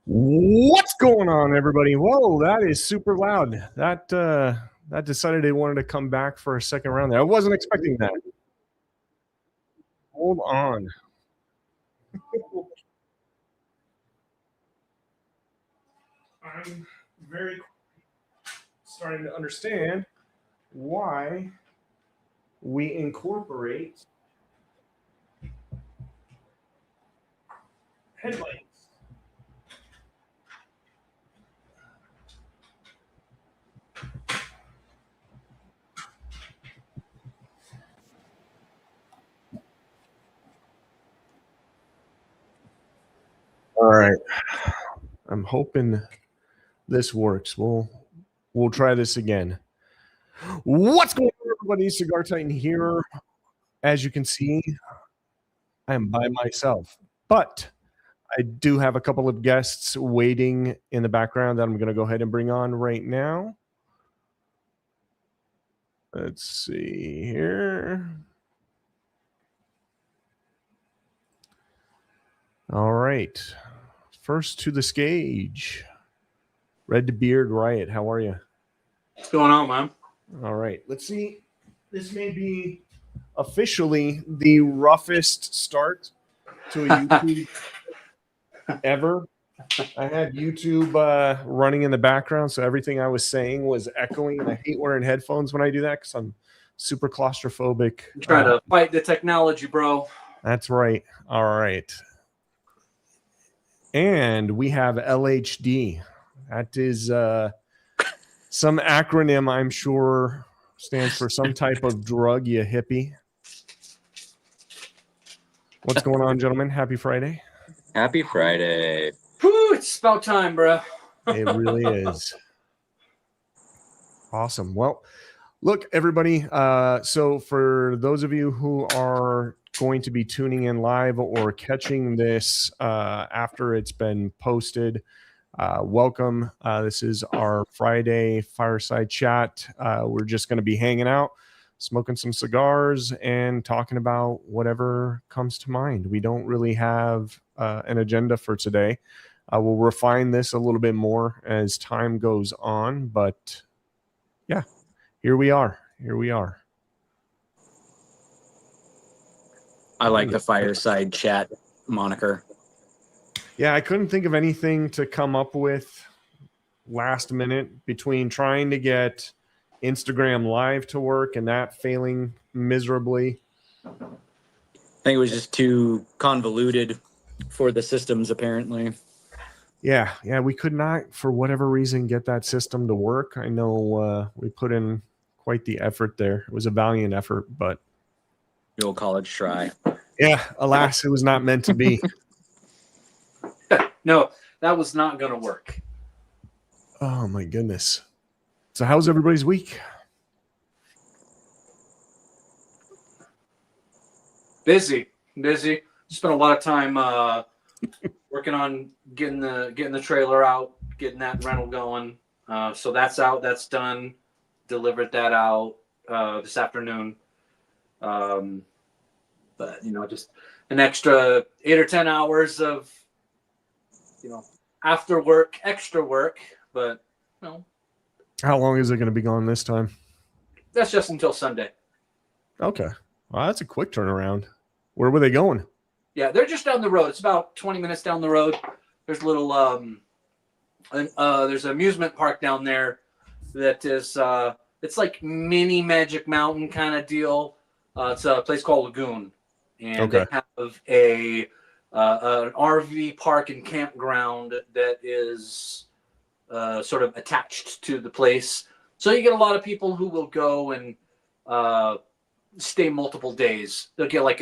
What's going on, everybody? Whoa, that is super loud. That decided it wanted to come back for a second round there. I wasn't expecting that. Hold on. I'm very starting to understand why we incorporate headlights. All right. I'm hoping this works. We'll try this again. What's going on, everybody? Cigar Titan here. As you can see, I am by myself, but I do have a couple of guests waiting in the background that I'm going to go ahead and bring on right now. Let's see here. All right. First to the stage, Red Beard Riot. How are you? What's going on, man? All right. Let's see. This may be officially the roughest start to a YouTube ever. I had YouTube running in the background, so everything I was saying was echoing, and I hate wearing headphones when I do that because I'm super claustrophobic. I'm trying to fight the technology, bro. That's right. All right. And we have LHD. That is some acronym, I'm sure, stands for some type of drug, you hippie. What's going on, gentlemen? Happy Friday. Happy Friday. Whew, it's about time, bro. It really is. Awesome. Well, look, everybody. So for those of you who are going to be tuning in live or catching this after it's been posted, welcome. This is our Friday Fireside Chat. We're just going to be hanging out, smoking some cigars, and talking about whatever comes to mind. We don't really have an agenda for today. We'll refine this a little bit more as time goes on, but yeah, here we are. I like the Fireside Chat moniker. Yeah, I couldn't think of anything to come up with last minute between trying to get Instagram Live to work and that failing miserably. I think it was just too convoluted for the systems, apparently. Yeah, we could not, for whatever reason, get that system to work. I know we put in quite the effort there. It was a valiant effort, but The old college try. yeah, alas, it was not meant to be. No, that was not going to work. Oh, my goodness. So how's everybody's week? Busy. Spent a lot of time working on getting the trailer out, getting that rental going. So that's out. That's done. Delivered that out this afternoon. But just an extra 8 or 10 hours of after work, extra work. But How long is it going to be gone this time? That's just until Sunday. Okay. Well, that's a quick turnaround. Where were they going? Yeah, they're just down the road. It's about 20 minutes down the road. There's a little there's an amusement park down there that is it's like mini Magic Mountain kind of deal. It's a place called Lagoon, and They have an RV park and campground that is sort of attached to the place. So you get a lot of people who will go and stay multiple days. They'll get like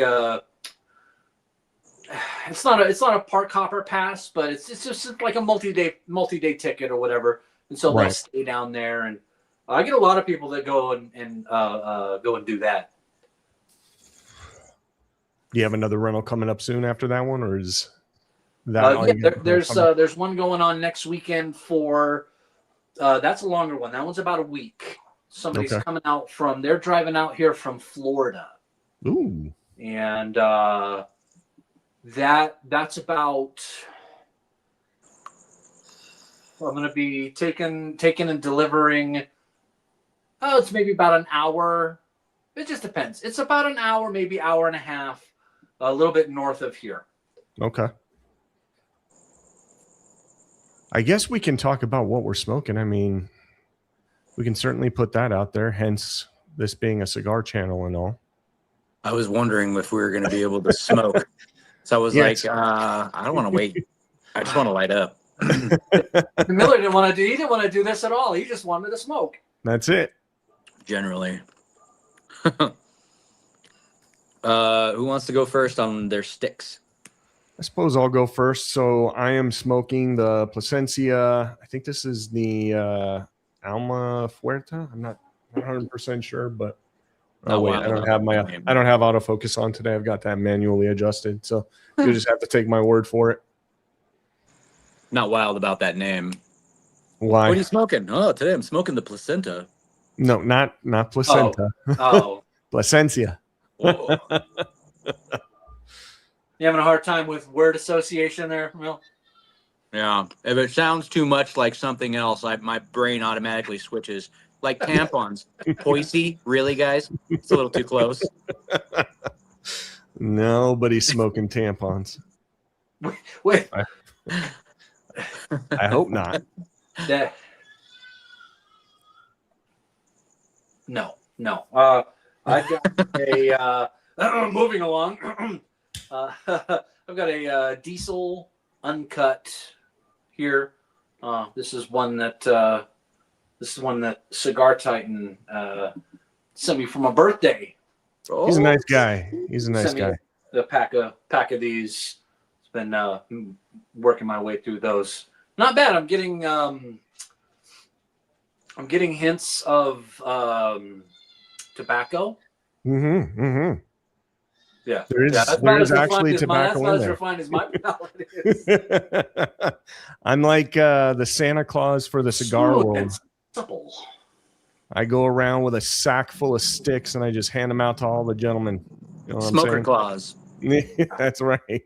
it's not a park hopper pass, but it's just like a multi-day ticket or whatever. And so they'll stay down there, and I get a lot of people that go and go and do that. Do you have another rental coming up soon after that one, or is that there's one going on next weekend for that's a longer one. That one's about a week. Somebody's coming out they're driving out here from Florida. Ooh. And that's about I'm going to be taking and delivering. Oh, it's maybe about an hour. It just depends. It's about an hour, maybe hour and a half, a little bit north of here. Okay. I guess we can talk about what we're smoking. I mean, we can certainly put that out there, hence this being a cigar channel and all. I was wondering if we were going to be able to smoke. So I was Yes. like, I don't want to wait. I just want to light up. Miller didn't want to do. He didn't want to do this at all. He just wanted to smoke. That's it. Generally. Who wants to go first on their sticks? I suppose I'll go first. So I am smoking the Plasencia. I think this is the Alma Fuerte. I'm not 100% sure, but oh wait, I don't have autofocus on today. I've got that manually adjusted, so you just have to take my word for it. Not wild about that name. Why? What are you smoking? Oh, today I'm smoking the placenta. No, not placenta. Oh. Plasencia. Oh. You having a hard time with word association there, Mil? Yeah. If it sounds too much like something else, my brain automatically switches. Like tampons. Poissy? Really, guys? It's a little too close. Nobody's smoking tampons. Wait. I hope not. No. I've got a moving along. I've got a diesel uncut here. This is one that Cigar Titan sent me for my birthday. He's a nice guy. He's a nice guy. A pack of these. It's been working my way through those. Not bad. I'm getting hints of tobacco. Mm-hmm. Yeah. There's actually tobacco in there. That's as refined as my palate is. I'm like the Santa Claus for the cigar world. Supple. I go around with a sack full of sticks and I just hand them out to all the gentlemen. You know what Smoker I'm claws. That's right.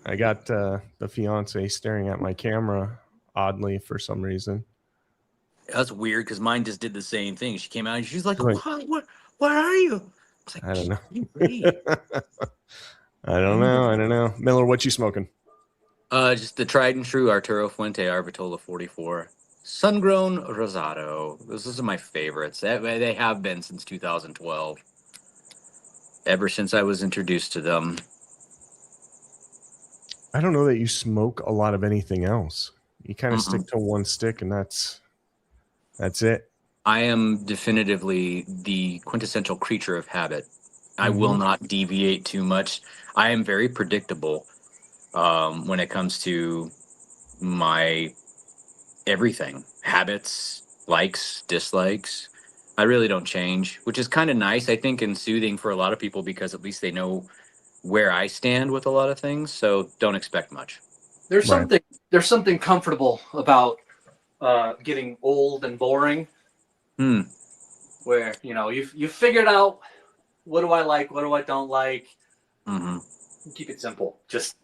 I got the fiance staring at my camera oddly for some reason. That's weird because mine just did the same thing. She came out and she's like, where are you? I, like, I don't know. I don't know. Miller, what you smoking? Just the tried and true Arturo Fuente Arvitola 44. Sun-grown Rosado. Those are my favorites. They have been since 2012. Ever since I was introduced to them. I don't know that you smoke a lot of anything else. You kind of stick to one stick and that's it. I am definitively the quintessential creature of habit. I will not deviate too much. I am very predictable when it comes to my everything. Habits, likes, dislikes. I really don't change, which is kind of nice, I think, and soothing for a lot of people because at least they know where I stand with a lot of things. So don't expect much. There's something comfortable about getting old and boring. Where you figured out what do I like, what do I don't like. Keep it simple. Just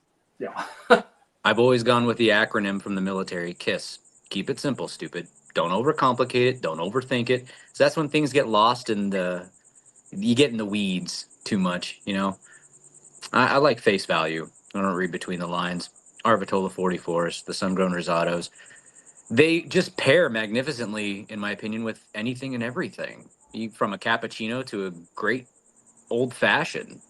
I've always gone with the acronym from the military, KISS. Keep it simple, stupid. Don't overcomplicate it. Don't overthink it. So that's when things get lost and you get in the weeds too much. I like face value. I don't read between the lines. Arvitola 44s, the sun-grown Rosados. They just pair magnificently, in my opinion, with anything and everything. From a cappuccino to a great old-fashioned.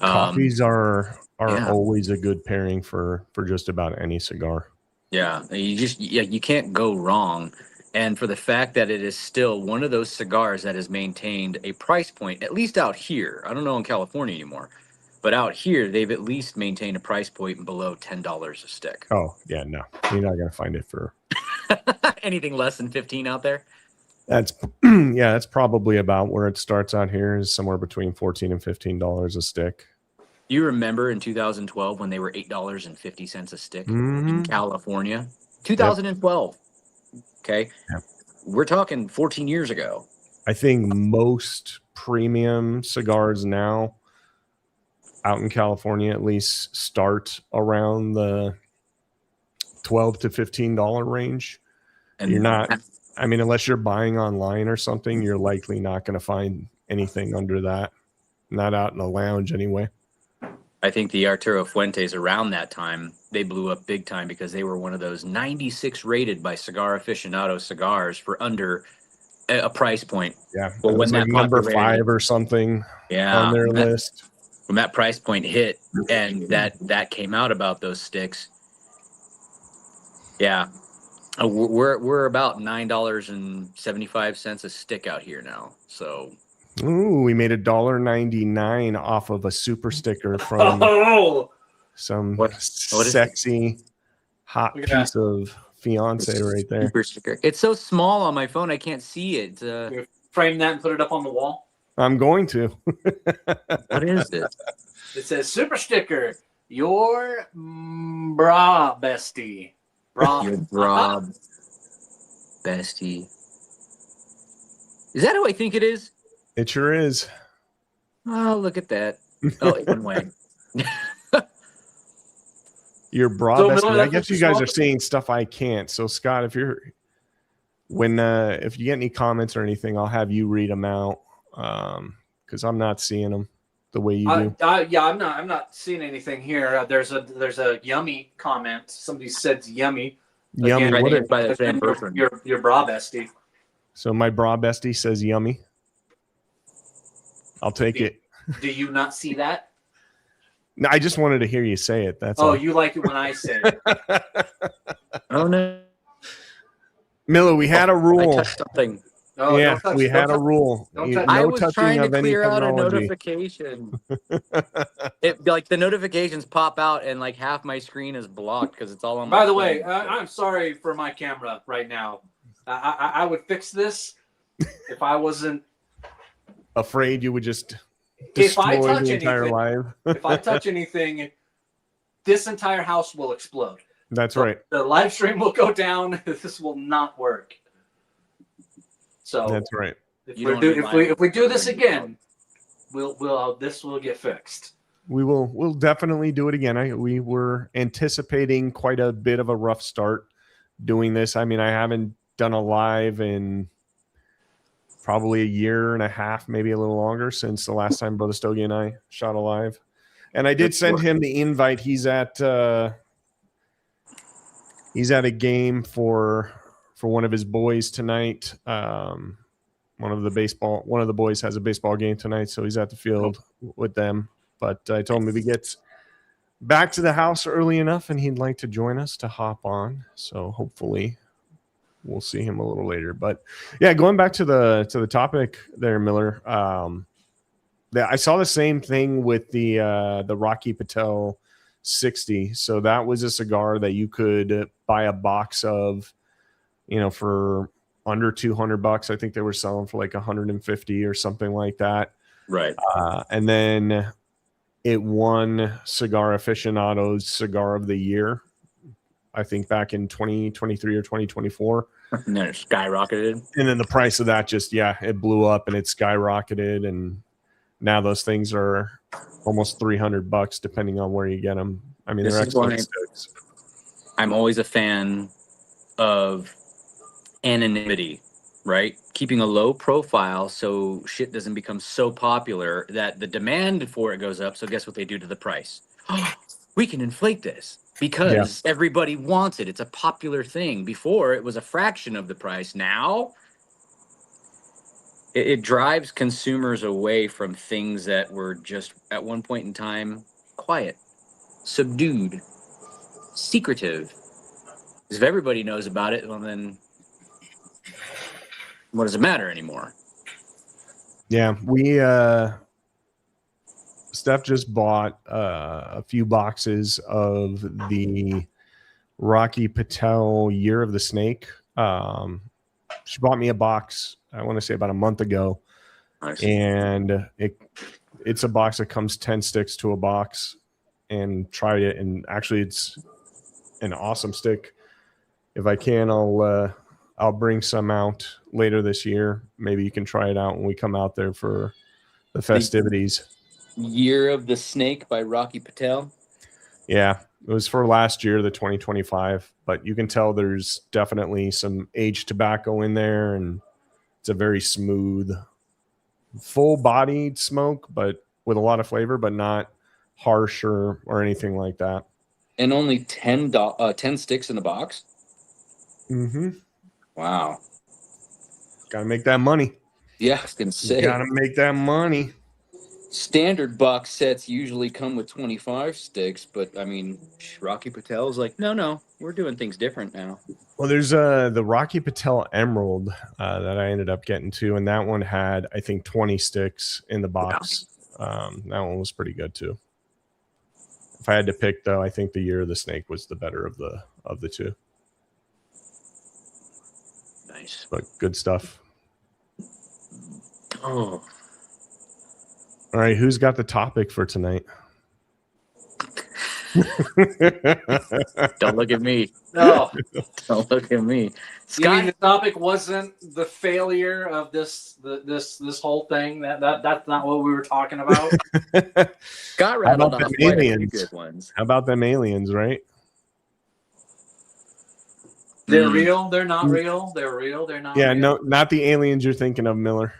Coffees are always a good pairing for just about any cigar. Yeah, you can't go wrong. And for the fact that it is still one of those cigars that has maintained a price point, at least out here. I don't know in California anymore. But out here, they've at least maintained a price point below $10 a stick. Oh, yeah, no. You're not going to find it for... anything less than 15 out there? That's probably about where it starts out here, is somewhere between $14 and $15 a stick. You remember in 2012 when they were $8.50 a stick in California? 2012. Yep. Okay. Yep. We're talking 14 years ago. I think most premium cigars now out in California at least start around the $12 to $15 range. And You're not, I mean, unless you're buying online or something, you're likely not going to find anything under that. Not out in the lounge anyway. I think the Arturo Fuentes around that time, they blew up big time because they were one of those 96 rated by Cigar Aficionado cigars for under a price point. Yeah. Well, It was when like that number popularity- 5 or something Yeah, on their list. when that price point hit and that came out about those sticks. Yeah. We're about $9.75 a stick out here now. So Ooh, we made $1.99 off of a super sticker from some What is sexy hot Look at that. piece of fiance right there. super sticker. It's so small on my phone I can't see it. Frame that and put it up on the wall. I'm going to. What is it? It says super sticker. Your bra bestie. Bra. Your bra bestie. Is that who I think it is? It sure is. Oh, look at that. Oh, one way. Your bra So, bestie. Miller, I that's guess what you you guys saw? are seeing stuff I can't. So Scott, if you get any comments or anything, I'll have you read them out. Because I'm not seeing them the way you do. Yeah, I'm not seeing anything here. There's a yummy comment. Somebody said yummy. Yummy. Again, What I is, think by the same person. your bra bestie. so my bra bestie says yummy. I'll take it. Do you not see that? No, I just wanted to hear you say it. That's Oh, all. you like it when I say it. Oh no. Miller, we had a I rule. touched something. Oh, Yeah, don't touch- we don't had a touch- rule. don't You- touch- I No was touching trying to of any clear out a technology. notification. Like the notifications pop out and like half my screen is blocked because it's all on. By my the way, phone. I'm sorry for my camera right now. I would fix this if I wasn't. Afraid you would just If I destroy touch the entire anything, live. if I touch anything, this entire house will explode. That's right. The live stream will go down. This will not work. So That's right. if You we don't do need mine. if we do this again, this will get fixed. We'll definitely do it again. We were anticipating quite a bit of a rough start doing this. I mean, I haven't done a live in probably a year and a half, maybe a little longer, since the last time Brother Stogie and I shot a live. And I did send him the invite. He's at a game for one of his boys tonight. One of the boys has a baseball game tonight, so he's at the field with them. But I told him if he gets back to the house early enough and he'd like to join us to hop on. So hopefully we'll see him a little later. But yeah, going back to the topic there, Miller. I saw the same thing with the Rocky Patel 60. So that was a cigar that you could buy a box of, for under $200. I think they were selling for like 150 or something like that. Right. And then it won Cigar Aficionado's Cigar of the Year, I think back in 2023 or 2024. And then it skyrocketed. And then the price of that it blew up and it skyrocketed. And now those things are almost $300 depending on where you get them. I mean, This they're is why excellent sticks. I'm always a fan of anonymity, right? Keeping a low profile so shit doesn't become so popular that the demand for it goes up. So guess what they do to the price? We can inflate this because everybody wants it. It's a popular thing. Before it was a fraction of the price. Now it drives consumers away from things that were just at one point in time quiet, subdued, secretive. Because if everybody knows about it, well then what does it matter anymore? Yeah, Steph just bought a few boxes of the Rocky Patel Year of the Snake. She bought me a box, I want to say about a month ago. Nice. And it's a box that comes 10 sticks to a box, and tried it. And actually it's an awesome stick. If I can, I'll bring some out later this year. Maybe you can try it out when we come out there for the festivities. Year of the Snake by Rocky Patel. Yeah, it was for last year, the 2025, but you can tell there's definitely some aged tobacco in there, and it's a very smooth, full-bodied smoke, but with a lot of flavor, but not harsh or anything like that. And only 10 sticks in the box. Mm-hmm. Wow. Gotta make that money. Yeah, I was gonna say. Gotta make that money. Standard box sets usually come with 25 sticks, but I mean, Rocky Patel's like, no, we're doing things different now. Well, there's the Rocky Patel Emerald that I ended up getting to, and that one had, I think, 20 sticks in the box. That one was pretty good too. If I had to pick, though, I think the Year of the Snake was the better of the two. Nice, but good stuff. Oh, All right, who's got the topic for tonight? don't look at me. No. Don't look at me. You mean Scott, the topic wasn't the failure of this whole thing? That's not what we were talking about. Scott How rattled about off them quite a few aliens? good ones. How about them aliens, right? They're real. They're not real. They're real. They're not. Yeah, real. no, not the aliens you're thinking of, Miller.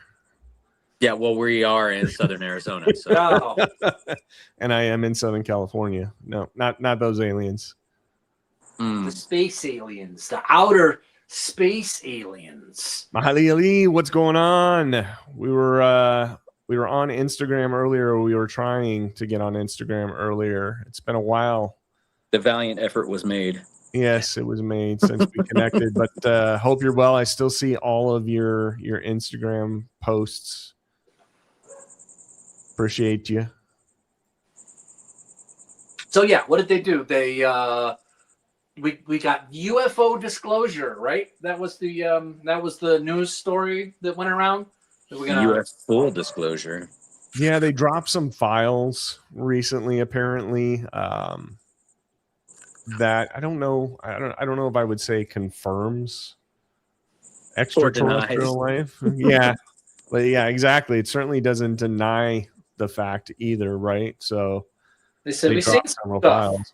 Yeah, well, we are in Southern Arizona, so No. And I am in Southern California. No, not those aliens. The space aliens, the outer space aliens. Mahali Ali, what's going on? We were on Instagram earlier. We were trying to get on Instagram earlier. It's been a while. the valiant effort was made. Yes, it was made since we connected. But hope you're well. I still see all of your Instagram posts. Appreciate you. So yeah, what did they do? They we got UFO disclosure, right? That was the news story that went around. U.S. full disclosure. Yeah, they dropped some files recently, apparently. That I don't know. I don't know if I would say confirms extraterrestrial life. Yeah, but yeah, exactly. It certainly doesn't deny the fact either, right? So They said we see dropped several files.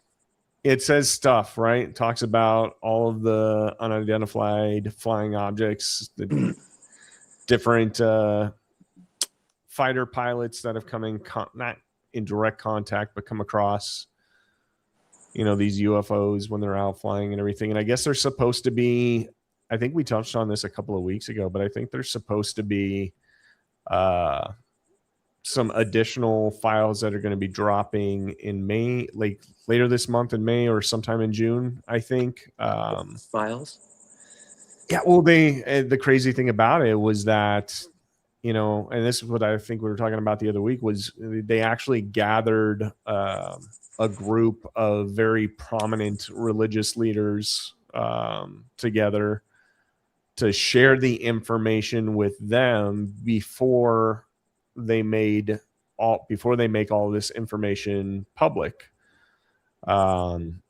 It says stuff, right? It talks about all of the unidentified flying objects, the different fighter pilots that have come in, not in direct contact, but come across, these UFOs when they're out flying and everything. And I guess they're supposed to be, I think we touched on this a couple of weeks ago, but I think they're supposed to be some additional files that are going to be dropping in May, like later this month in May or sometime in June, I think. Files? Yeah, well, the crazy thing about it was that, and this is what I think we were talking about the other week, was they actually gathered a group of very prominent religious leaders together to share the information with them before they make all this information public. And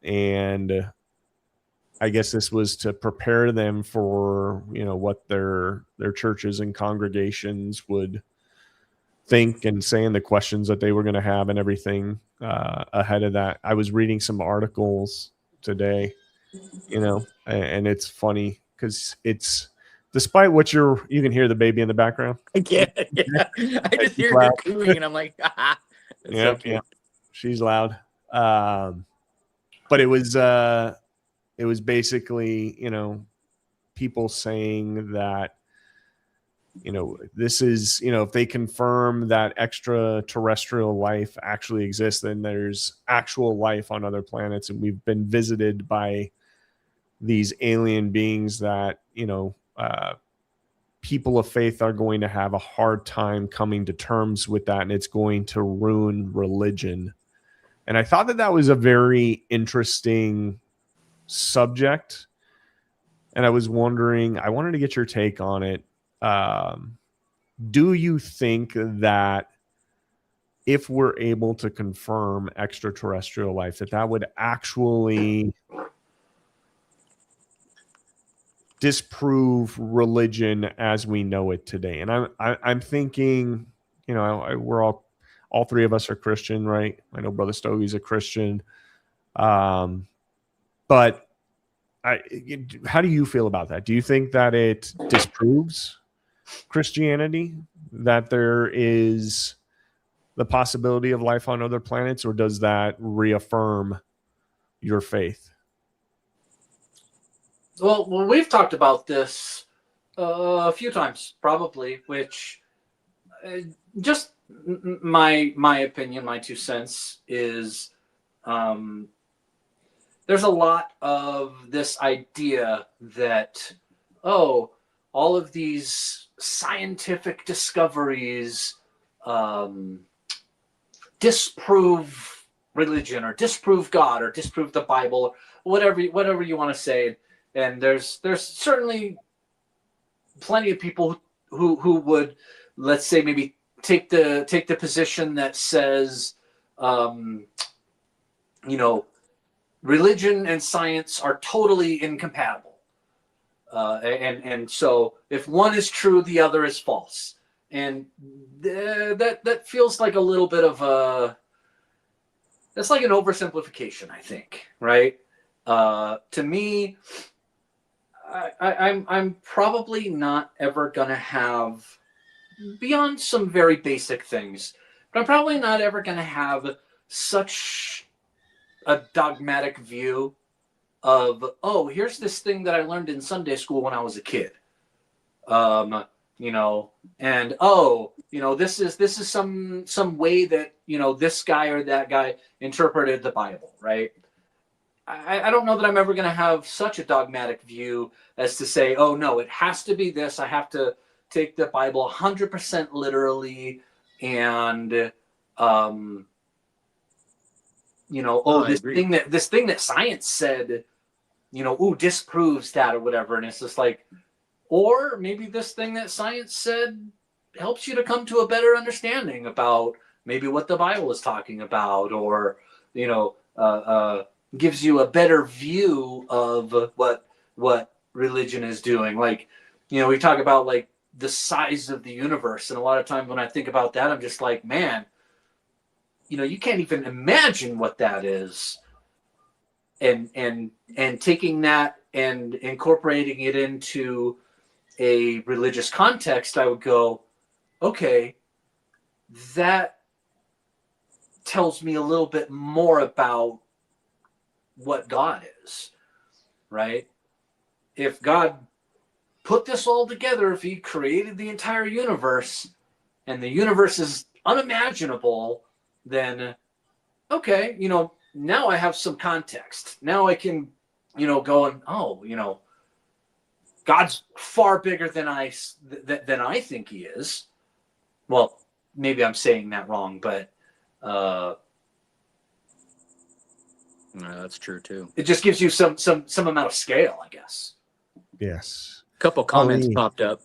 I guess this was to prepare them for, what their churches and congregations would think and say, and the questions that they were going to have and everything ahead of that. I was reading some articles today, and it's funny because it's, despite what you can hear the baby in the background. Yeah. I just hear her cooing and I'm like, yeah, she's loud. But it was basically, people saying that, this is, if they confirm that extraterrestrial life actually exists, then there's actual life on other planets, and we've been visited by these alien beings that, people of faith are going to have a hard time coming to terms with that, and it's going to ruin religion. And I thought that was a very interesting subject, and I wanted to get your take on it. Do you think that if we're able to confirm extraterrestrial life, that would actually disprove religion as we know it today? And I'm thinking, we're all all three of us are Christian, right? I know Brother Stogie's a Christian. But how do you feel about that? Do you think that it disproves Christianity, that there is the possibility of life on other planets, or does that reaffirm your faith? Well, we've talked about this a few times, probably, which just my opinion, my 2 cents is there's a lot of this idea that, oh, all of these scientific discoveries disprove religion or disprove God or disprove the Bible, whatever you want to say. And there's certainly plenty of people who would, let's say, maybe take the position that says, religion and science are totally incompatible, and so if one is true, the other is false, and that feels like a little bit of that's like an oversimplification, I think, right? To me, I'm probably not ever gonna have, beyond some very basic things, but I'm probably not ever gonna have such a dogmatic view of, oh, here's this thing that I learned in Sunday school when I was a kid, and this is some way that this guy or that guy interpreted the Bible, right? I don't know that I'm ever going to have such a dogmatic view as to say, oh no, it has to be this. I have to take the Bible 100% literally, and this thing that science said, disproves that or whatever. And it's just like, or maybe this thing that science said helps you to come to a better understanding about maybe what the Bible is talking about, or, gives you a better view of what religion is doing. Like, we talk about like the size of the universe. And a lot of times when I think about that, I'm just like, man, you can't even imagine what that is. And taking that and incorporating it into a religious context, I would go, okay, that tells me a little bit more about what God is, right? If God put this all together, if he created the entire universe and the universe is unimaginable, then okay, now I have some context. Now I can, go and, God's far bigger than I think he is. Well, maybe I'm saying that wrong, but no, that's true too. It just gives you some amount of scale, I guess. Yes. A couple comments popped up.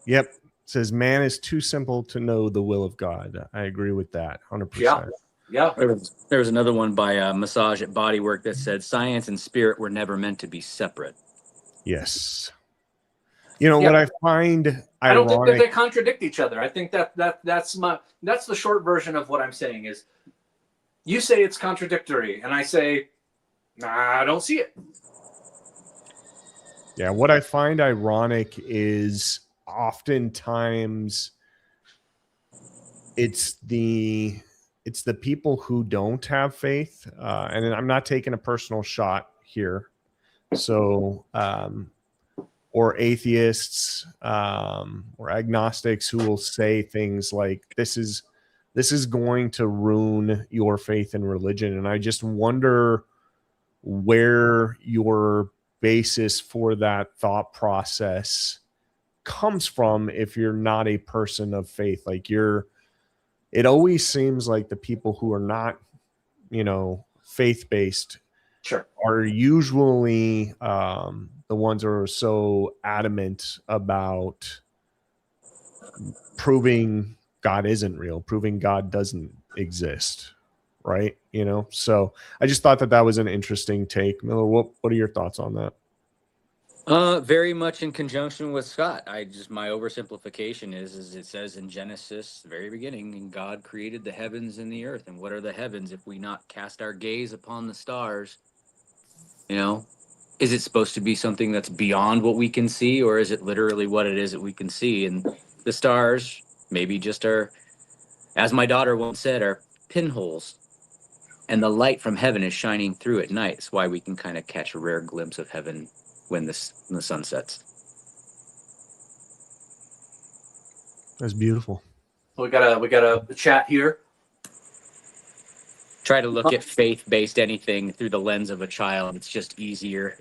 Yep. It says, man is too simple to know the will of God. I agree with that 100%. Yeah. There was another one by Massage at Bodywork that said science and spirit were never meant to be separate. Yes. What I find ironic, I don't think that they contradict each other. I think that's the short version of what I'm saying is, you say it's contradictory and I say, nah, I don't see it. Yeah, what I find ironic is oftentimes it's the people who don't have faith, and I'm not taking a personal shot here. So, or atheists, or agnostics who will say things like, this is going to ruin your faith in religion. And I just wonder where your basis for that thought process comes from if you're not a person of faith. Like, it always seems like the people who are not, faith-based, sure, are usually the ones who are so adamant about proving God isn't real, proving God doesn't exist, right? So I just thought that was an interesting take. Miller, what are your thoughts on that? Very much in conjunction with Scott. My oversimplification is it says in Genesis, the very beginning, and God created the heavens and the earth. And what are the heavens if we not cast our gaze upon the stars? You know, is it supposed to be something that's beyond what we can see, or is it literally what it is that we can see? And the stars maybe just are, as my daughter once said, are pinholes. And the light from heaven is shining through at night. That's why we can kind of catch a rare glimpse of heaven when the sun sets. That's beautiful. We got a chat here. Try to look at faith-based anything through the lens of a child. It's just easier.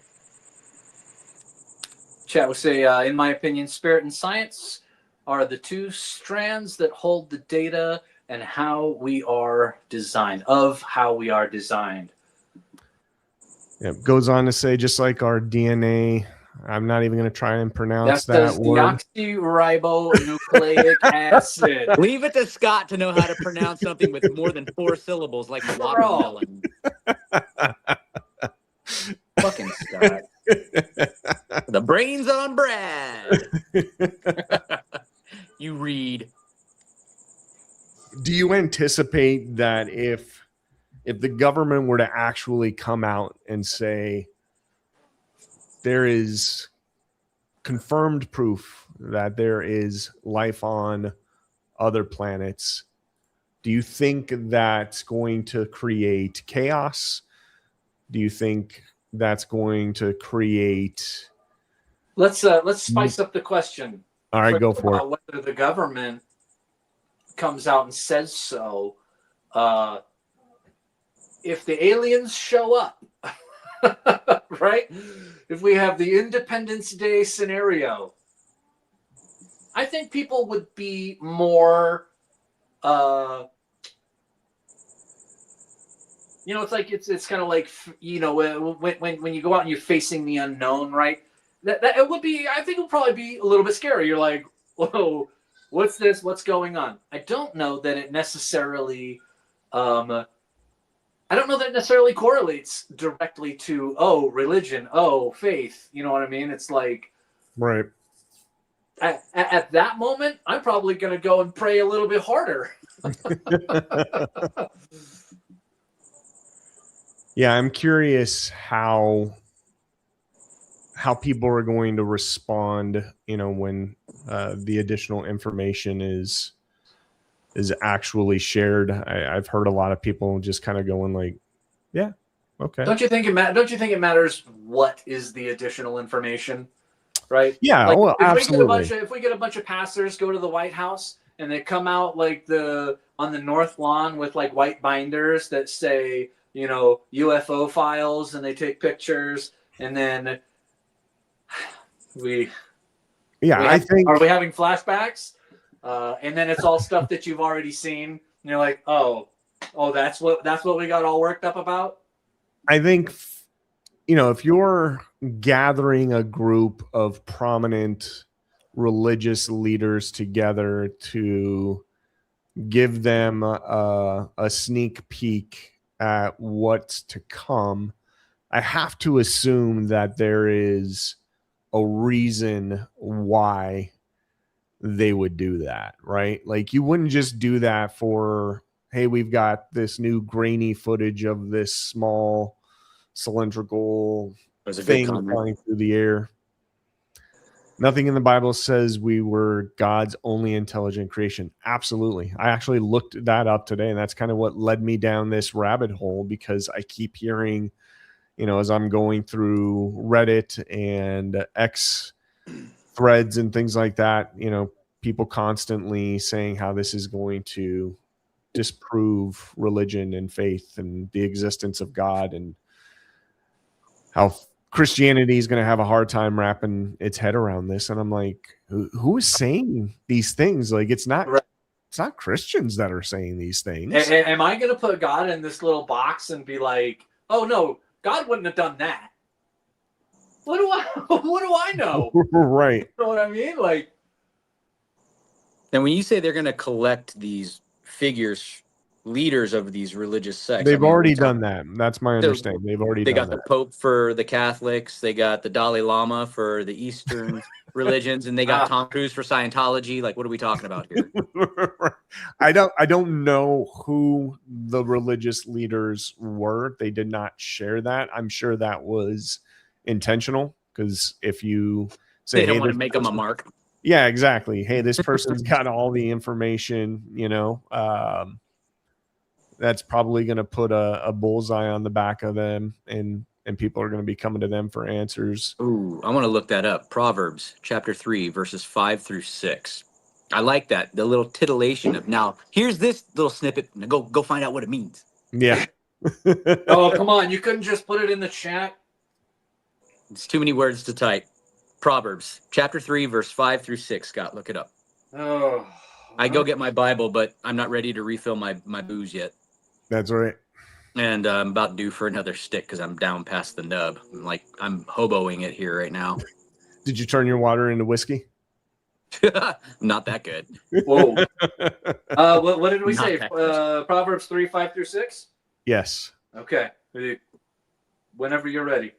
Chat would say, in my opinion, spirit and science are the two strands that hold the data and how we are designed, of how we are designed. Yeah, goes on to say, just like our DNA, I'm not even going to try and pronounce that word. Deoxyribonucleic acid. Leave it to Scott to know how to pronounce something with more than 4 syllables, like watermelon. Fucking Scott. The brains on Brad. You read. Do you anticipate that if the government were to actually come out and say there is confirmed proof that there is life on other planets, do you think that's going to create chaos? Do you think that's going to create... Let's spice up the question. All right, go for it. Whether the government comes out and says so, if the aliens show up, right? If we have the Independence Day scenario, I think people would be more, it's like it's kind of like when you go out and you're facing the unknown, right? That it would be. I think it would probably be a little bit scary. You're like, whoa, what's this? What's going on? I don't know that it necessarily. I don't know that it necessarily correlates directly to religion, faith. You know what I mean? It's like, right. At that moment, I'm probably going to go and pray a little bit harder. Yeah, I'm curious how people are going to respond, when the additional information is actually shared. I've heard a lot of people just kind of going like, yeah, okay. Don't you think it matters what is the additional information? Right? Yeah, like, well, absolutely. If we get a bunch of pastors go to the White House and they come out like on the North Lawn with like white binders that say, UFO files, and they take pictures, and then I think, are we having flashbacks? And then it's all stuff that you've already seen, and you're like, oh, that's what we got all worked up about. I think, if you're gathering a group of prominent religious leaders together to give them a sneak peek at what's to come, I have to assume that there is a reason why they would do that, right? Like, you wouldn't just do that for, hey, we've got this new grainy footage of this small cylindrical thing flying through the air. Nothing in the Bible says we were God's only intelligent creation. Absolutely. I actually looked that up today, and that's kind of what led me down this rabbit hole, because I keep hearing, as I'm going through Reddit and X threads and things like that, people constantly saying how this is going to disprove religion and faith and the existence of God, and how Christianity is going to have a hard time wrapping its head around this. And I'm like, who is saying these things? Like, it's not Christians that are saying these things. Am I going to put God in this little box and be like, oh no, God wouldn't have done that? What do I know? Right. You know what I mean? Like, and when you say they're going to collect these figures leaders of these religious sects. They've already we're done that. That's my So, understanding. They've already they done got that. the Pope for the Catholics. They got the Dalai Lama for the Eastern religions, and they got Tom Cruise for Scientology. Like, what are we talking about here? I don't know who the religious leaders were. They did not share that. I'm sure that was intentional, because if you say, They don't hey, want this to make them a person- mark. yeah, exactly. Hey, this person's got all the information, that's probably going to put a bullseye on the back of them, and people are going to be coming to them for answers. Ooh, I want to look that up. Proverbs chapter 3, verses 5 through 6. I like that. The little titillation of, now, here's this little snippet. Now go find out what it means. Yeah. Oh, come on. You couldn't just put it in the chat? It's too many words to type. Proverbs chapter 3, verse 5 through 6. Scott, look it up. Oh. I go get my Bible, but I'm not ready to refill my booze yet. That's right. And I'm about due for another stick because I'm down past the nub. I'm hoboing it here right now. Did you turn your water into whiskey? Not that good. Whoa. What did we Not say? that good. Proverbs 3, 5 through 6? Yes. Okay. Whenever you're ready.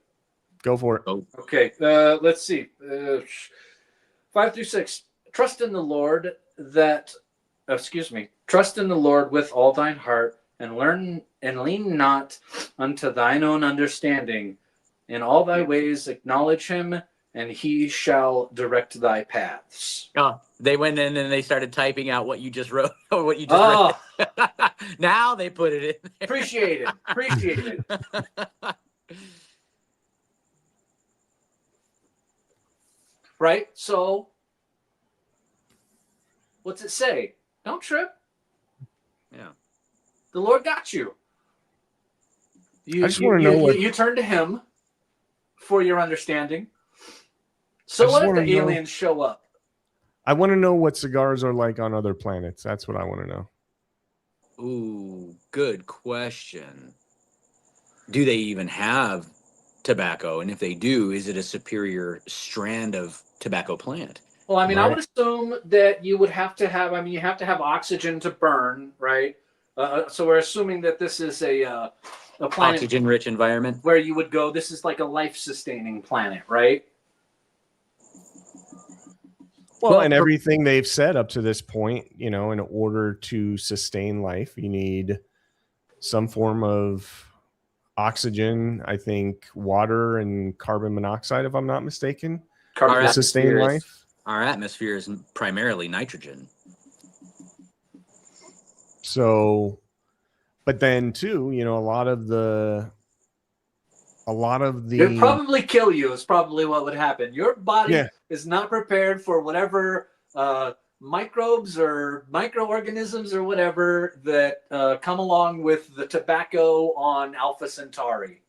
Go for it. Oh, Okay. Let's see. 5 through 6. Trust in the Lord Trust in the Lord with all thine heart, and lean not unto thine own understanding. In all thy ways acknowledge him, and he shall direct thy paths. oh, they went in and they started typing out what you just wrote or what you just read. Now they put it in there. Appreciate it. Right? So, what's it say? Don't trip. Yeah. The Lord got you. I just want to know what you turn to him for your understanding. So what if the aliens show up? I want to know what cigars are like on other planets. That's what I want to know. Ooh, good question. Do they even have tobacco? And if they do, is it a superior strand of tobacco plant? Well, I mean, Right. I would assume that you would have to have. I mean, you have to have oxygen to burn, right? So we're assuming that this is a planet Oxygen-rich environment. where you would go. This is like a life-sustaining planet, right? Well, and everything they've said up to this point, in order to sustain life, you need some form of oxygen, I think water and carbon monoxide, if I'm not mistaken, to sustain life. Our atmosphere is primarily nitrogen. So, but then too, a lot of the It'd probably kill you is probably what would happen. Your body is not prepared for whatever microbes or microorganisms or whatever that come along with the tobacco on Alpha Centauri.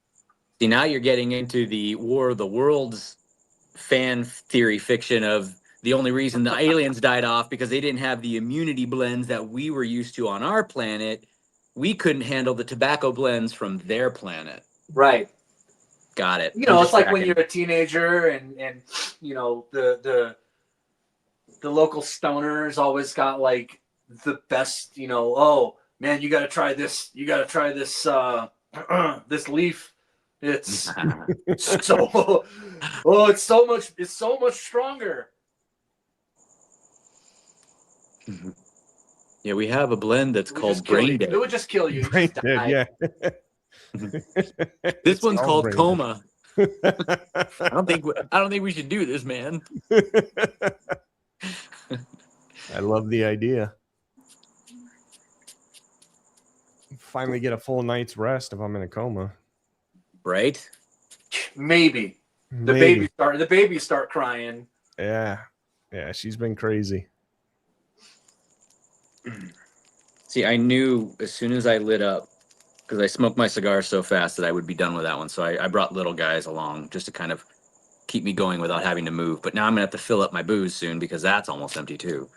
See, now you're getting into the War of the Worlds fan theory fiction of the only reason the aliens died off because they didn't have the immunity blends that we were used to on our planet. We couldn't handle the tobacco blends from their planet. Right. Got it. It's like when you're a teenager and the local stoners always got like the best, oh man, you got to try this. You got to try this this leaf. It's it's so much stronger. Yeah, we have a blend that's called Brain Dead. It would just kill you. Brain Dead, yeah. This one's called Coma. I don't think we should do this, man. I love the idea. Finally get a full night's rest if I'm in a coma. Right? Maybe. The babies start crying. Yeah. Yeah, she's been crazy. See, I knew as soon as I lit up, because I smoked my cigar so fast that I would be done with that one. So I brought little guys along just to kind of keep me going without having to move. But now I'm going to have to fill up my booze soon because that's almost empty too.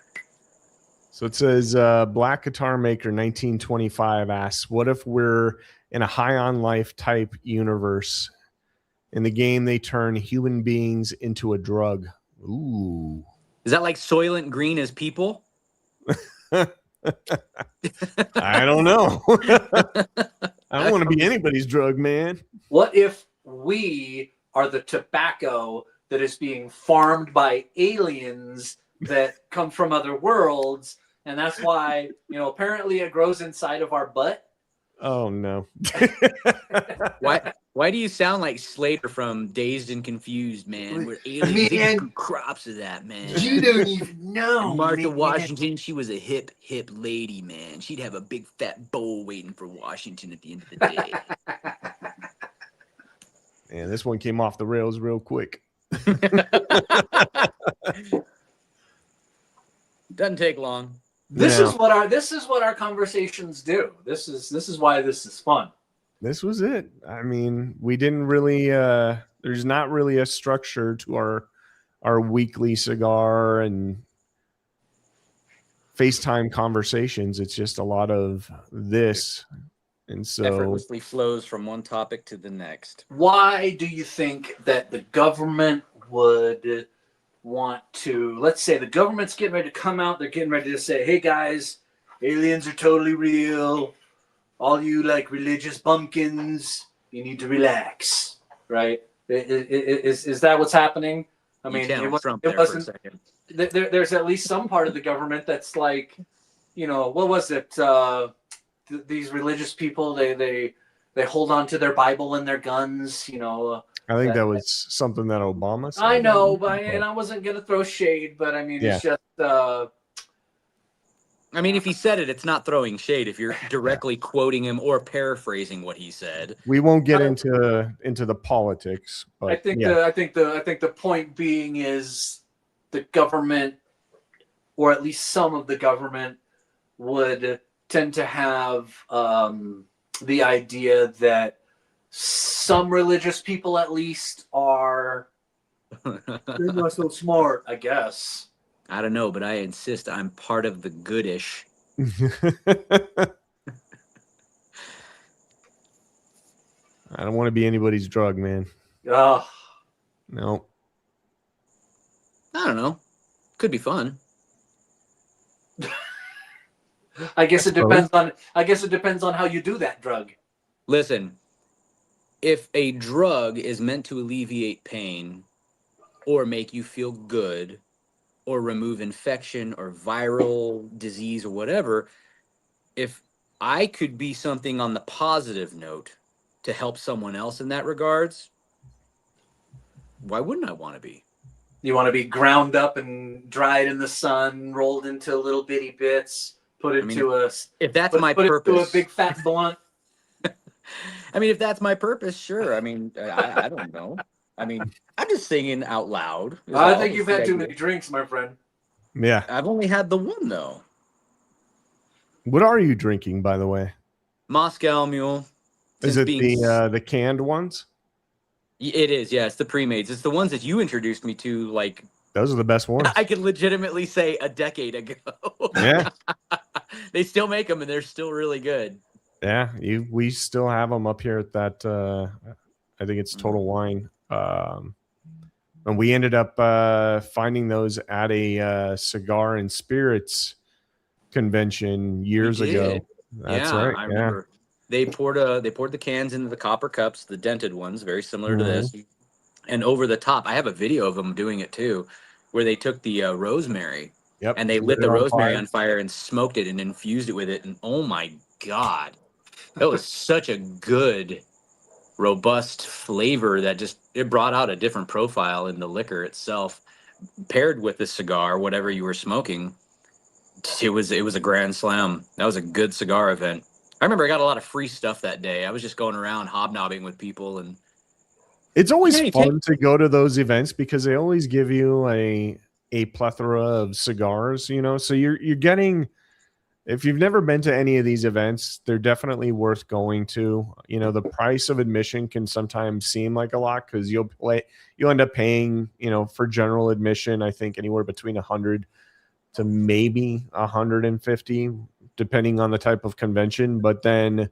So it says Black Guitar Maker 1925 asks, what if we're in a high on life type universe? In the game, they turn human beings into a drug. Ooh. Is that like Soylent Green as people? I don't know. I don't want to be anybody's drug man. What if we are the tobacco that is being farmed by aliens that come from other worlds, and that's why, apparently it grows inside of our butt? Oh no. Why do you sound like Slater from Dazed and Confused, man? Where aliens, they grew crops of that, man. You don't even know. Martha Washington, she was a hip lady, man. She'd have a big fat bowl waiting for Washington at the end of the day. Man, this one came off the rails real quick. Doesn't take long. This is what our conversations do. This is why this is fun. This was it. I mean, we didn't really there's not really a structure to our weekly cigar and FaceTime conversations. It's just a lot of this. And so effortlessly flows from one topic to the next. Why do you think that the government would want to, let's say the government's getting ready to come out, they're getting ready to say, hey guys, aliens are totally real. All you like religious bumpkins, you need to relax, right? Is that what's happening? I mean, it wasn't. There's at least some part of the government that's like, what was it? These religious people, they hold on to their Bible and their guns, I think that was something that Obama said. I know, and I wasn't gonna throw shade, but I mean, it's just. I mean, if he said it, it's not throwing shade. If you're directly quoting him or paraphrasing what he said, we won't get into the politics. But I think the point being is the government, or at least some of the government, would tend to have the idea that some religious people, at least, are they're not so smart, I guess. I don't know, but I insist I'm part of the goodish. I don't want to be anybody's drug, man. No. I don't know. Could be fun. I guess it depends on how you do that drug. Listen, if a drug is meant to alleviate pain or make you feel good or remove infection or viral disease or whatever, if I could be something on the positive note to help someone else in that regards, why wouldn't I want to be? You want to be ground up and dried in the sun, rolled into little bitty bits, put into if that's my purpose, into a big fat blunt. I mean, if that's my purpose, sure. I mean, I don't know. I mean, I'm just singing out loud. I think you've had too many drinks, my friend. Yeah. I've only had the one, though. What are you drinking, by the way? Moscow Mule. Is it the canned ones? It is, yeah. It's the pre-mades. It's the ones that you introduced me to, like... Those are the best ones. I could legitimately say a decade ago. Yeah. They still make them, and they're still really good. Yeah, we still have them up here at that, I think it's Total Wine. And we ended up finding those at a cigar and spirits convention years ago. That's right. I remember. They poured the cans into the copper cups, the dented ones, very similar to this. And over the top, I have a video of them doing it too, where they took the rosemary and they lit the rosemary on fire and smoked it and infused it with it. And oh my God, that was such a good, robust flavor that it brought out a different profile in the liquor itself, paired with the cigar, whatever you were smoking. It was a grand slam. That was a good cigar event. I remember I got a lot of free stuff that day. I was just going around hobnobbing with people, and it's always fun to go to those events because they always give you a plethora of cigars, so you're getting, if you've never been to any of these events, they're definitely worth going to. The price of admission can sometimes seem like a lot because you'll end up paying, for general admission, I think anywhere between 100 to maybe 150, depending on the type of convention. But then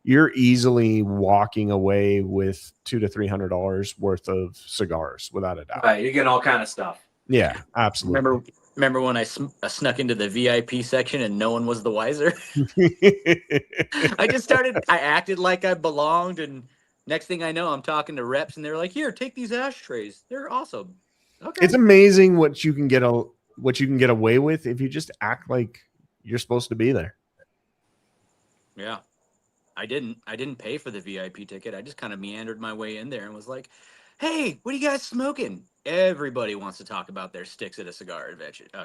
you're easily walking away with $200 to $300 worth of cigars without a doubt. Right, you're getting all kind of stuff. Yeah, absolutely. Remember when I snuck into the VIP section and no one was the wiser? I acted like I belonged, and next thing I know, I'm talking to reps, and they're like, "Here, take these ashtrays. They're awesome." Okay. It's amazing what you can get away with if you just act like you're supposed to be there. Yeah. I didn't pay for the VIP ticket. I just kind of meandered my way in there and was like, "Hey, what are you guys smoking?" Everybody wants to talk about their sticks at a cigar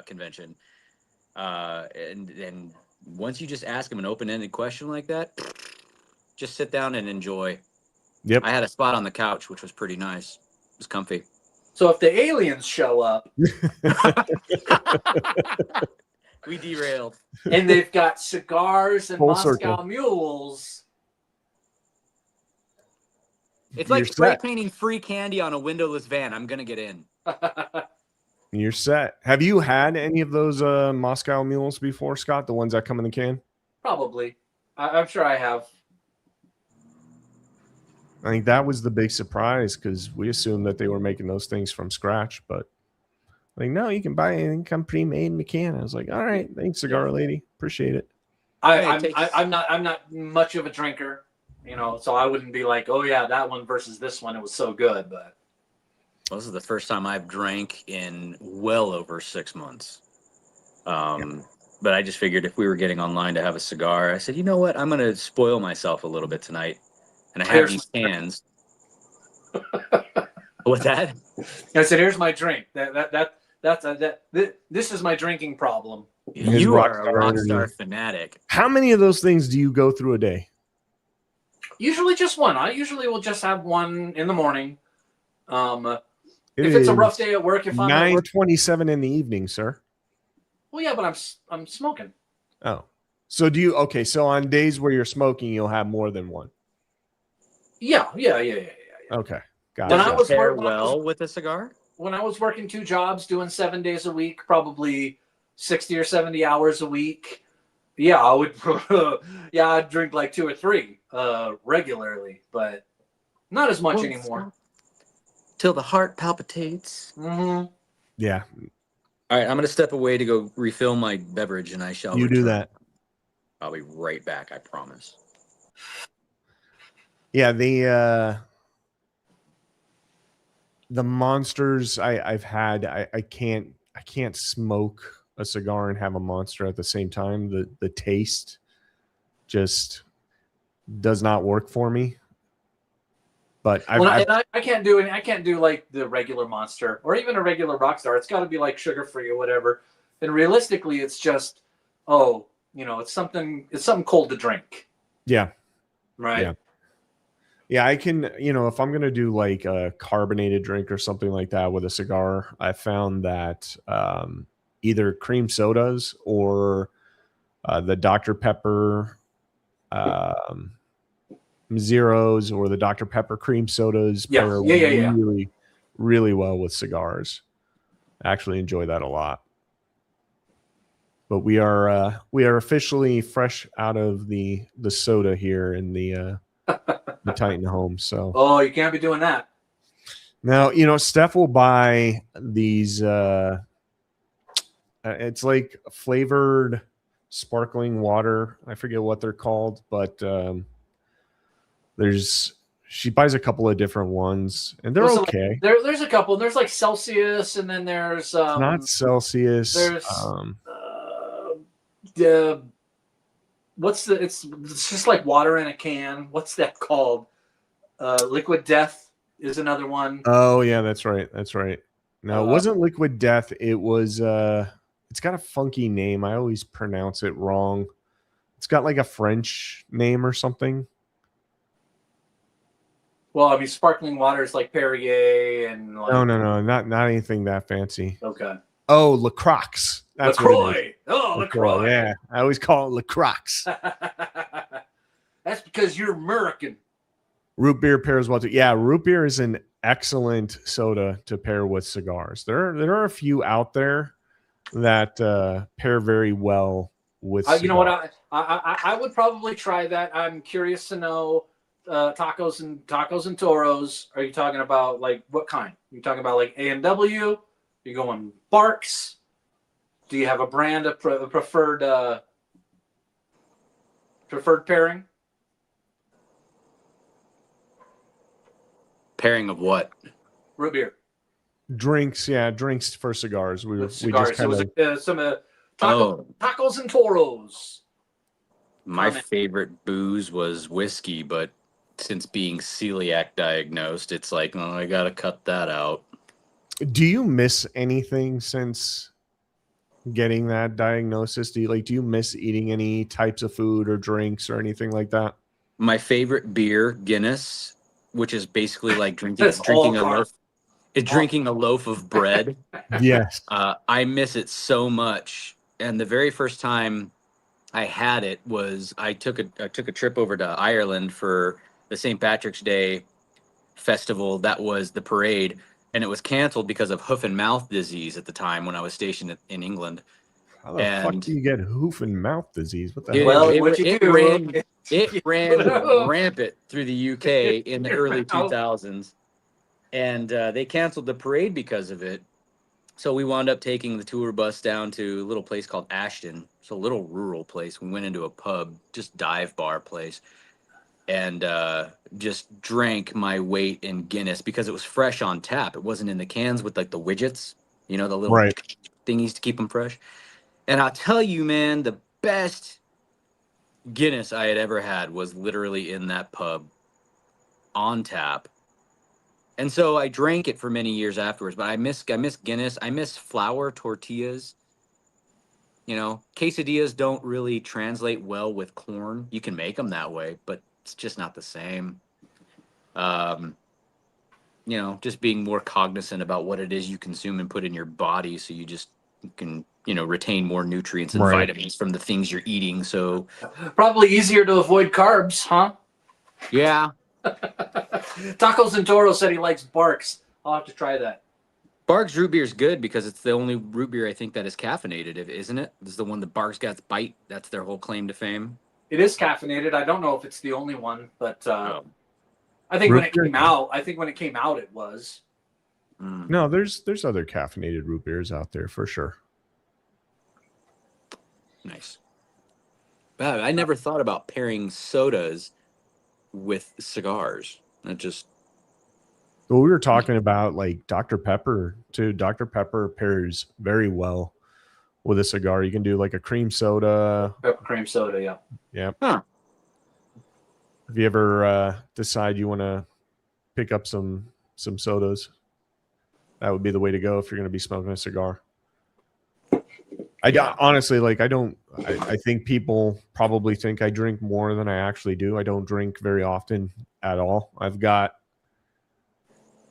convention. And once you just ask them an open-ended question like that, just sit down and enjoy. Yep. I had a spot on the couch, which was pretty nice. It was comfy. So if the aliens show up We derailed. and they've got cigars and Full Moscow circle. mules, It's like You're spray set. painting free candy on a windowless van. I'm gonna get in. You're set. Have you had any of those Moscow mules before, Scott? The ones that come in the can? probably. I'm sure I have. I think that was the big surprise because we assumed that they were making those things from scratch, but like, no, you can buy anything come pre-made in the can. I was like, all right, thanks, cigar lady, appreciate it. I'm not much of a drinker, so I wouldn't be like, oh yeah, that one versus this one, it was so good. But This is the first time I've drank in well over 6 months. But I just figured if we were getting online to have a cigar, I said, you know what? I'm going to spoil myself a little bit tonight. And I have these cans. What's that? I said, here's my drink. This is my drinking problem. You are a rock star fanatic. How many of those things do you go through a day? Usually just one. I usually will just have one in the morning. If It it's a is rough day at work, if I'm at work, 9:27 in the evening, sir. well, yeah, but I'm smoking. Oh, so do you? Okay, so on days where you're smoking, you'll have more than one. Yeah. Okay, got When it. I was Pair when well with a cigar? when I was working 2 jobs, doing 7 days a week, probably 60 or 70 hours a week. Yeah, I would. Yeah, I'd drink like 2 or 3 regularly, but not as much anymore. Till the heart palpitates. Mm-hmm. Yeah, All right, I'm going to step away to go refill my beverage, and I shall you do return. that. I'll be right back, I promise. Yeah, the monsters I've had, I can't smoke a cigar and have a monster at the same time. The taste just does not work for me. But I can't do any. I can't do like the regular Monster or even a regular Rockstar. It's got to be like sugar free or whatever. And realistically, it's just it's something cold to drink. Yeah. Right. Yeah, I can, if I'm going to do like a carbonated drink or something like that with a cigar, I found that either cream sodas or the Dr. Pepper Zeros or the Dr. Pepper cream sodas pair really, really well with cigars. I actually enjoy that a lot. But we are officially fresh out of the soda here in the Titan home. So you can't be doing that. now Steph will buy these. It's like flavored sparkling water. I forget what they're called, but she buys a couple of different ones, and they're okay. There's a couple. There's like Celsius, and then there's not Celsius. There's it's just like water in a can. What's that called? Liquid Death is another one. Oh yeah, that's right. No, it wasn't Liquid Death. It was it's got a funky name. I always pronounce it wrong. It's got like a French name or something. Well, I mean, sparkling water is like Perrier and like... No, not anything that fancy. Okay. Oh, LaCroix. That's LaCroix. Oh, LaCroix. Yeah, I always call it LaCroix. That's because you're American. Root beer pairs well too. Yeah, root beer is an excellent soda to pair with cigars. There are a few out there that pair very well with cigars. You know what? I would probably try that. I'm curious to know. Tacos and Toros. Are you talking about like what kind? You talking about like A&W? You going Barks? Do you have a brand of preferred pairing? Pairing of what? Root beer. Drinks, yeah, drinks for cigars. We With just cigars. kind So of it was some tacos and toros. My Comment. favorite booze was whiskey, but since being celiac diagnosed, it's like, oh, I gotta cut that out. Do you miss anything since getting that diagnosis? Do you miss eating any types of food or drinks or anything like that? My favorite beer, Guinness, which is basically like drinking That's all a loaf. It's drinking a loaf of bread. Yes. I miss it so much. And the very first time I had it was I took a trip over to Ireland for the St. Patrick's Day festival. That was the parade, and it was canceled because of hoof and mouth disease at the time when I was stationed in England. How the fuck And do you get hoof and mouth disease? What the Dude, hell? Well, what you do? it ran rampant through the UK in the early Mouth. 2000s, and they canceled the parade because of it. So we wound up taking the tour bus down to a little place called Ashton. It's a little rural place. We went into a pub, just dive bar place, and just drank my weight in Guinness because it was fresh on tap. It wasn't in the cans with like the widgets, the little Right. thingies to keep them fresh. And I'll tell you, man, the best Guinness I had ever had was literally in that pub on tap. And so I drank it for many years afterwards, but I miss Guinness. I miss flour tortillas. Quesadillas don't really translate well with corn. You can make them that way, but it's just not the same. Just being more cognizant about what it is you consume and put in your body so you can retain more nutrients and vitamins from the things you're eating. So Probably easier to avoid carbs, huh? yeah. Tacos and Toro said he likes Barks. I'll have to try that. Barks root beer is good because it's the only root beer I think that is caffeinated, isn't it? This is the one that Barks got bite. That's their whole claim to fame. It is caffeinated. I don't know if it's the only one, but I think Root when it came out, it was. No, there's other caffeinated root beers out there for sure. Nice. Wow, I never thought about pairing sodas with cigars. Well, we were talking about like Dr. Pepper too. Dr. Pepper pairs very well with a cigar. You can do like a cream soda. Pepper cream soda, yeah. Yeah. Huh. If you ever decide you want to pick up some sodas, that would be the way to go if you're going to be smoking a cigar. Honestly, I think people probably think I drink more than I actually do. I don't drink very often at all. I've got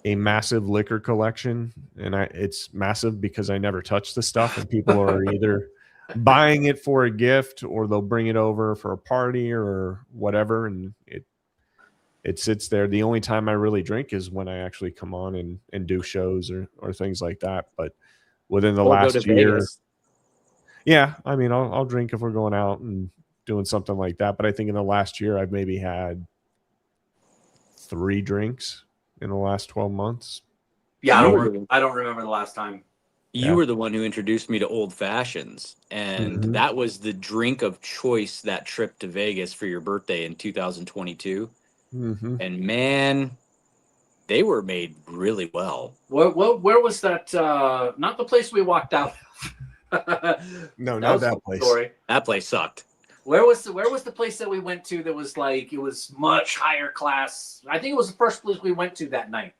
a massive liquor collection, and it's massive because I never touch the stuff, and people are either buying it for a gift or they'll bring it over for a party or whatever, and it sits there. The only time I really drink is when I actually come on and do shows or things like that. But within the last year, Vegas. yeah, I mean, I'll drink if we're going out and doing something like that. But I think in the last year, I've maybe had 3 drinks in the last 12 months. Yeah, I don't remember the last time. You were the one who introduced me to old fashions, and that was the drink of choice that trip to Vegas for your birthday in 2022. And man, they were made really well. Where was that? Not the place we walked out. No, not that place. Story. That place sucked. Where was the place that we went to that was like, it was much higher class? I think it was the first place we went to that night.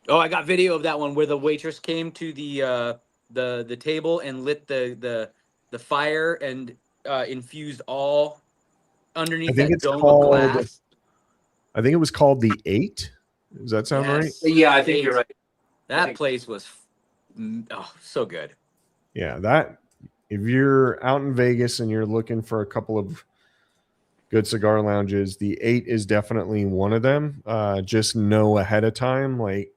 Oh, I got video of that one where the waitress came to the table and lit the fire and infused all underneath that dome of glass. I think it was called the 8. Does that sound right? Yeah, I think you're right. That place was so good. Yeah, if you're out in Vegas and you're looking for a couple of good cigar lounges, the 8 is definitely one of them. Just know ahead of time, like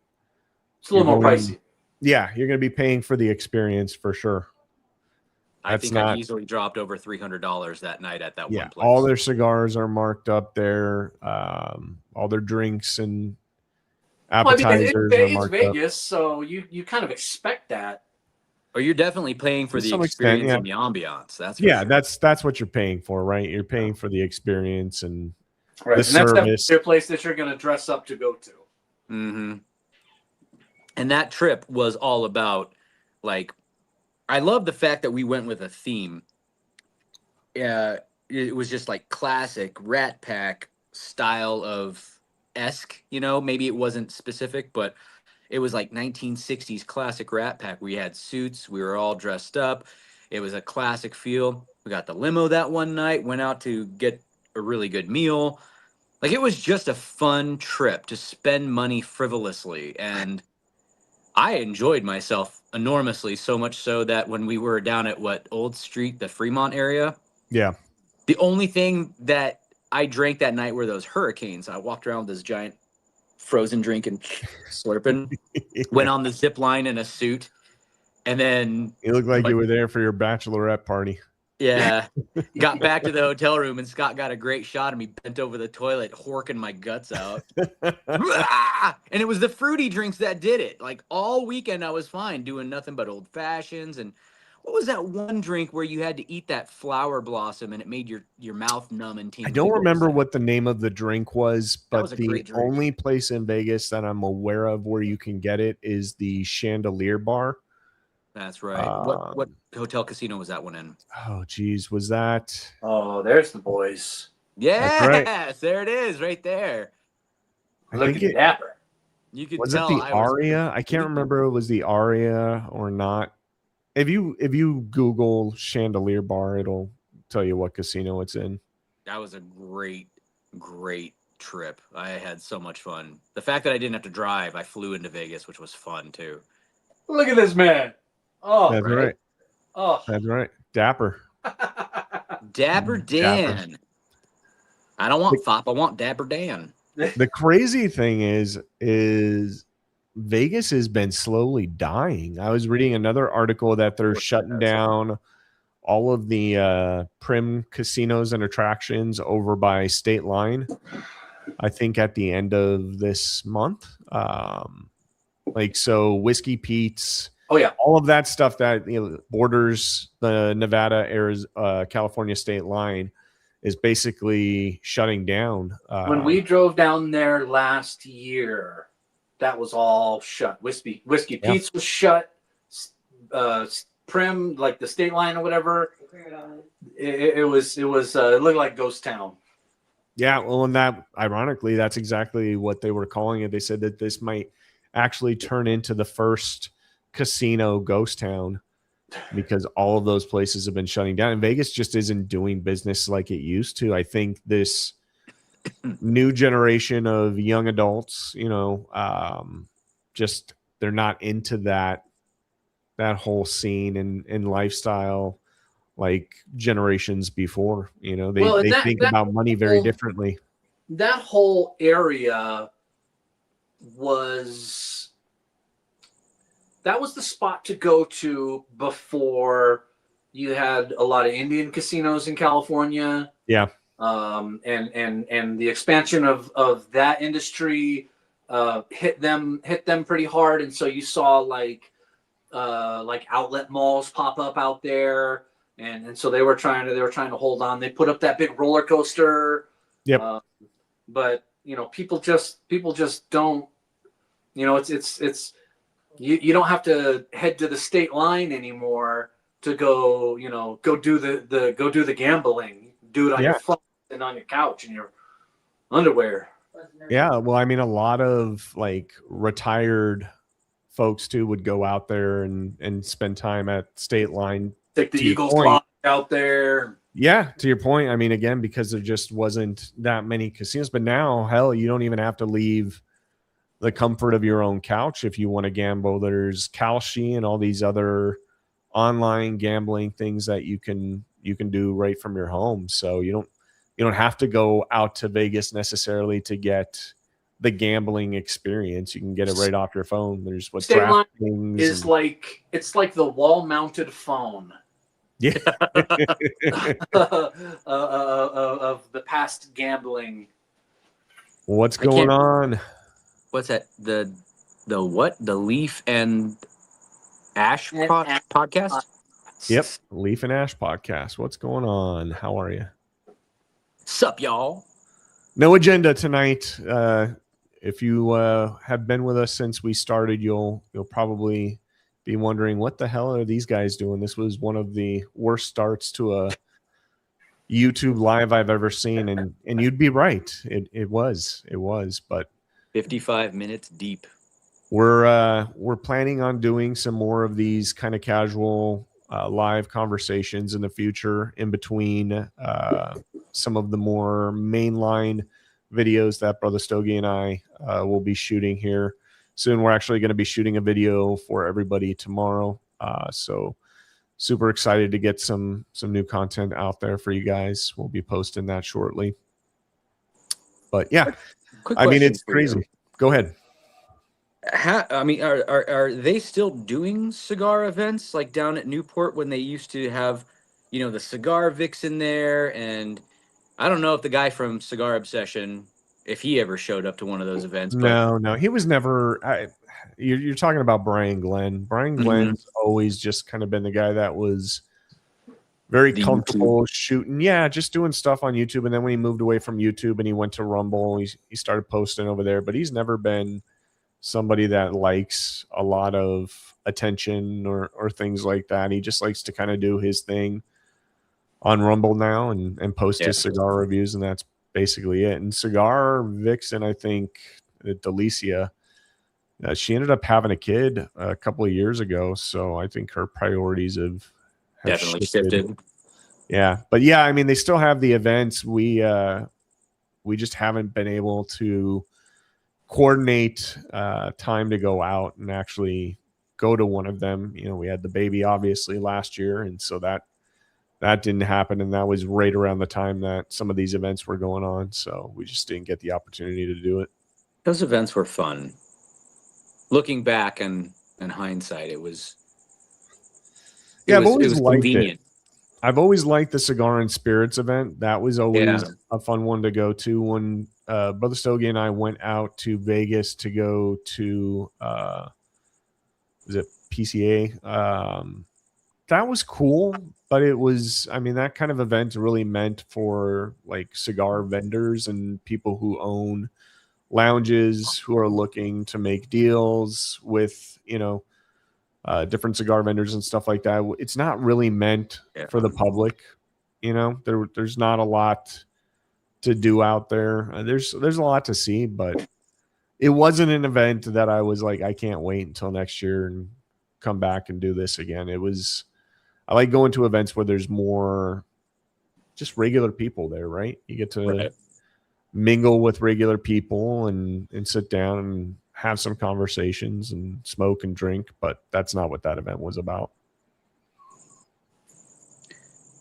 it's a little more pricey. Yeah, you're going to be paying for the experience for sure. I think I easily dropped over $300 that night at that one place. All their cigars are marked up there. All their drinks and appetizers are marked it's Vegas, up. so you kind of expect that. Or you're definitely paying for To the some extent, experience yeah. and the ambiance. That's for Yeah, sure. that's what you're paying for, right? You're paying for the experience and Right, the and that's service. definitely a place that you're going to dress up to go to. Mm-hmm. And that trip was all about, like, I love the fact that we went with a theme. It was just like classic Rat Pack style of esque, maybe it wasn't specific, but it was like 1960s classic Rat Pack. We had suits, we were all dressed up. It was a classic feel. We got the limo that one night, went out to get a really good meal. Like, it was just a fun trip to spend money frivolously. And I enjoyed myself enormously, so much so that when we were down at Old Street, the Fremont area, Yeah. the only thing that I drank that night were those hurricanes. I walked around with this giant frozen drink and slurping. Went on the zip line in a suit, and then You look like you were there for your bachelorette party. yeah, got back to the hotel room, and Scott got a great shot of me bent over the toilet, horking my guts out. And it was the fruity drinks that did it. Like, all weekend, I was fine doing nothing but old fashions. And what was that one drink where you had to eat that flower blossom and it made your mouth numb and I tingly? don't remember what the name of the drink was, That was but a the great drink. only place in Vegas that I'm aware of where you can get it is the Chandelier Bar. That's right. What hotel casino was that one in? Oh, geez, was that? Oh, there's the boys. Yes, right. There it is, right there. Looking dapper. You could Was it tell the I was Aria? I can't remember if it was the Aria or not. If you Google Chandelier Bar, it'll tell you what casino it's in. That was a great trip. I had so much fun. The fact that I didn't have to drive, I flew into Vegas, which was fun too. Look at this man. Oh, That's right. Oh, That's right. Dapper. Dapper Dan. I don't want Fop. I want Dapper Dan. The crazy thing is Vegas has been slowly dying. I was reading another article that they're shutting down all of the Prim casinos and attractions over by State Line, I think at the end of this month. So Whiskey Pete's, all of that stuff that borders the Nevada, Arizona, California state line is basically shutting down. When we drove down there last year, that was all shut. Whiskey Pete's was shut. Prim, like the state line or whatever, it looked like ghost town. Yeah, well, and that ironically, that's exactly what they were calling it. They said that this might actually turn into the first casino ghost town because all of those places have been shutting down, and Vegas just isn't doing business like it used to. I think this new generation of young adults, just they're not into that whole scene and lifestyle like generations before. They think about money very differently. That whole area was the spot to go to before you had a lot of Indian casinos in California. Yeah. And the expansion of that industry hit them pretty hard, and so you saw like outlet malls pop up out there, and so they were trying to hold on. They put up that big roller coaster. Yep. But people just don't. It's you don't have to head to the state line anymore to go do the gambling. Do it on your phone and on your couch in your underwear. Yeah, well, I mean, a lot of like retired folks too would go out there and spend time at state line. Take the Eagles clock out there. Yeah, to your point. I mean, again, because there just wasn't that many casinos, but now, hell, you don't even have to leave the comfort of your own couch if you want to gamble. There's Kalshi and all these other online gambling things that you can do right from your home. So you don't have to go out to Vegas necessarily to get the gambling experience. You can get it right off your phone. There's what State Line is like. It's like the wall-mounted phone. Yeah. Of the past gambling. What's going on? What's that? The what? The Leaf and Ash And podcast. Yep. Leaf and Ash podcast. What's going on? How are you? Sup, y'all? No agenda tonight. If you have been with us since we started, you'll probably be wondering what the hell are these guys doing. This was one of the worst starts to a YouTube live I've ever seen, and you'd be right. It was, but 55 minutes deep. we're planning on doing some more of these kind of casual live conversations in the future, in between some of the more mainline videos that Brother Stogie and I will be shooting here soon. We're actually going to be shooting a video for everybody tomorrow, so super excited to get some new content out there for you guys. We'll be posting that shortly. But yeah, Quick I mean, question it's for you. crazy. Go ahead. Are they still doing cigar events like down at Newport when they used to have, the cigar vixen there? And I don't know if the guy from Cigar Obsession, if he ever showed up to one of those events. But No, he was never. You're talking about Brian Glenn. Brian Glenn's always just kind of been the guy that was very The comfortable shooting. Yeah, just doing stuff on YouTube. And then when he moved away from YouTube and he went to Rumble, he started posting over there. But he's never been somebody that likes a lot of attention or things like that. He just likes to kind of do his thing on Rumble now and post his cigar reviews, and that's basically it. And Cigar Vixen, I think, Delicia, she ended up having a kid a couple of years ago, so I think her priorities have definitely shifted. Yeah, but yeah, I mean, they still have the events. We just haven't been able to coordinate time to go out and actually go to one of them. We had the baby obviously last year, and so that didn't happen, and that was right around the time that some of these events were going on, so we just didn't get the opportunity to do it. Those events were fun. Looking back and in hindsight, it was convenient. I've always liked the Cigar and Spirits event. That was always a fun one to go to. When Brother Stogie and I went out to Vegas to go to was it PCA? That was cool, but it was, I mean, that kind of event really meant for like cigar vendors and people who own lounges who are looking to make deals with, different cigar vendors and stuff like that. It's not really meant for the public. There's not a lot to do out there. There's a lot to see, but it wasn't an event that I was like, I can't wait until next year and come back and do this again. I like going to events where there's more just regular people there, right? You get to mingle with regular people and sit down and have some conversations and smoke and drink, but that's not what that event was about.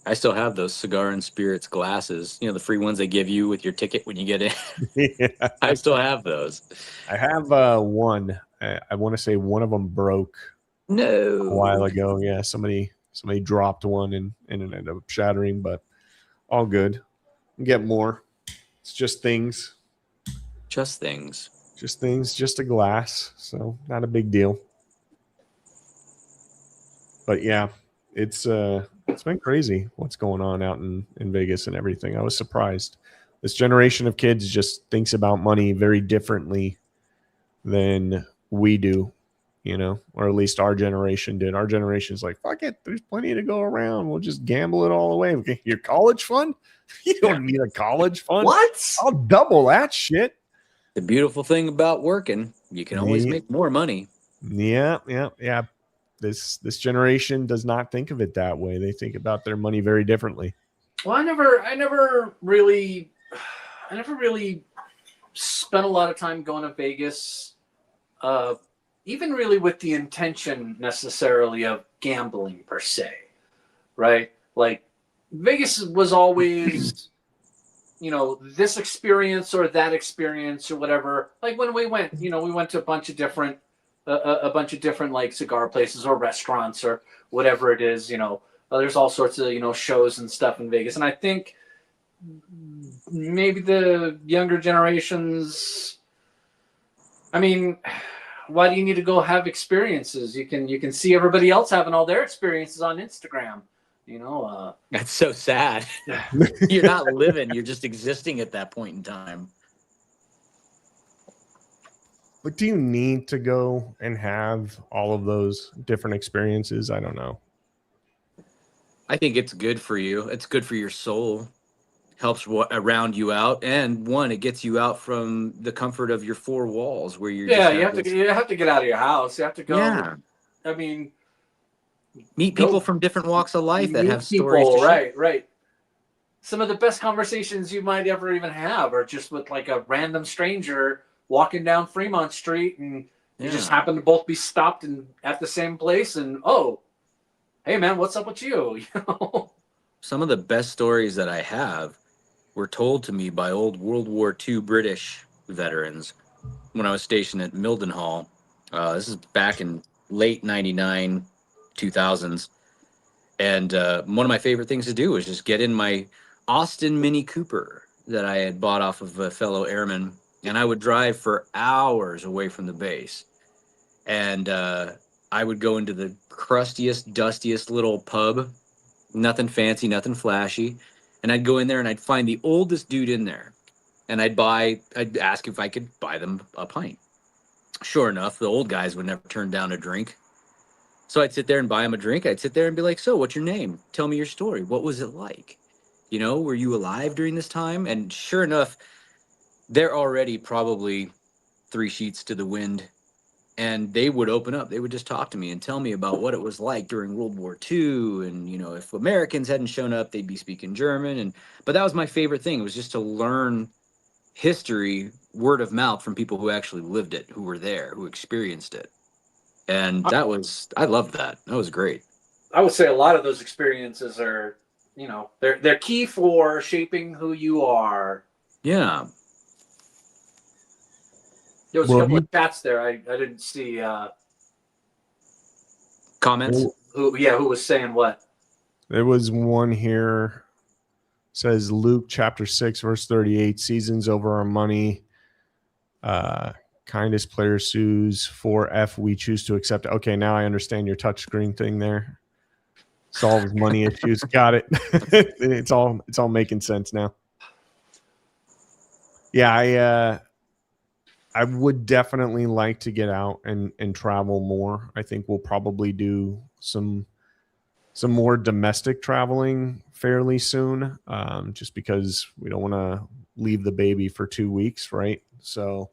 I still have those Cigar and Spirits glasses, the free ones they give you with your ticket when you get in. Yeah. I still have those. I have one. I want to say one of them broke a while ago. Yeah, somebody dropped one and it ended up shattering, but all good. Get more. It's just things. Just things. Just a glass. So not a big deal. But yeah, it's been crazy what's going on out in Vegas and everything. I was surprised. This generation of kids just thinks about money very differently than we do, or at least our generation did. Our generation's like, fuck it, there's plenty to go around. We'll just gamble it all away. Okay, your college fund? You don't need a college fund. What? I'll double that shit. The beautiful thing about working, you can always make more money. Yeah. This generation does not think of it that way. They think about their money very differently. Well, I never really spent a lot of time going to Vegas, even really with the intention necessarily of gambling per se, right? Like Vegas was always, this experience or that experience or whatever. Like when we went, we went to a bunch of different like cigar places or restaurants or whatever it is, there's all sorts of, shows and stuff in Vegas. And I think maybe the younger generations, I mean, why do you need to go have experiences? You can see everybody else having all their experiences on Instagram. That's so sad. You're not living, you're just existing at that point in time. But do you need to go and have all of those different experiences? I don't know. I think it's good for you. It's good for your soul. Helps around you out, and one, it gets you out from the comfort of your four walls where you're you have to get out of your house. You have to go. Yeah. I mean, meet people from different walks of life that have stories to share. Right. Some of the best conversations you might ever even have are just with like a random stranger walking down Fremont Street, and you just happen to both be stopped at the same place, and hey man, what's up with you? Some of the best stories that I have were told to me by old World War II British veterans when I was stationed at Mildenhall. This is back in late 99, 2000s. And one of my favorite things to do was just get in my Austin Mini Cooper that I had bought off of a fellow airman, and I would drive for hours away from the base. And I would go into the crustiest, dustiest little pub, nothing fancy, nothing flashy. And I'd go in there and I'd find the oldest dude in there. And I'd ask if I could buy them a pint. Sure enough, the old guys would never turn down a drink. So I'd sit there and buy him a drink. I'd sit there and be like, so what's your name? Tell me your story. What was it like? Were you alive during this time? And sure enough, they're already probably 3 sheets to the wind. And they would open up. They would just talk to me and tell me about what it was like during World War II. And, if Americans hadn't shown up, they'd be speaking German. But that was my favorite thing. It was just to learn history, word of mouth, from people who actually lived it, who were there, who experienced it. And I loved that. That was great. I would say a lot of those experiences are, they're key for shaping who you are. Yeah. There was a couple of chats there. I didn't see comments. Who was saying what? There was one here. Says Luke chapter 6 verse 38. Seasons over our money. Kindest player sues 4F. We choose to accept. Okay, now I understand your touchscreen thing there. Solves money issues. Got it. It's all making sense now. Yeah, I would definitely like to get out and travel more. I think we'll probably do some more domestic traveling fairly soon, just because we don't want to leave the baby for 2 weeks, right? So,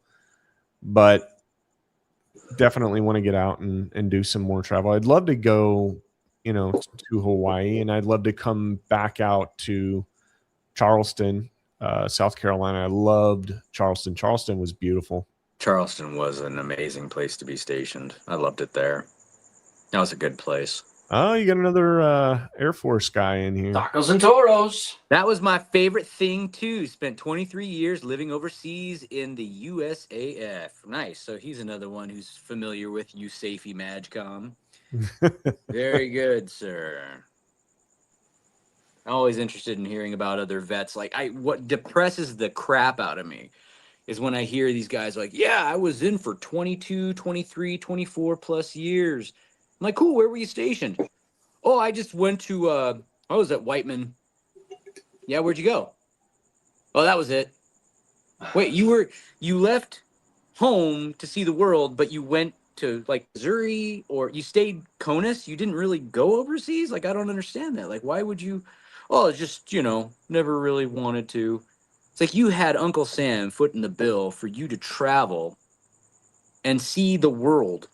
but definitely want to get out and do some more travel. I'd love to go, to Hawaii, and I'd love to come back out to Charleston, South Carolina. I loved Charleston. Charleston was beautiful. Charleston was an amazing place to be stationed. I loved it there. That was a good place. Oh, you got another Air Force guy in here. Tacos and toros. That was my favorite thing, too. Spent 23 years living overseas in the USAF. Nice. So he's another one who's familiar with USAFE MAGCOM. Very good, sir. I'm always interested in hearing about other vets. What depresses the crap out of me is when I hear these guys like, yeah, I was in for 22, 23, 24 plus years. I'm like, cool, where were you stationed? Oh, I just went to, I was at Whiteman. Yeah, where'd you go? Oh, that was it. Wait, you left home to see the world, but you went to Missouri, or you stayed CONUS? You didn't really go overseas? I don't understand that. Why would you? Oh, it's just, never really wanted to. It's like you had Uncle Sam footing the bill for you to travel and see the world,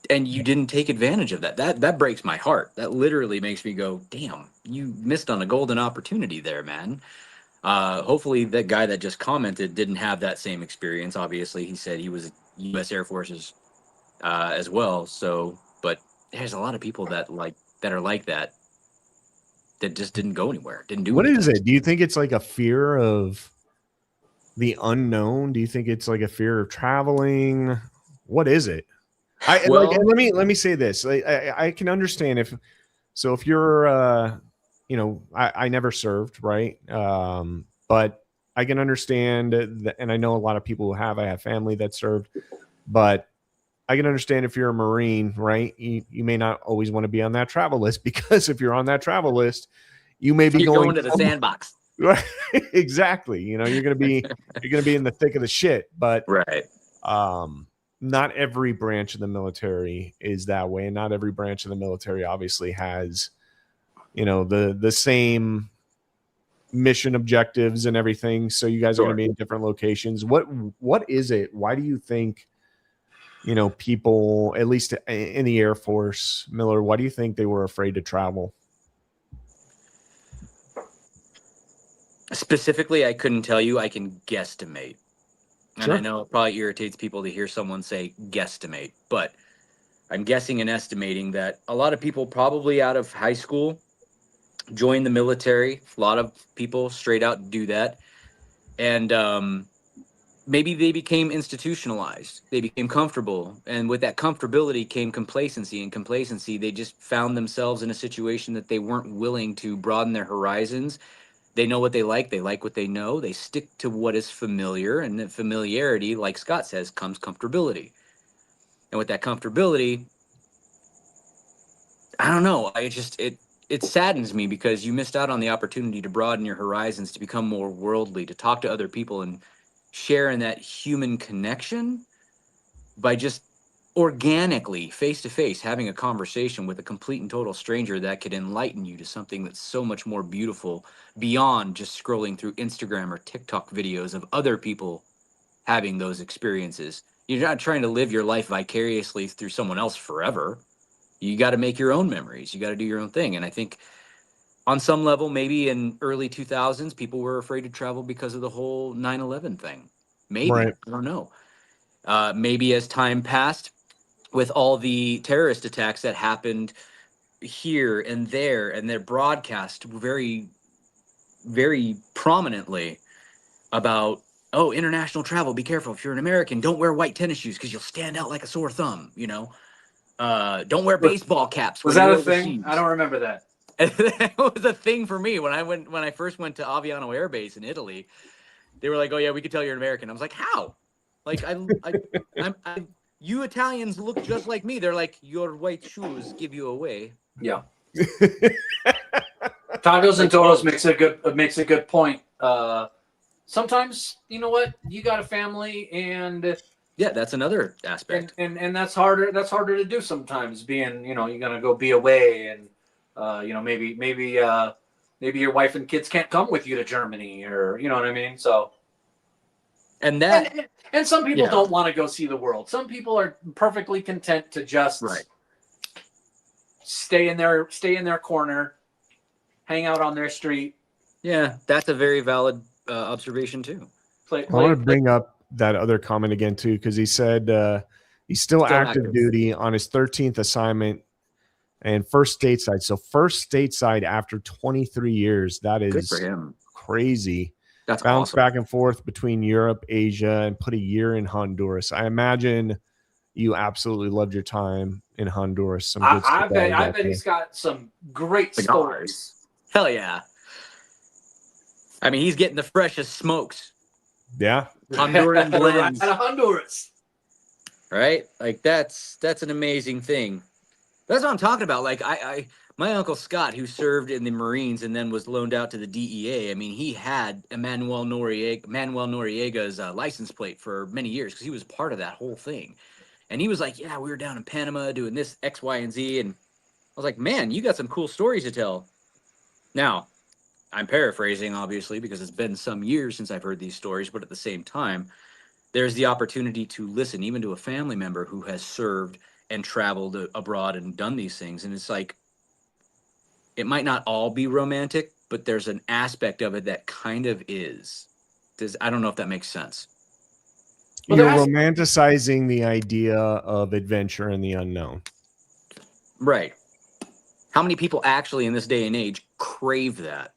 and you didn't take advantage of that. That breaks my heart. That literally makes me go, damn, you missed on a golden opportunity there, man. Hopefully that guy that just commented didn't have that same experience. Obviously, he said he was U.S. Air Forces as well. So, but there's a lot of people that are like that just didn't go anywhere, didn't do anything. What is it? Do you think it's like a fear of the unknown? Do you think it's like a fear of traveling? What is it? Let me say this. I can understand if you're I never served, right? But I can understand that, and I know a lot of people who have. I have family that served, but I can understand if you're a Marine, right? You may not always want to be on that travel list, because if you're on that travel list, you may be You're going to the sandbox. Right. Exactly. You know, you're going to be in the thick of the shit, but Right. not every branch of the military is that way. And not every branch of the military obviously has, you know, the same mission objectives and everything. So you guys are going to be in different locations. What is it? Why do you think, you know, people, at least in the Air Force, Miller, why do you think they were afraid to travel? Specifically, I couldn't tell you. I can guesstimate. And Sure. I know it probably irritates people to hear someone say guesstimate, but I'm guessing and estimating that a lot of people probably out of high school join the military. A lot of people straight out do that. And maybe they became institutionalized. They became comfortable. And with that comfortability came complacency. And complacency, they just found themselves in a situation that they weren't willing to broaden their horizons. They know what they like what they know. They stick to what is familiar. And that familiarity, like Scott says, comes comfortability. And with that comfortability, I don't know. It saddens me because you missed out on the opportunity to broaden your horizons, to become more worldly, to talk to other people and share in that human connection by just organically, face to face, having a conversation with a complete and total stranger that could enlighten you to something that's so much more beautiful beyond just scrolling through Instagram or TikTok videos of other people having those experiences. You're not trying to live your life vicariously through someone else forever. You got to make your own memories. You got to do your own thing. And I think on some level, maybe in early 2000s, people were afraid to travel because of the whole 9/11 thing. Maybe. Right. I don't know. Maybe as time passed, with all the terrorist attacks that happened here and there, and they're broadcast very, very prominently about, oh, international travel, be careful. If you're an American, don't wear white tennis shoes because you'll stand out like a sore thumb, you know? Don't wear baseball caps. Was that a thing? I don't remember that. That was a thing for me when I first went to Aviano Air Base in Italy. They were like, "Oh yeah, we could tell you're an American." I was like, "How?" Like you Italians look just like me. They're like, "Your white shoes give you away." Yeah. Tacos and Toros makes a good point. Sometimes, you know what, you got a family, and yeah, that's another aspect, and that's harder to do sometimes, being, you know, you're gonna go be away, and you know, maybe your wife and kids can't come with you to Germany, or you know what I mean. So and some people don't want to go see the world. Some people are perfectly content to just stay in their corner, hang out on their street. Yeah, that's a very valid observation too. I want to bring up that other comment again too, because he said he's still active duty on his 13th assignment and first stateside. So first stateside after 23 years. That is good for him. Crazy. That's bounced awesome. back and forth between Europe, Asia, and put a year in Honduras. I imagine you absolutely loved your time in Honduras. Some good I bet he's got some great stories. Hell yeah. I mean, he's getting the freshest smokes. Yeah. Honduran blends. Out of Honduras. Right? Like that's an amazing thing. That's what I'm talking about. Like my uncle Scott, who served in the Marines and then was loaned out to the DEA. I mean, he had Manuel Noriega's license plate for many years because he was part of that whole thing. And he was like, "Yeah, we were down in Panama doing this X, Y, and Z." And I was like, "Man, you got some cool stories to tell." Now, I'm paraphrasing, obviously, because it's been some years since I've heard these stories. But at the same time, there's the opportunity to listen even to a family member who has served and traveled abroad and done these things. And it's like, it might not all be romantic, but there's an aspect of it that kind of is. I don't know if that makes sense. Well, you're romanticizing the idea of adventure and the unknown. Right. How many people actually in this day and age crave that,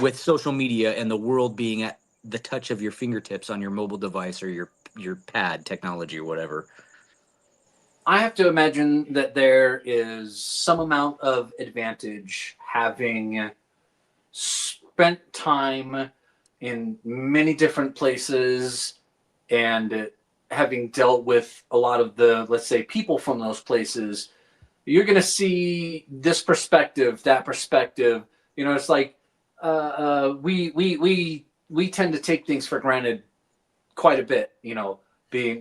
with social media and the world being at the touch of your fingertips on your mobile device or your pad technology or whatever? I have to imagine that there is some amount of advantage having spent time in many different places, and having dealt with a lot of the, let's say, people from those places, you're going to see this perspective, that perspective. It's like we tend to take things for granted quite a bit. Being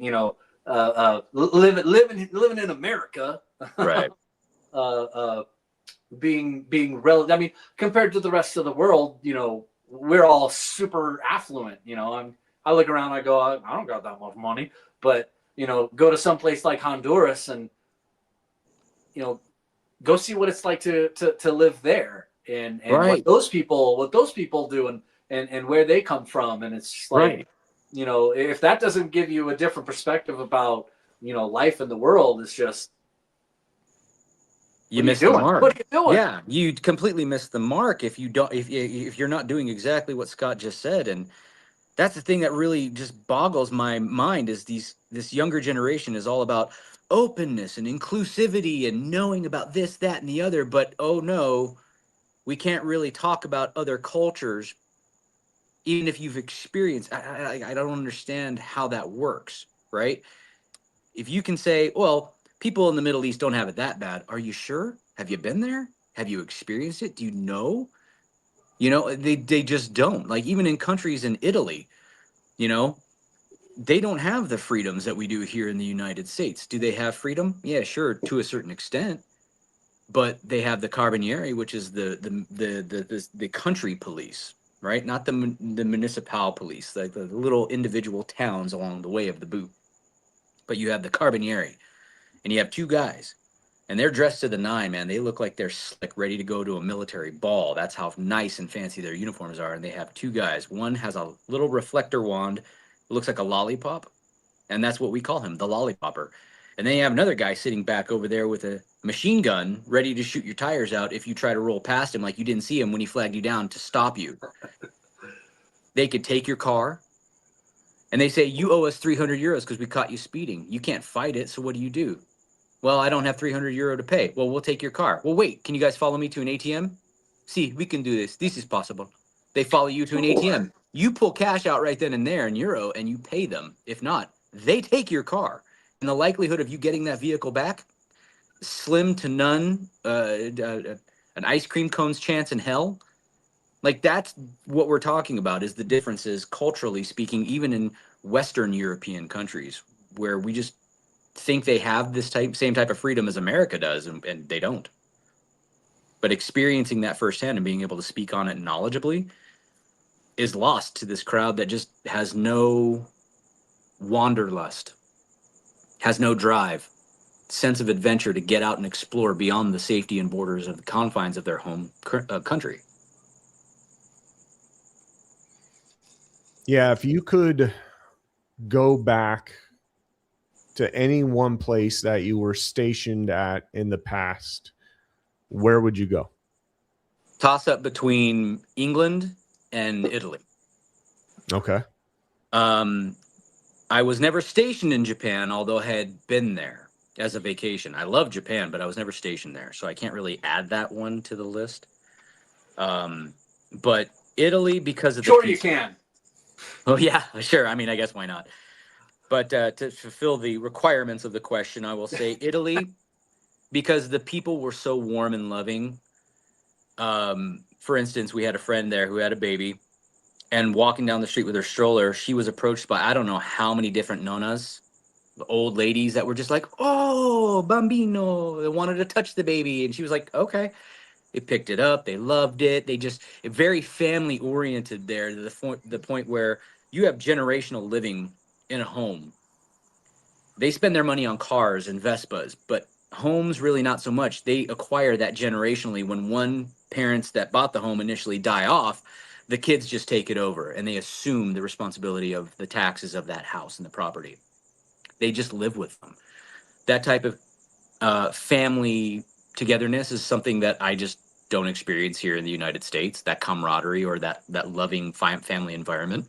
living in America, Right. uh, uh, being relative. I mean, compared to the rest of the world, we're all super affluent. I look around, I go, I don't got that much money, but go to some place like Honduras and you know go see what it's like to live there, and Right. what those people do, and where they come from. And it's just like, Right. if that doesn't give you a different perspective about life in the world, it's just, You what are you missed the doing? mark. What are you doing? Yeah, you completely missed the mark if you don't if you're not doing exactly what Scott just said. And that's the thing that really just boggles my mind is this younger generation is all about openness and inclusivity and knowing about this, that, and the other. But oh no, we can't really talk about other cultures, even if you've experienced. I don't understand how that works, right? If you can say, well, people in the Middle East don't have it that bad. Are you sure? Have you been there? Have you experienced it? Do you know? They just don't. Like even in countries in Italy, you know, they don't have the freedoms that we do here in the United States. Do they have freedom? Yeah, sure, to a certain extent. But they have the Carabinieri, which is the country police, right? Not the municipal police, like the little individual towns along the way of the boot. But you have the Carabinieri, and you have two guys, and they're dressed to the nine, man. They look like they're slick, ready to go to a military ball. That's how nice and fancy their uniforms are. And they have two guys. One has a little reflector wand, it looks like a lollipop, and that's what we call him, the lollipopper. And then you have another guy sitting back over there with a machine gun, ready to shoot your tires out if you try to roll past him like you didn't see him when he flagged you down to stop you. They could take your car, and they say, you owe us 300 euros because we caught you speeding. You can't fight it, so what do? Well, I don't have 300 euro to pay. Well, we'll take your car. Well, wait, can you guys follow me to an ATM? See, we can do this. This is possible. They follow you to an ATM. You pull cash out right then and there in euro and you pay them. If not, they take your car. And the likelihood of you getting that vehicle back, slim to none, an ice cream cone's chance in hell. Like that's what we're talking about is the differences culturally speaking, even in Western European countries where we just think they have this same type of freedom as America does, and they don't. But experiencing that firsthand and being able to speak on it knowledgeably is lost to this crowd that just has no wanderlust, has no drive, sense of adventure to get out and explore beyond the safety and borders of the confines of their home country. Yeah, if you could go back to any one place that you were stationed at in the past, where would you go? Toss up between England and Italy. Okay. I was never stationed in Japan, although I had been there as a vacation. I love Japan, but I was never stationed there, so I can't really add that one to the list. But Italy, because of the Sure, you can. Oh yeah, sure. I mean, I guess why not? But to fulfill the requirements of the question, I will say Italy, because the people were so warm and loving. For instance, we had a friend there who had a baby, and walking down the street with her stroller, she was approached by I don't know how many different nonas, old ladies that were just like, "Oh, bambino," they wanted to touch the baby, and she was like, "Okay." They picked it up, they loved it. They just very family oriented there to the point where you have generational living in a home. They spend their money on cars and Vespas, but homes really not so much. They acquire that generationally. When one parents that bought the home initially die off, the kids just take it over and they assume the responsibility of the taxes of that house and the property. They just live with them. That type of family togetherness is something that I just don't experience here in the United States. That camaraderie or that loving family environment,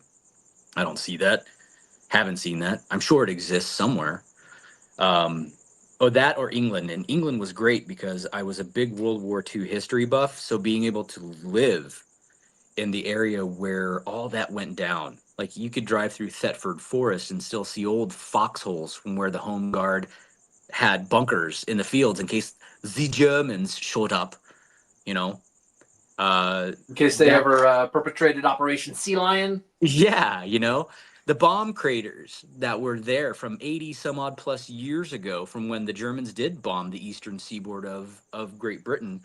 I don't see that. Haven't seen that. I'm sure it exists somewhere. Oh, that or England. And England was great because I was a big World War II history buff. So being able to live in the area where all that went down. Like you could drive through Thetford Forest and still see old foxholes from where the Home Guard had bunkers in the fields in case the Germans showed up, you know. In case they ever perpetrated Operation Sea Lion. Yeah, you know, the bomb craters that were there from 80 some odd plus years ago, from when the Germans did bomb the eastern seaboard of Great Britain,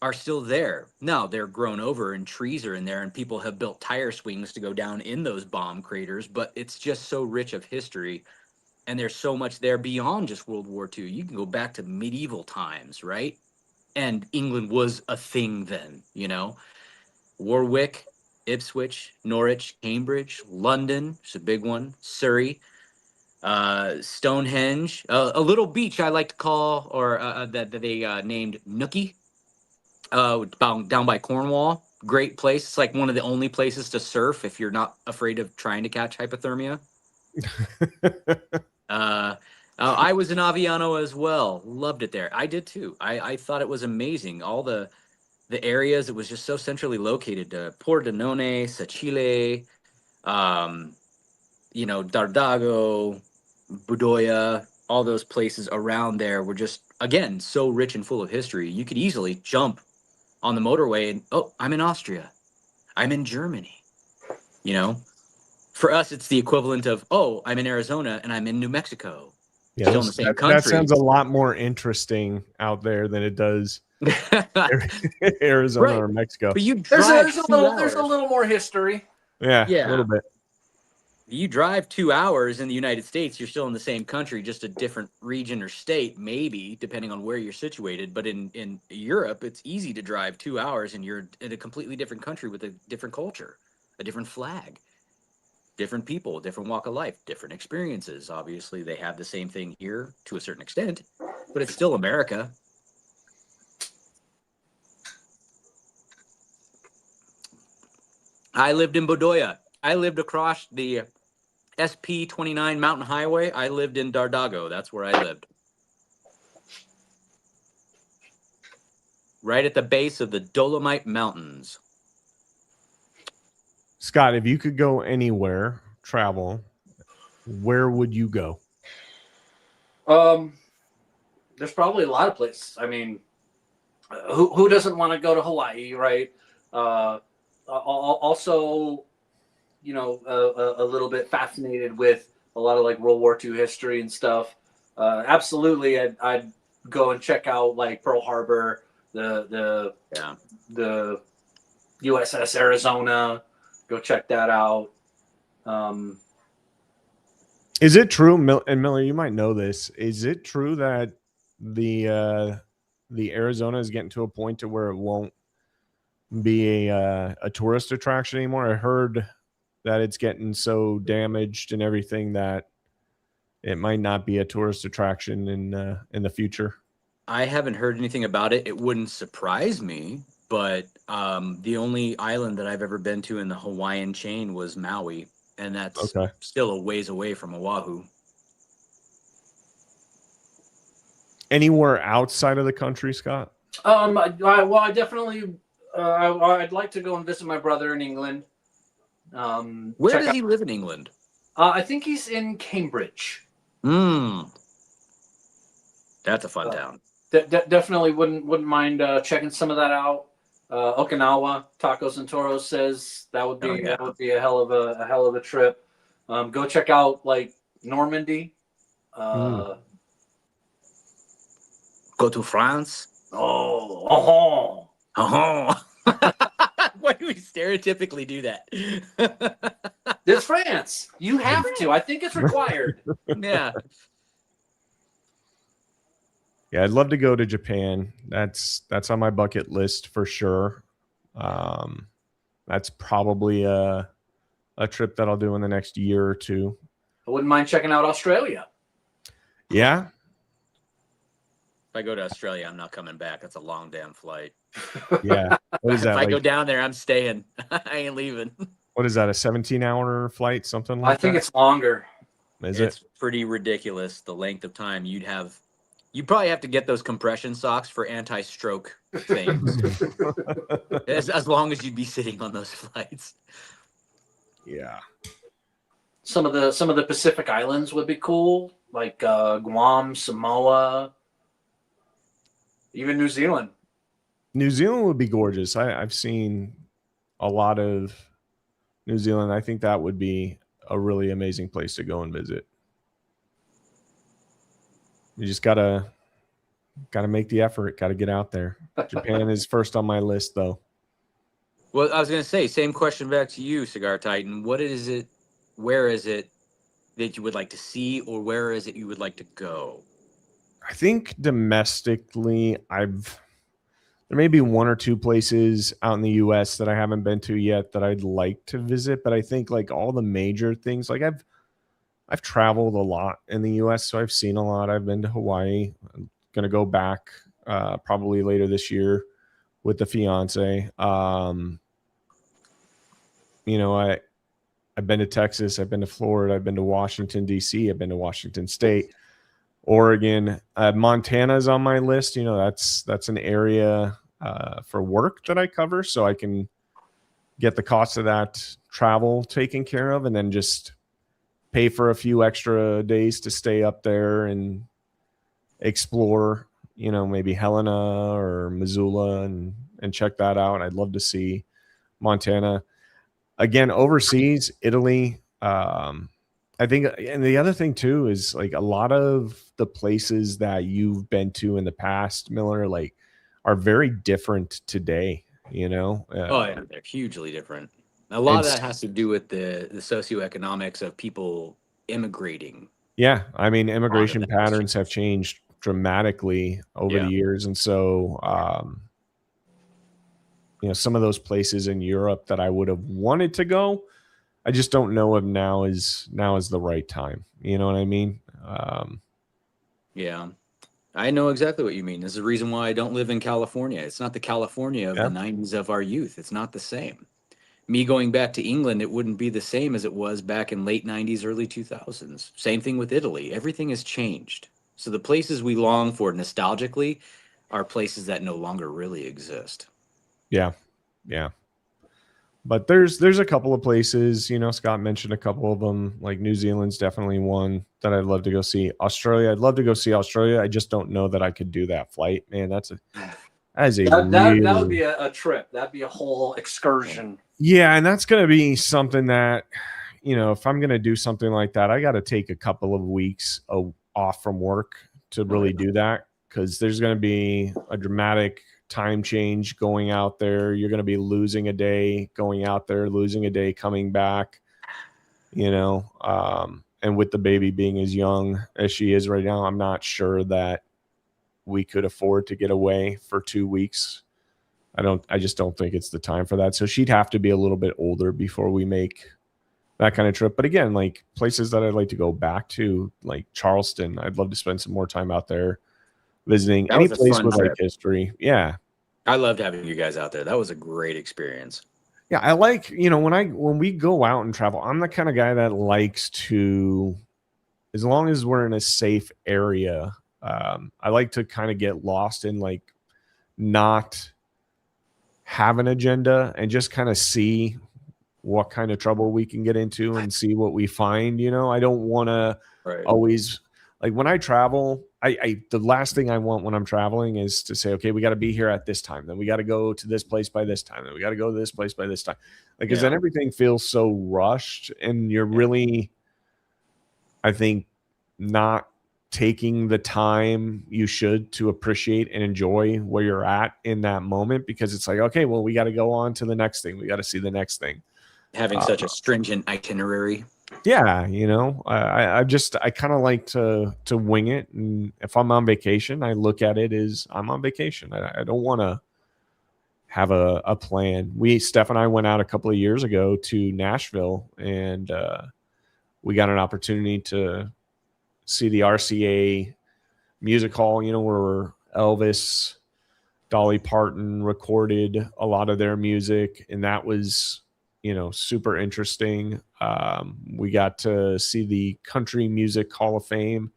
are still there. Now they're grown over and trees are in there, and people have built tire swings to go down in those bomb craters, but it's just so rich of history. And there's so much there beyond just World War II. You can go back to medieval times, right? And England was a thing then, you know. Warwick, Ipswich, Norwich, Cambridge, London, it's a big one, Surrey, Stonehenge, a little beach I like to call, or that they named Nookie, down by Cornwall. Great place. It's like one of the only places to surf if you're not afraid of trying to catch hypothermia. I was in Aviano as well. Loved it there. I did too. I thought it was amazing. All the areas, it was just so centrally located. Pordenone, Sacile, you know, Dardago, Budoya, all those places around there were just, again, so rich and full of history. You could easily jump on the motorway and, oh, I'm in Austria. I'm in Germany. You know, for us, it's the equivalent of, oh, I'm in Arizona and I'm in New Mexico. Yeah, Still in the same country. That sounds a lot more interesting out there than it does Arizona or Mexico. But you There's drive there's a little more history. Yeah, a little bit. You drive 2 hours in the United States, you're still in the same country, just a different region or state, maybe, depending on where you're situated. But in Europe, it's easy to drive 2 hours and you're in a completely different country with a different culture, a different flag, different people, different walk of life, different experiences. Obviously, they have the same thing here to a certain extent, but it's still America. I lived in Bedoya. I lived across the SP-29 Mountain Highway. I lived in Dardago. That's where I lived. Right at the base of the Dolomite Mountains. Scott, if you could go anywhere, travel, where would you go? There's probably a lot of places. I mean, who doesn't want to go to Hawaii, right? Also, you know, a little bit fascinated with a lot of like World War II history and stuff. Absolutely, I'd go and check out like Pearl Harbor, the USS Arizona. Go check that out. Is it true, and Miller, you might know this, is it true that the Arizona is getting to a point to where it won't be a tourist attraction anymore? I heard that it's getting so damaged and everything that it might not be a tourist attraction in the future. I haven't heard anything about it. It wouldn't surprise me, but the only island that I've ever been to in the Hawaiian chain was Maui, and that's still a ways away from Oahu. Anywhere outside of the country, Scott? I definitely, I'd like to go and visit my brother in England. Where does he live in England? I think he's in Cambridge. That's a fun town. Definitely wouldn't mind checking some of that out. Okinawa, Tacos and Toros says that would be a hell of a trip. Go check out like Normandy. Go to France. Oh. Why do we stereotypically do that? It's France. You have to. I think it's required. Yeah. Yeah, I'd love to go to Japan. That's on my bucket list for sure. That's probably a trip that I'll do in the next year or two. I wouldn't mind checking out Australia. Yeah. If I go to Australia, I'm not coming back. That's a long damn flight. Yeah. What is that? If I go down there, I'm staying. I ain't leaving. What is that? A 17-hour flight? Something like that? I think it's longer. Is it? It's pretty ridiculous the length of time you You probably have to get those compression socks for anti-stroke things, as long as you'd be sitting on those flights. Yeah. Some of the Pacific Islands would be cool, like Guam, Samoa, even New Zealand. New Zealand would be gorgeous. I've seen a lot of New Zealand. I think that would be a really amazing place to go and visit. You just gotta make the effort. Gotta get out there. Japan is first on my list, though. Well, I was going to say, same question back to you, Cigar Titan. What is it? Where is it that you would like to see, or where is it you would like to go? I think domestically, there may be one or two places out in the US that I haven't been to yet that I'd like to visit, but I think like all the major things, like I've traveled a lot in the US, so I've seen a lot. I've been to Hawaii. I'm gonna go back probably later this year with the fiance. I've been to Texas, I've been to Florida, I've been to Washington, D.C., I've been to Washington State, Oregon. Montana's on my list. That's an area for work that I cover, so I can get the cost of that travel taken care of and then just pay for a few extra days to stay up there and explore, maybe Helena or Missoula and check that out. I'd love to see Montana. Again, overseas, Italy. I think, and the other thing too is like a lot of the places that you've been to in the past, Miller, like are very different today. Oh yeah, they're hugely different. A lot of that has to do with the socioeconomics of people immigrating. Yeah, I mean, immigration patterns have changed dramatically over the years, and so some of those places in Europe that I would have wanted to go, I just don't know if now is the right time. You know what I mean? Yeah, I know exactly what you mean. There's a reason why I don't live in California. It's not the California of the 90s of our youth. It's not the same. Me going back to England, it wouldn't be the same as it was back in late 90s, early 2000s. Same thing with Italy. Everything has changed. So the places we long for nostalgically are places that no longer really exist. Yeah. But there's a couple of places, Scott mentioned a couple of them, like New Zealand's definitely one that I'd love to go see. Australia, I'd love to go see Australia. I just don't know that I could do that flight, man. That would be a trip. That'd be a whole excursion. Yeah, and that's going to be something that, if I'm going to do something like that, I got to take a couple of weeks off from work to really do that, because there's going to be a dramatic time change going out there. You're going to be losing a day going out there, losing a day coming back, and with the baby being as young as she is right now, I'm not sure that we could afford to get away for 2 weeks. I just don't think it's the time for that. So she'd have to be a little bit older before we make that kind of trip. But again, like places that I'd like to go back to, like Charleston, I'd love to spend some more time out there visiting. Any place with like history. Yeah. I loved having you guys out there. That was a great experience. Yeah. I like, when we go out and travel, I'm the kind of guy that likes to, as long as we're in a safe area, I like to kind of get lost in like not have an agenda and just kind of see what kind of trouble we can get into and see what we find. I don't want to always, like when I travel, the last thing I want when I'm traveling is to say, okay, we got to be here at this time. Then we got to go to this place by this time. Then we got to go to this place by this time. Like, because then everything feels so rushed and you're really, I think, not taking the time you should to appreciate and enjoy where you're at in that moment, because it's like, okay, well, we got to go on to the next thing. We got to see the next thing. Having such a stringent itinerary. Yeah. I kind of like to wing it. And if I'm on vacation, I look at it as I'm on vacation. I don't want to have a plan. Steph and I went out a couple of years ago to Nashville, and we got an opportunity to see the RCA Music Hall, where Elvis, Dolly Parton recorded a lot of their music, and that was, super interesting. We got to see the Country Music Hall of Fame,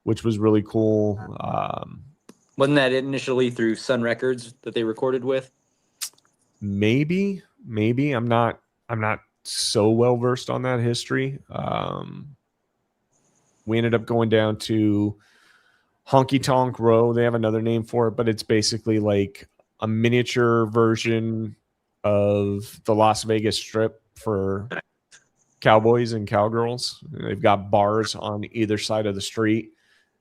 which was really cool. Wasn't that initially through Sun Records that they recorded with? Maybe I'm not so well versed on that history. We ended up going down to Honky Tonk Row. They have another name for it, but it's basically like a miniature version of the Las Vegas Strip for cowboys and cowgirls. They've got bars on either side of the street,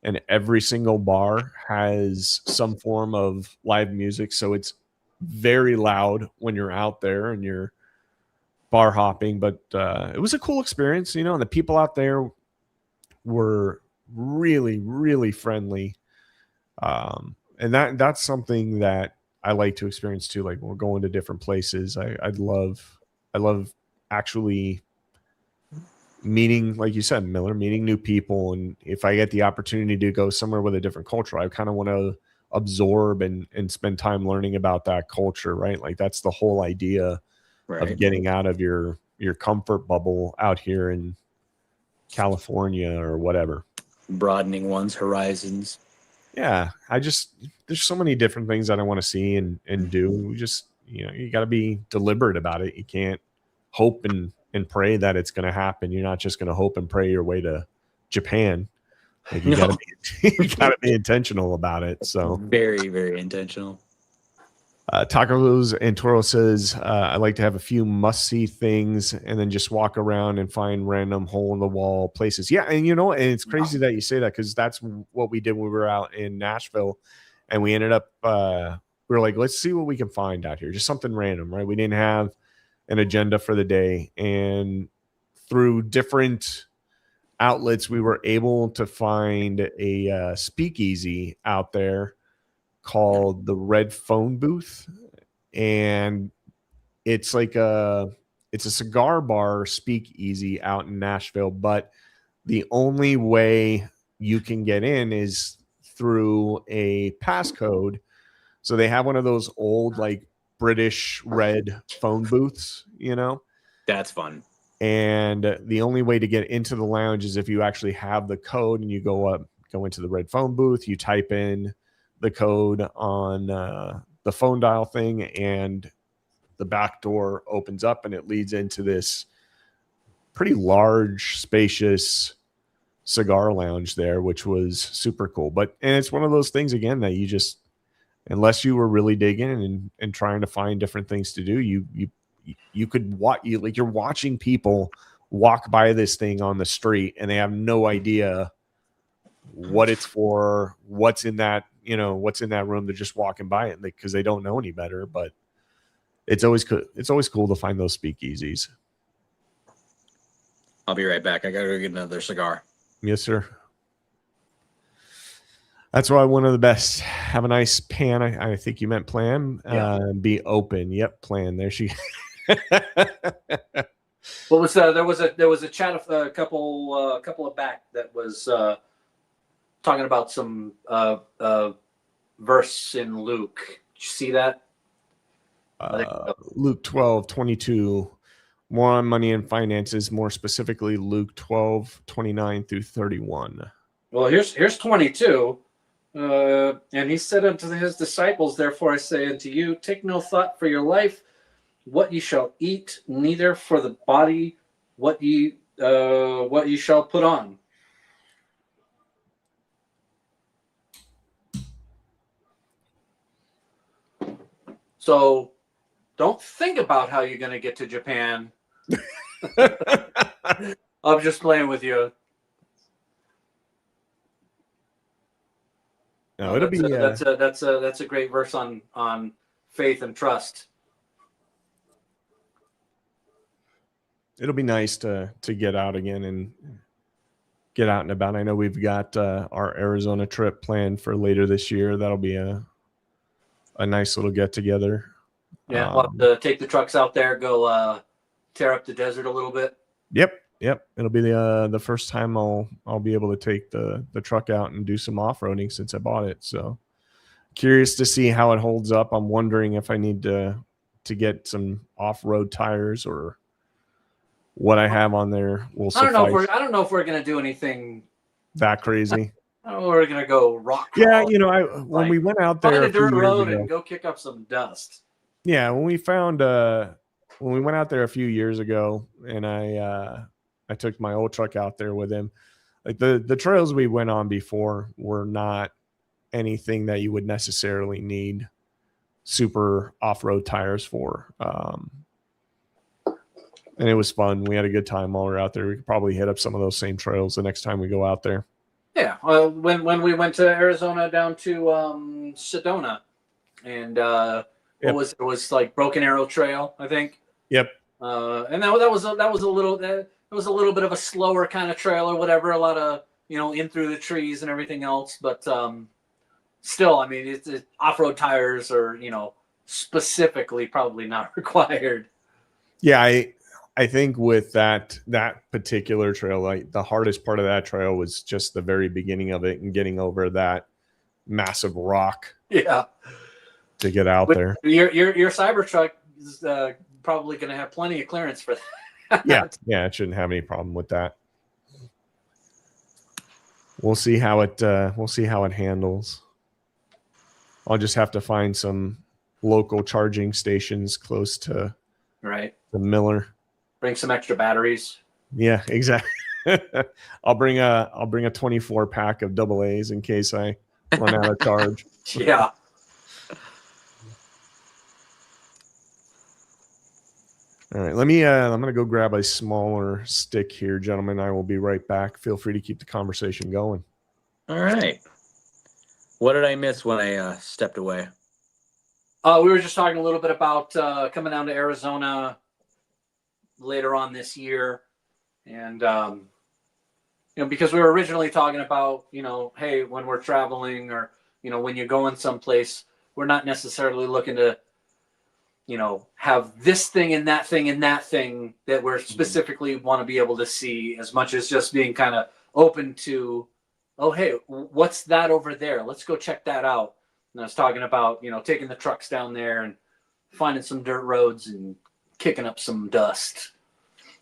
and every single bar has some form of live music. So it's very loud when you're out there and you're bar hopping. But it was a cool experience, you know, and the people out there were really, really friendly. And that's something that I like to experience too. Like when we're going to different places, I love actually meeting, like you said, Miller, meeting new people. And if I get the opportunity to go somewhere with a different culture, I kind of want to absorb and spend time learning about that culture, right? Like that's the whole idea of getting out of your comfort bubble out here in California or whatever. Broadening one's horizons. Yeah, there's so many different things that I want to see and do. We just, you know, you got to be deliberate about it. You can't hope and pray that it's going to happen. You're not just going to hope and pray your way to Japan. Like you got to be intentional about it. So very, very intentional. Tacos and Toro says, I like to have a few must-see things and then just walk around and find random hole-in-the-wall places. Yeah, and you know, and it's crazy that you say that because that's what we did when we were out in Nashville, and we ended up, we were like, let's see what we can find out here. Just something random, right? We didn't have an agenda for the day, and through different outlets, we were able to find a speakeasy out there called the Red Phone Booth, and it's like it's a cigar bar speakeasy out in Nashville, but the only way you can get in is through a passcode. So they have one of those old like British red phone booths, you know. That's fun. And the only way to get into the lounge is if you actually have the code and you go into the Red Phone Booth, you type in the code on the phone dial thing, and the back door opens up and it leads into this pretty large, spacious cigar lounge there, which was super cool. And it's one of those things again that you just, unless you were really digging and trying to find different things to do, you could watch, like you're watching people walk by this thing on the street and they have no idea what it's for, what's in that room. They're just walking by it because they don't know any better. But it's always cool to find those speakeasies. I'll be right back. I gotta go get another cigar. Yes, sir. That's why one of the best. Have a nice pan. I think you meant plan. Yeah. Be open. Yep, plan. There she. What was there was a chat of a couple of back that was talking about some verse in Luke. Did you see that? Luke 12:22. More on money and finances, more specifically Luke 12:29-31. Well, here's 22. And he said unto his disciples, therefore I say unto you, take no thought for your life, what ye shall eat, neither for the body what ye shall put on. So don't think about how you're going to get to Japan. I'm just playing with you. No, it'll be that's a great verse on faith and trust. It'll be nice to get out again and get out and about. I know we've got our Arizona trip planned for later this year. That'll be a nice little get together. Yeah, we'll have to take the trucks out there, go tear up the desert a little bit. Yep. It'll be the first time I'll be able to take the truck out and do some off-roading since I bought it. So curious to see how it holds up. I'm wondering if I need to get some off-road tires or what I have on there will suffice. I don't know if we're gonna do anything that crazy. Oh, we're gonna go rock Yeah, crawl. you know, when we went out Find there a a few dirt years road ago. and go kick up some dust. Yeah, when we went out there a few years ago, and I took my old truck out there with him. Like the trails we went on before were not anything that you would necessarily need super off-road tires for. And it was fun. We had a good time while we were out there. We could probably hit up some of those same trails the next time we go out there. Yeah, when we went to Arizona down to Sedona, and Yep. it was like Broken Arrow Trail, I think. Yep. And that was a little bit of a slower kind of trail or whatever. A lot of in through the trees and everything else, but still, I mean, it's off-road tires are specifically probably not required. Yeah, I think with that particular trail, like the hardest part of that trail was just the very beginning of it and getting over that massive rock. Yeah, to get out there. Your Cybertruck is probably going to have plenty of clearance for that. Yeah, it shouldn't have any problem with that. We'll see how it handles. I'll just have to find some local charging stations close to the Miller. Bring some extra batteries. Yeah, exactly. I'll bring a 24 pack of AA's in case I run out of charge. Yeah. All right, I'm going to go grab a smaller stick here, gentlemen. I will be right back. Feel free to keep the conversation going. All right. What did I miss when I stepped away? We were just talking a little bit about coming down to Arizona later on this year, and because we were originally talking about hey, when we're traveling or when you're going someplace, we're not necessarily looking to have this thing and that thing and that thing that we're specifically want to be able to see, as much as just being kind of open to, oh, hey, what's that over there? Let's go check that out. And I was talking about, taking the trucks down there and finding some dirt roads and kicking up some dust.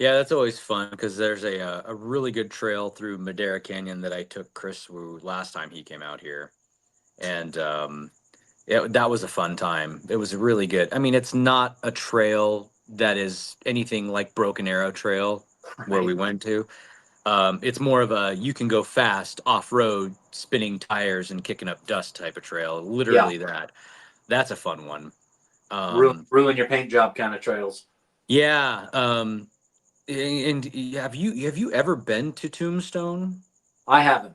Yeah, that's always fun because there's a really good trail through Madera Canyon that I took Chris through last time he came out here. And that was a fun time. It was really good. I mean, it's not a trail that is anything like Broken Arrow Trail where we went to. It's more of a you can go fast off-road, spinning tires and kicking up dust type of trail. Literally that. That's a fun one. Ruin your paint job kind of trails. Yeah. And have you ever been to Tombstone? I haven't.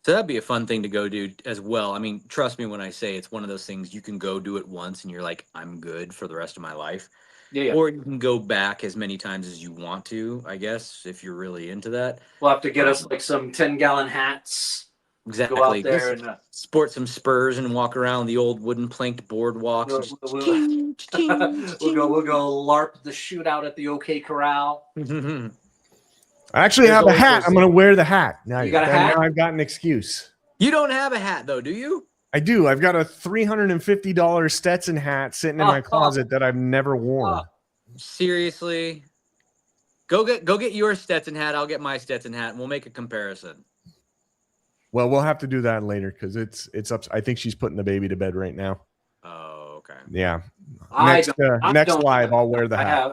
So that'd be a fun thing to go do as well. I mean, trust me when I say it's one of those things you can go do it once and you're like, I'm good for the rest of my life. Yeah. Or you can go back as many times as you want to, I guess, if you're really into that. We'll have to get us like some 10-gallon hats. Exactly. Go out there and sport some spurs and walk around the old wooden planked boardwalks. We'll go LARP the shootout at the OK Corral. I actually have a hat. I'm going to wear the hat. Now you got a hat? Now I've got an excuse. You don't have a hat though, do you? I do. I've got a $350 Stetson hat sitting in my closet that I've never worn. Seriously? Go get your Stetson hat. I'll get my Stetson hat, and we'll make a comparison. Well, we'll have to do that later because it's up. I think she's putting the baby to bed right now. Oh, okay. Yeah. Next live, I'll wear the hat.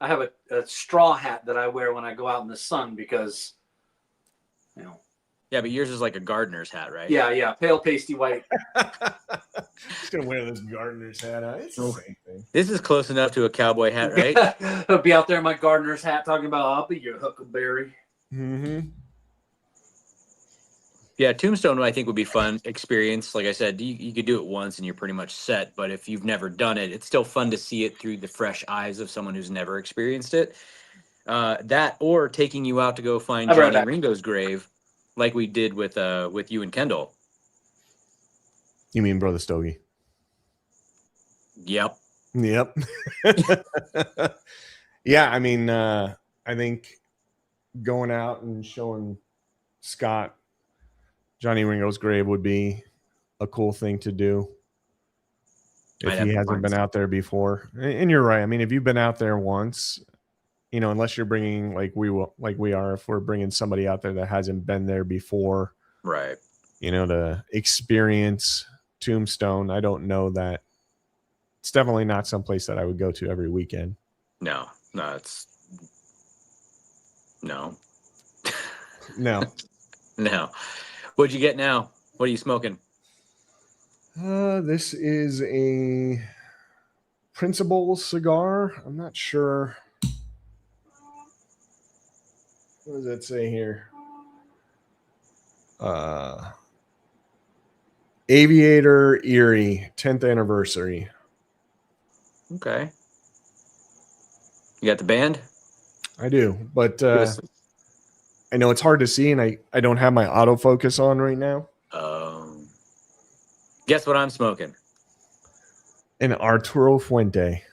I have a straw hat that I wear when I go out in the sun because, Yeah, but yours is like a gardener's hat, right? Yeah, pale pasty white. Just gonna wear this gardener's hat. It's the same thing. This is close enough to a cowboy hat, right? I'll be out there in my gardener's hat talking about I'll be your huckleberry. Mm-hmm. Yeah, Tombstone I think would be fun experience. Like I said, you could do it once and you're pretty much set. But if you've never done it, it's still fun to see it through the fresh eyes of someone who's never experienced it. That or taking you out to go find Johnny Ringo's grave, like we did with you and Kendall. You mean Brother Stogie? Yep. Yeah, I mean, I think going out and showing Scott Johnny Ringo's grave would be a cool thing to do if he hasn't been out there before. And you're right. I mean, if you've been out there once, unless you're bringing like we are, if we're bringing somebody out there that hasn't been there before, Right. To experience Tombstone. I don't know that it's definitely not someplace that I would go to every weekend. No, it's no. No. No. What'd you get now? What are you smoking? This is a Principal cigar. I'm not sure. What does that say here? Aviator Erie 10th anniversary. Okay. You got the band? I do, but I know it's hard to see, and I don't have my autofocus on right now. Guess what I'm smoking? An Arturo Fuente.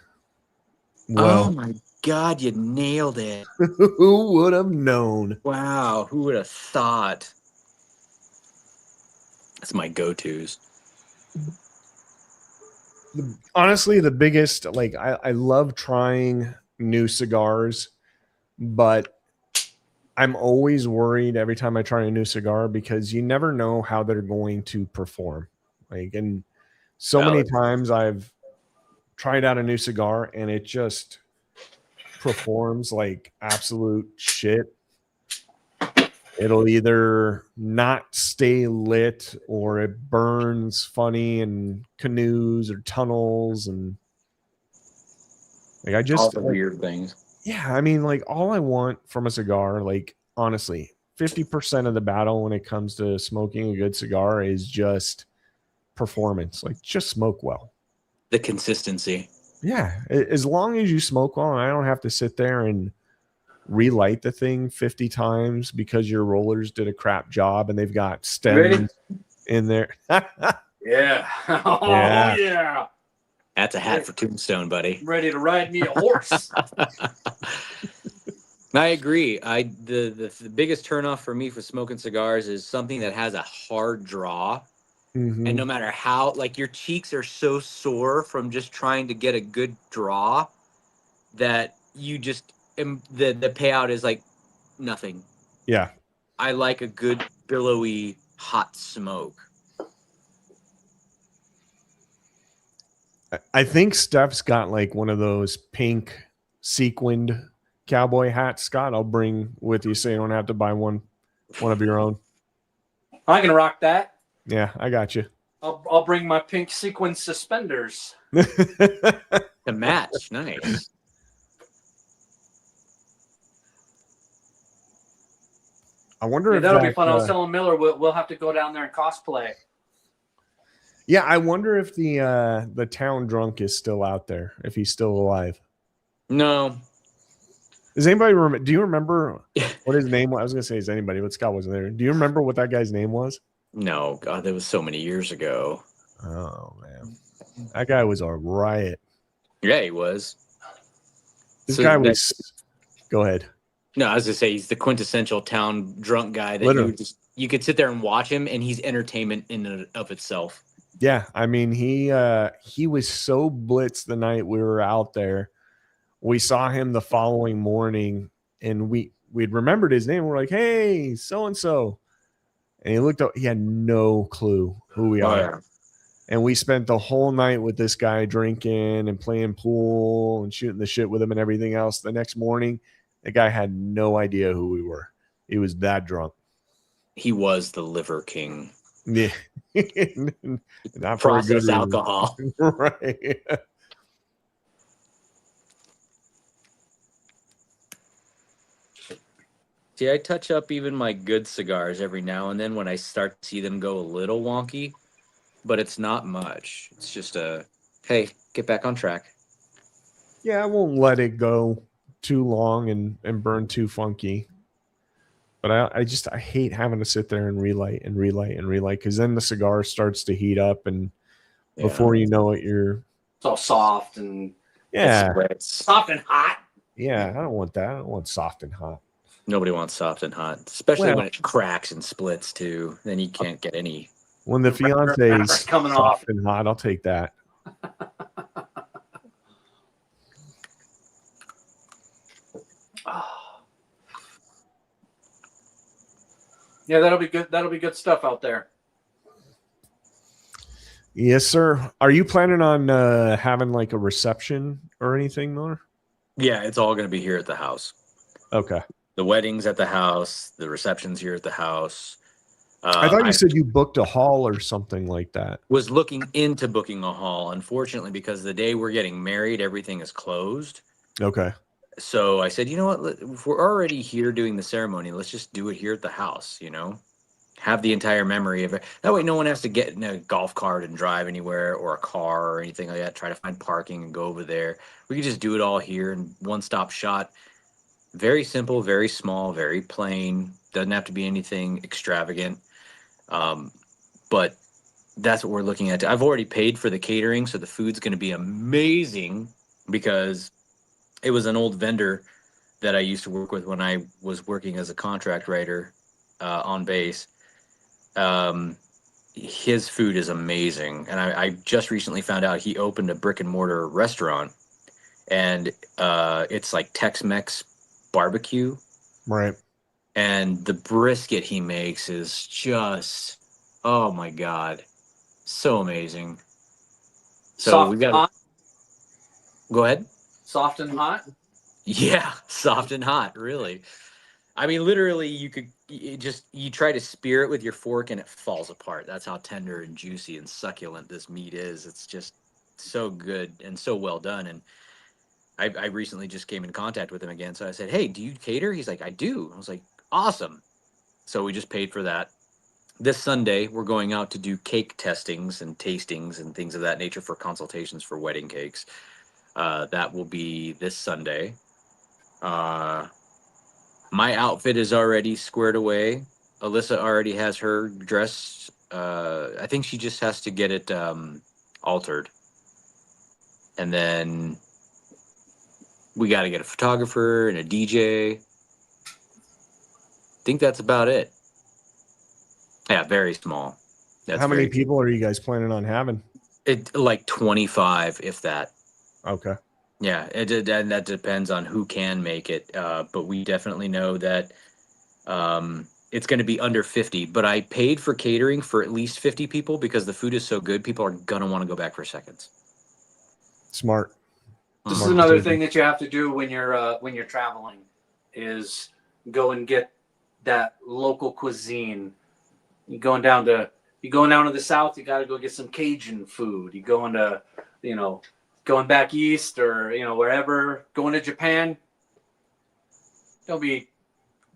Well, oh my God, you nailed it. who would have known? Wow, who would have thought? That's my go-tos. Honestly, the biggest, I love trying new cigars, but I'm always worried every time I try a new cigar because you never know how they're going to perform. And so many times I've tried out a new cigar and it just performs like absolute shit. It'll either not stay lit or it burns funny in canoes or tunnels, and I just all the weird things. Yeah, I mean, all I want from a cigar, honestly, 50% of the battle when it comes to smoking a good cigar is just performance. Just smoke well. The consistency. Yeah, as long as you smoke well, and I don't have to sit there and relight the thing 50 times because your rollers did a crap job and they've got stems in there. Yeah. Oh, yeah. That's a hat for Tombstone, buddy. Ready to ride me a horse. I agree. The biggest turnoff for me for smoking cigars is something that has a hard draw. Mm-hmm. And no matter how, your cheeks are so sore from just trying to get a good draw that you just, the payout is nothing. Yeah. I like a good billowy hot smoke. I think Steph's got one of those pink sequined cowboy hats, Scott. I'll bring with you so you don't have to buy one of your own. I can rock that. Yeah, I got you. I'll bring my pink sequin suspenders. To match. Nice. I wonder if that'll be fun. I was telling Miller we'll have to go down there and cosplay. Yeah, I wonder if the town drunk is still out there, if he's still alive. No. Does anybody remember? Do you remember what his name was? I was going to say, is anybody, but Scott wasn't there. Do you remember what that guy's name was? No, God, that was so many years ago. Oh, man. That guy was a riot. Yeah, he was. This guy was... Go ahead. No, I was going to say, he's the quintessential town drunk guy that you could sit there and watch him, and he's entertainment in and of itself. Yeah, I mean, he was so blitzed the night we were out there. We saw him the following morning, and we'd remembered his name. We're like, hey, so-and-so. And he looked up. He had no clue who we are. Yeah. And we spent the whole night with this guy drinking and playing pool and shooting the shit with him and everything else. The next morning, the guy had no idea who we were. He was that drunk. He was the liver king. Yeah. Not processed alcohol. Right. See, I touch up even my good cigars every now and then when I start to see them go a little wonky, but it's not much. It's just hey, get back on track. Yeah, I won't let it go too long and burn too funky. But I hate having to sit there and relight because then the cigar starts to heat up, and before you know it, it's all soft and soft and hot. Yeah, I don't want that. I don't want soft and hot. Nobody wants soft and hot, especially when it cracks and splits too. Then you can't get any. When the fiance's coming soft off and hot, I'll take that. Yeah, that'll be good. That'll be good stuff out there. Yes, sir. Are you planning on having like a reception or anything, Miller? Yeah, it's all going to be here at the house. Okay. The wedding's at the house. The reception's here at the house. I thought you I said you booked a hall or something like that. was looking into booking a hall. Unfortunately, because the day we're getting married, everything is closed. Okay. So I said, you know what? If we're already here doing the ceremony, let's just do it here at the house, have the entire memory of it. That way, no one has to get in a golf cart and drive anywhere or a car or anything like that, try to find parking and go over there. We could just do it all here in one stop shot. Very simple, very small, very plain. Doesn't have to be anything extravagant. But that's what we're looking at. I've already paid for the catering, so the food's going to be amazing because it was an old vendor that I used to work with when I was working as a contract writer on base. His food is amazing, and I just recently found out he opened a brick and mortar restaurant, and it's like Tex-Mex barbecue, Right. and the brisket he makes is just, oh my god, so amazing. So Soft, we got hot, go ahead. soft and hot. Yeah, soft and hot, really. I mean, literally, you try to spear it with your fork and it falls apart. That's how tender and juicy and succulent this meat is. It's just so good and so well done. And I recently just came in contact with him again. So I said, "Hey, do you cater?" He's like, "I do." I was like, "Awesome." So we just paid for that. This Sunday, we're going out to do cake testings and tastings and things of that nature for consultations for wedding cakes. That will be this Sunday. Uh, My outfit is already squared away. Alyssa already has her dress. I think she just has to get it altered. And then we got to get a photographer and a DJ. Think that's about it. Yeah, very small. That's How many very people are you guys planning on having? it like 25, if that. Okay. Yeah, and that depends on who can make it. But we definitely know that it's going to be under 50. But I paid for catering for at least 50 people because the food is so good. People are going to want to go back for seconds. Smart. This is Smart another decision. thing that you have to do when you're traveling, is go and get that local cuisine. You're going down to the south. You got to go get some Cajun food. You going to, going back east or wherever. Going to Japan. Don't be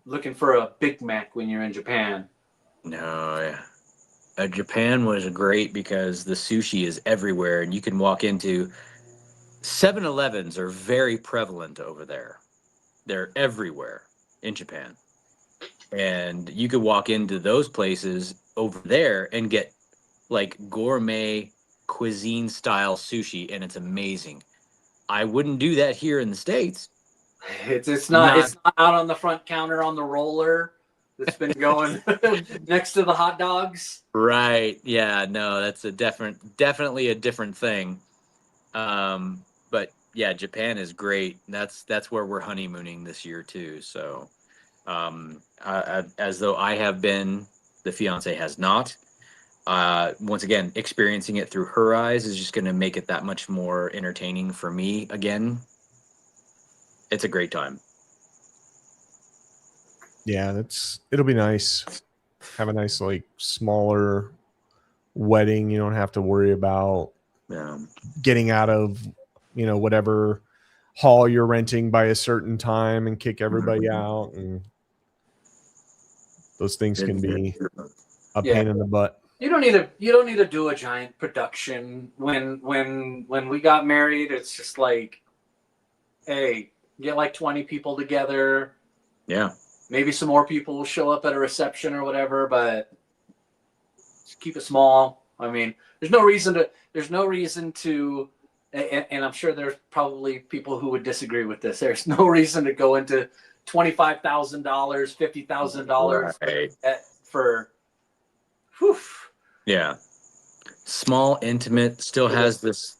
looking for a Big Mac when you're in Japan. No, yeah. Japan was great because the sushi is everywhere and you can walk into 7-Elevens are very prevalent over there. They're everywhere in Japan. And you could walk into those places over there and get like gourmet cuisine style sushi, and it's amazing. I wouldn't do that here in the States. It's not Not it's not out on the front counter on the roller that's been going next to the hot dogs. right. Yeah, no, that's definitely a different thing. But yeah, Japan is great. That's where we're honeymooning this year too. So, as though I have been, the fiance has not. Once again, experiencing it through her eyes is just going to make it that much more entertaining for me. Again, it's a great time. Yeah, it'll be nice. Have a nice like smaller wedding. You don't have to worry about getting out of, whatever hall you're renting by a certain time and kick everybody out, and those things can be a pain in the butt. You don't need to do a giant production. When we got married, it's just like, hey, get like 20 people together. Yeah. Maybe some more people will show up at a reception or whatever, but just keep it small. I mean, there's no reason to, and I'm sure there's probably people who would disagree with this. There's no reason to go into $25,000, $50,000 Right. for, whew. Yeah. Small, intimate, still has this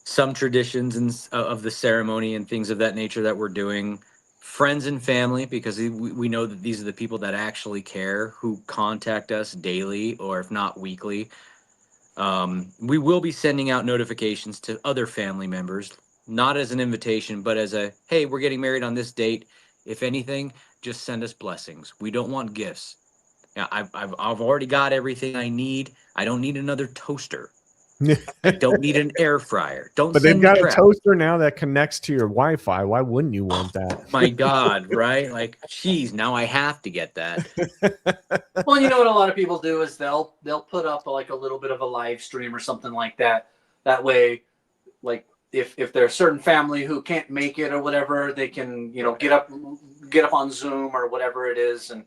some traditions and of the ceremony and things of that nature that we're doing. friends and family, because we know that these are the people that actually care, who contact us daily or if not weekly. We will be sending out notifications to other family members, not as an invitation, but as a, hey, we're getting married on this date. If anything, just send us blessings. We don't want gifts. Yeah, I've already got everything I need. I don't need another toaster. I don't need an air fryer. Don't But they've send me got a crap. toaster now that connects to your Wi-Fi. Why wouldn't you want that? My God, right? Like, geez, now I have to get that. Well, you know what a lot of people do is they'll put up like a little bit of a live stream or something like that. That way, like if there's a certain family who can't make it or whatever, they can get up on Zoom or whatever it is, and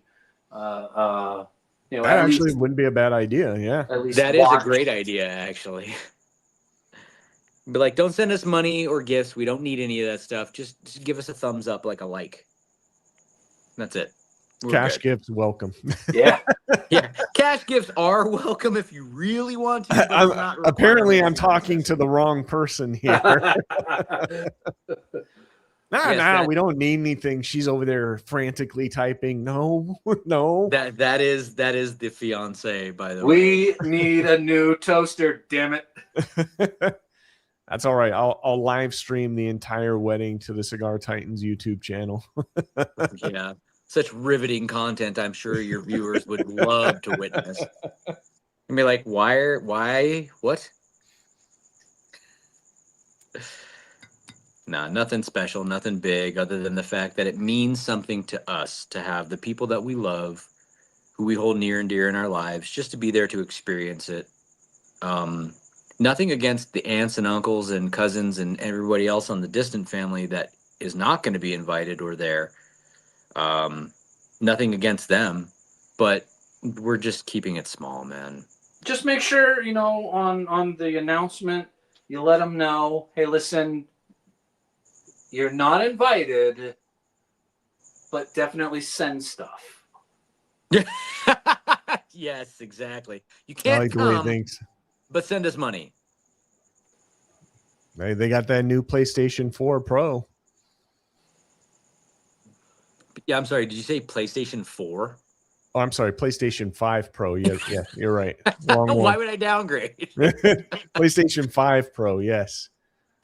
That at actually least wouldn't be a bad idea. Yeah. at least That is a watch. great idea, actually. But like, don't send us money or gifts. We don't need any of that stuff. Just give us a thumbs up, like a like. That's it. We're Cash good. gifts welcome. Yeah. Yeah, cash gifts are welcome if you really want to. But it's not Apparently, required. I'm talking to the wrong person here. Yes, we don't need anything. She's over there frantically typing. No, no. that is the fiance, by the way. We need a new toaster, damn it. That's all right. I'll live stream the entire wedding to the Cigar Titans YouTube channel. Yeah, such riveting content. I'm sure your viewers would love to witness. And be like, why, what? Nah, nothing special, nothing big, other than the fact that it means something to us to have the people that we love, who we hold near and dear in our lives, just to be there to experience it. Nothing against the aunts and uncles and cousins and everybody else on the distant family that is not going to be invited or there. Nothing against them, but we're just keeping it small, man. Just make sure, on the announcement, you let them know, hey, listen, you're not invited, but definitely send stuff. Yes, exactly. You I can't like the way he come, thinks. but send us money. They got that new PlayStation 4 Pro. Yeah, I'm sorry. Did you say PlayStation 4? Oh, I'm sorry, PlayStation 5 Pro. Yeah, you're right. Wrong Why one. would I downgrade? PlayStation 5 Pro, yes.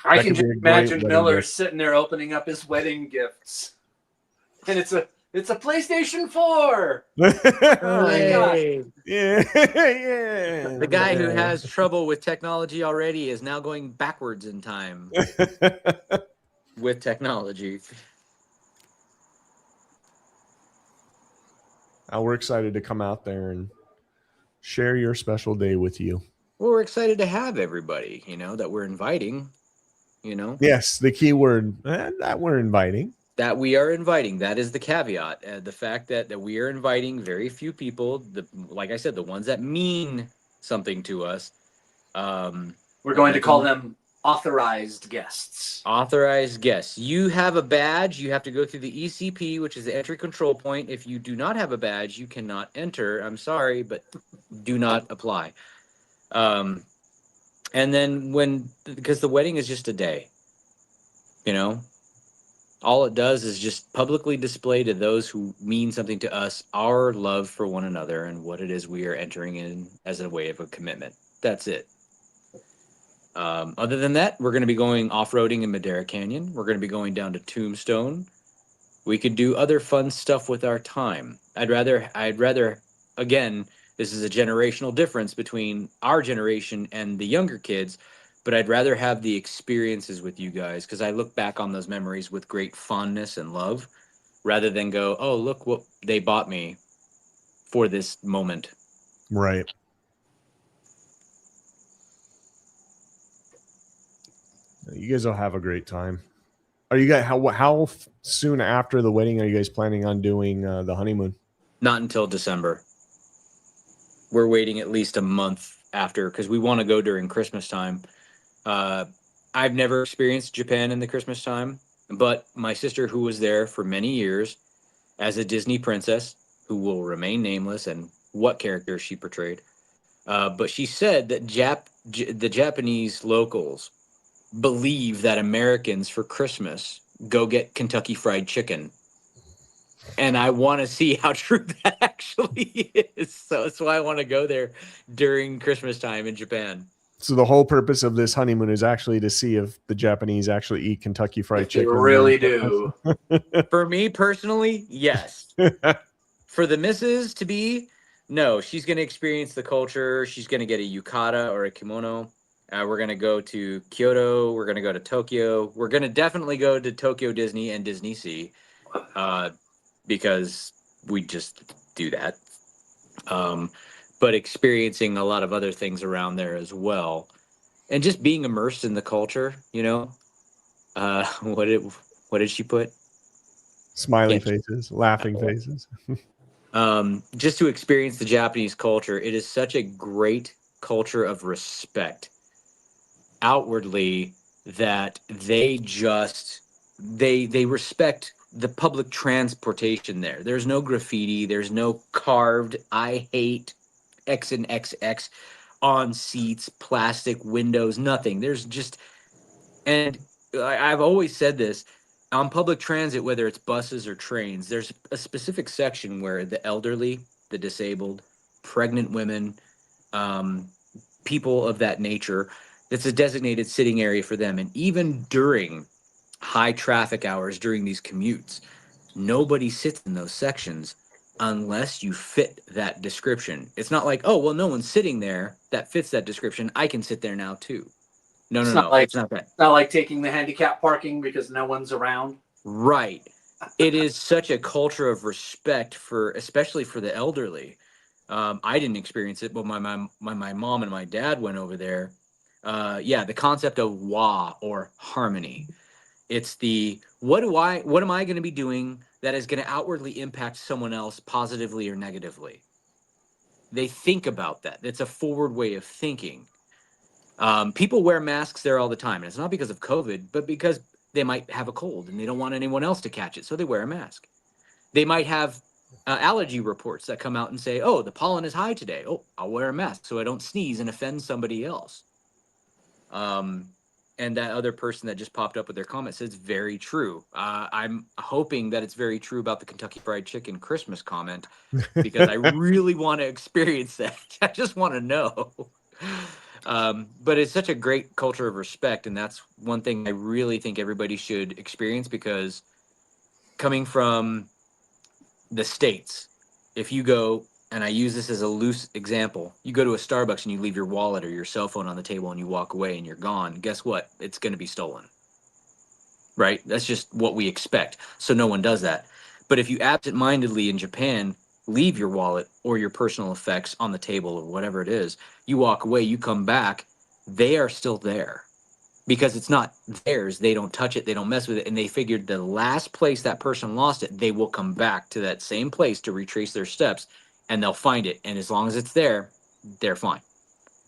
I That can could be just a great imagine wedding Miller gift. sitting there opening up his wedding gifts. And it's a PlayStation 4. Yeah, Hey. yeah. The guy who has trouble with technology already is now going backwards in time with technology. We're excited to come out there and share your special day with you. Well, we're excited to have everybody, that we're inviting, Yes, the key word that we're inviting. that we are inviting. That is the caveat. The fact that we are inviting very few people, like I said, the ones that mean something to us. We're going to call them authorized guests. Authorized guests. You have a badge. You have to go through the ECP, which is the entry control point. If you do not have a badge, you cannot enter. I'm sorry, but do not apply. And then because the wedding is just a day, all it does is just publicly display to those who mean something to us our love for one another and what it is we are entering in as a way of a commitment. That's it. Other than that, we're going to be going off-roading in Madera Canyon. We're going to be going down to Tombstone. We could do other fun stuff with our time. I'd rather, again, this is a generational difference between our generation and the younger kids, but I'd rather have the experiences with you guys because I look back on those memories with great fondness and love rather than go, oh, look what they bought me for this moment. Right. You guys will have a great time. Are you guys how soon after the wedding are you guys planning on doing the honeymoon? Not until December. We're waiting at least a month after because we want to go during Christmas time. I've never experienced Japan in the Christmas time, but my sister, who was there for many years as a Disney princess, who will remain nameless and what character she portrayed, but she said that the Japanese locals believe that Americans for Christmas go get Kentucky Fried Chicken And I want to see how true that actually is. So that's why I want to go there during Christmas time in Japan. So the whole purpose of this honeymoon is actually to see if the Japanese actually eat Kentucky Fried If they Chicken. really do. For me personally, yes. For the missus to be, no, she's going to experience the culture. She's going to get a yukata or a kimono. We're going to go to Kyoto. We're going to go to Tokyo. We're going to definitely go to Tokyo Disney and Disney Sea because we just do that. But experiencing a lot of other things around there as well. And just being immersed in the culture, you know. What did she put? Smiley faces, laughing faces. Just to experience the Japanese culture, it is such a great culture of respect outwardly that they respect the public transportation there. There's no graffiti, there's no carved I hate X and XX on seats, plastic windows, nothing. There's just, and I've always said this, on public transit, whether it's buses or trains, there's a specific section where the elderly, the disabled, pregnant women, people of that nature, it's a designated sitting area for them. And even during high traffic hours, during these commutes, nobody sits in those sections unless you fit that description. It's not like, oh, well, no one's sitting there that fits that description. I can sit there now too. No, It's no, not no. like It's not that. It's not like taking the handicap parking because no one's around. Right. It is such a culture of respect for, especially for the elderly. I didn't experience it, but my mom and my dad went over there. Yeah, the concept of wa or harmony. It's the what am I going to be doing that is going to outwardly impact someone else positively or negatively? They think about that. It's a forward way of thinking. People wear masks there all the time, and it's not because of COVID, but because they might have a cold and they don't want anyone else to catch it, so they wear a mask. They might have allergy reports that come out and say, "Oh, the pollen is high today. Oh, I'll wear a mask so I don't sneeze and offend somebody else." And that other person that just popped up with their comment says very true. I'm hoping that it's very true about the Kentucky Fried Chicken Christmas comment because I really want to experience that. I just want to know. But it's such a great culture of respect, and that's one thing I really think everybody should experience because coming from the States, if you go, and I use this as a loose example, you go to a Starbucks and you leave your wallet or your cell phone on the table and you walk away and you're gone, guess what? It's going to be stolen. Right? That's just what we expect. So no one does that. But if you absent-mindedly in Japan leave your wallet or your personal effects on the table or whatever it is, you walk away, you come back, they are still there because it's not theirs. They don't touch it. They don't mess with it. And they figured the last place that person lost it, they will come back to that same place to retrace their steps and they'll find it. And as long as it's there, they're fine.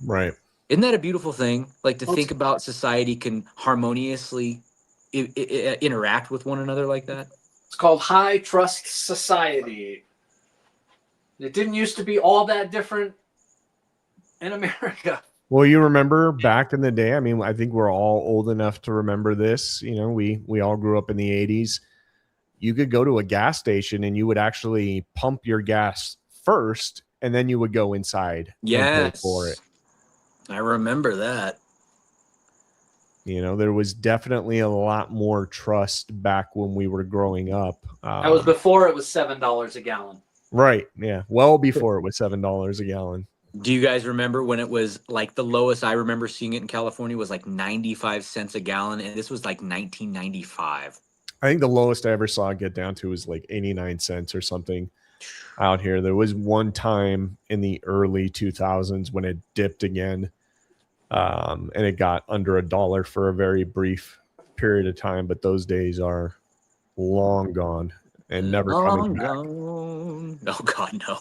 Right. Isn't that a beautiful thing? Like to think about society can harmoniously interact with one another like that? It's called high trust society. It didn't used to be all that different in America. Well, you remember back in the day, I mean, I think we're all old enough to remember this. You know, we all grew up in the 80s. You could go to a gas station and you would actually pump your gas first, and then you would go inside and pay for it. I remember that. You know, there was definitely a lot more trust back when we were growing up. That was before it was $7 a gallon. Right. Yeah. Well, before it was $7 a gallon. Do you guys remember when it was like the lowest I remember seeing it in California was like 95 cents a gallon? And this was like 1995. I think the lowest I ever saw it get down to was like 89 cents or something out here. There was one time in the early 2000s when it dipped again. And it got under $1 for a very brief period of time. But those days are long gone and never coming back. Oh, God, no.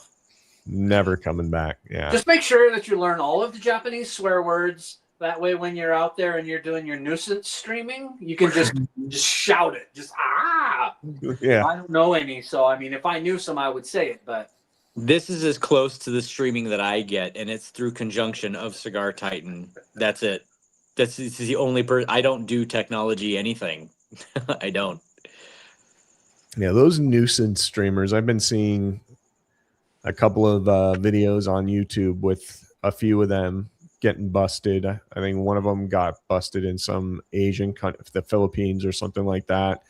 Never coming back. Yeah. Just make sure that you learn all of the Japanese swear words. That way, when you're out there and you're doing your nuisance streaming, you can just shout it. Just, ah! Yeah. I don't know any. So, I mean, if I knew some, I would say it. But this is as close to the streaming that I get, and it's through conjunction of Cigar Titan. That's it. This is the only person. I don't do technology anything. I don't. Yeah, those nuisance streamers. I've been seeing a couple of videos on YouTube with a few of them getting busted. I think one of them got busted in some Asian country, the Philippines or something like that.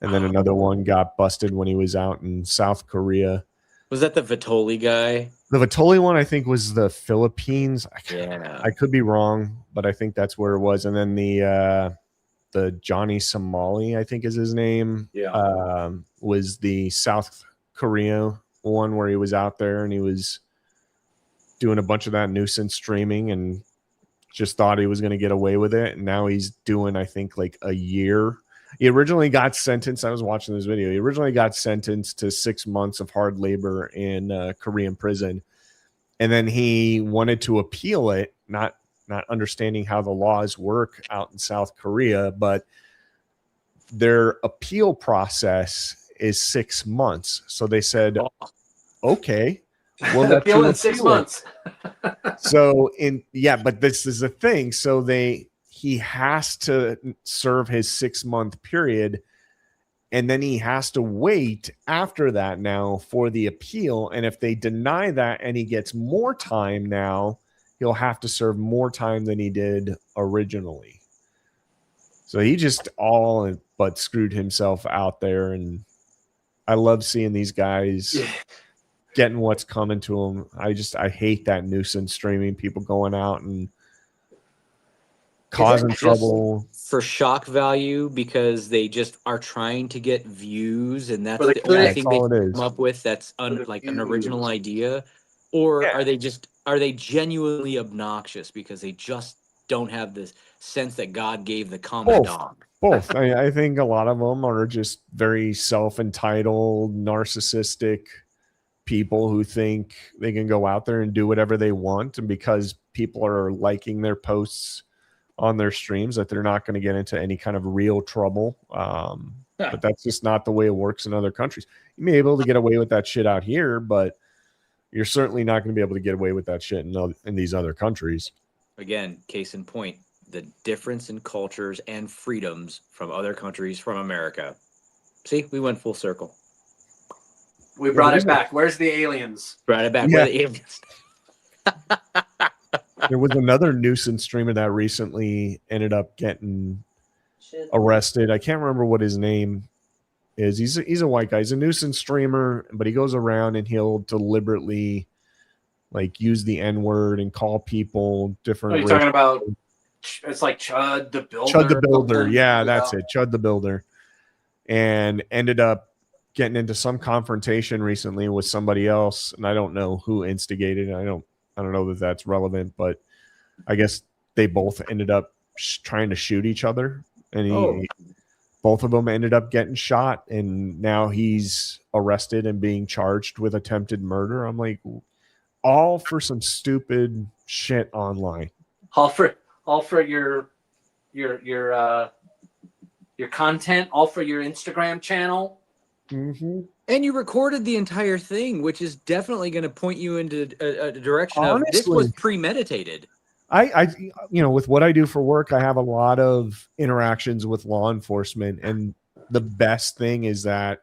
And then another one got busted when he was out in South Korea. Was that the Vitoli guy? The Vitoli one, I think, was the Philippines. Yeah. I could be wrong, but I think that's where it was. And then the Johnny Somali, I think is his name, was the South Korea one where he was out there and he was doing a bunch of that nuisance streaming and just thought he was going to get away with it. And now he's doing, I think, like a year. He originally got sentenced. I was watching this video. He originally got sentenced to 6 months of hard labor in Korean prison. And then he wanted to appeal it, not understanding how the laws work out in South Korea, but their appeal process is 6 months. So they said, okay, well, appeal in 6 months. So but this is the thing. So he has to serve his 6 month period. And then he has to wait after that now for the appeal. And if they deny that and he gets more time now, he'll have to serve more time than he did originally. So he just all but screwed himself out there. And I love seeing these guys getting what's coming to them. I hate that nuisance streaming, people going out and causing trouble for shock value because they just are trying to get views, and that's the only thing they come up with that's like an original idea. Or are they genuinely obnoxious because they just don't have this sense that God gave the common dog? Both. I think a lot of them are just very self-entitled, narcissistic people who think they can go out there and do whatever they want, and because people are liking their posts on their streams, that they're not going to get into any kind of real trouble. But that's just not the way it works in other countries. You may be able to get away with that shit out here, but you're certainly not going to be able to get away with that shit in these other countries. Again, case in point, the difference in cultures and freedoms from other countries, from America. See, we went full circle. We brought it back. Where's the aliens? Brought it back. Where are the aliens? There was another nuisance streamer that recently ended up getting arrested. I can't remember what his name is. He's a white guy. He's a nuisance streamer, but he goes around and he'll deliberately like use the N-word and call people different. Are you talking about? It's like Chud the Builder. Chud the Builder. Yeah, that's it. Chud the Builder. And ended up getting into some confrontation recently with somebody else, and I don't know who instigated it. I don't know that that's relevant, but I guess they both ended up trying to shoot each other, and both of them ended up getting shot, and now he's arrested and being charged with attempted murder. I'm like, all for some stupid shit online. All for your content, all for your Instagram channel. Mm-hmm. And you recorded the entire thing, which is definitely going to point you into a direction of this was premeditated. I with what I do for work, I have a lot of interactions with law enforcement, and the best thing is that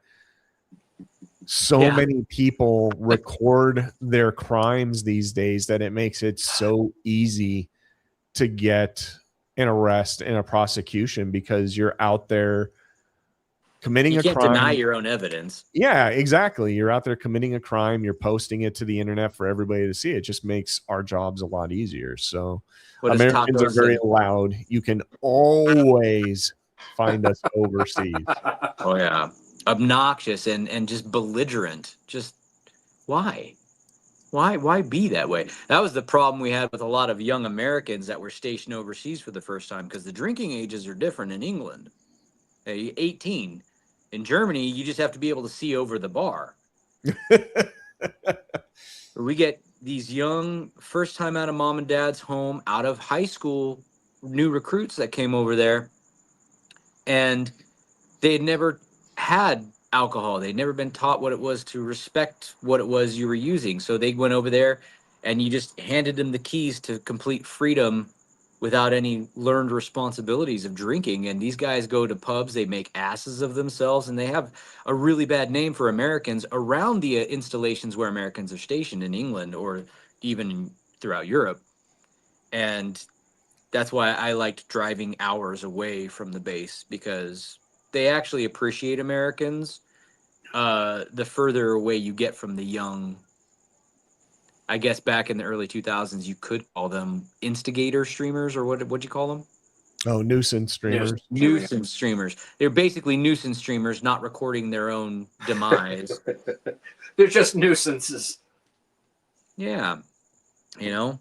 so many people record their crimes these days that it makes it so easy to get an arrest and a prosecution because you're out there committing a crime. You can't deny your own evidence. Yeah, exactly. You're out there committing a crime. You're posting it to the internet for everybody to see. It just makes our jobs a lot easier. So Americans are very loud. You can always find us overseas. Oh, yeah. Obnoxious and just belligerent. Just why? Why be that way? That was the problem we had with a lot of young Americans that were stationed overseas for the first time because the drinking ages are different in England. 18. In Germany, you just have to be able to see over the bar. We get these young, first time out of mom and dad's home, out of high school, new recruits that came over there, and they had never had alcohol. They'd never been taught what it was to respect what it was you were using. So they went over there, and you just handed them the keys to complete freedom without any learned responsibilities of drinking. And these guys go to pubs, they make asses of themselves, and they have a really bad name for Americans around the installations where Americans are stationed in England or even throughout Europe. And that's why I liked driving hours away from the base, because they actually appreciate Americans. The further away you get from the young, I guess back in the early 2000s, you could call them instigator streamers, or what'd you call them? Oh, nuisance streamers. Nuisance streamers. They're basically nuisance streamers, not recording their own demise. They're just nuisances. Yeah. You know?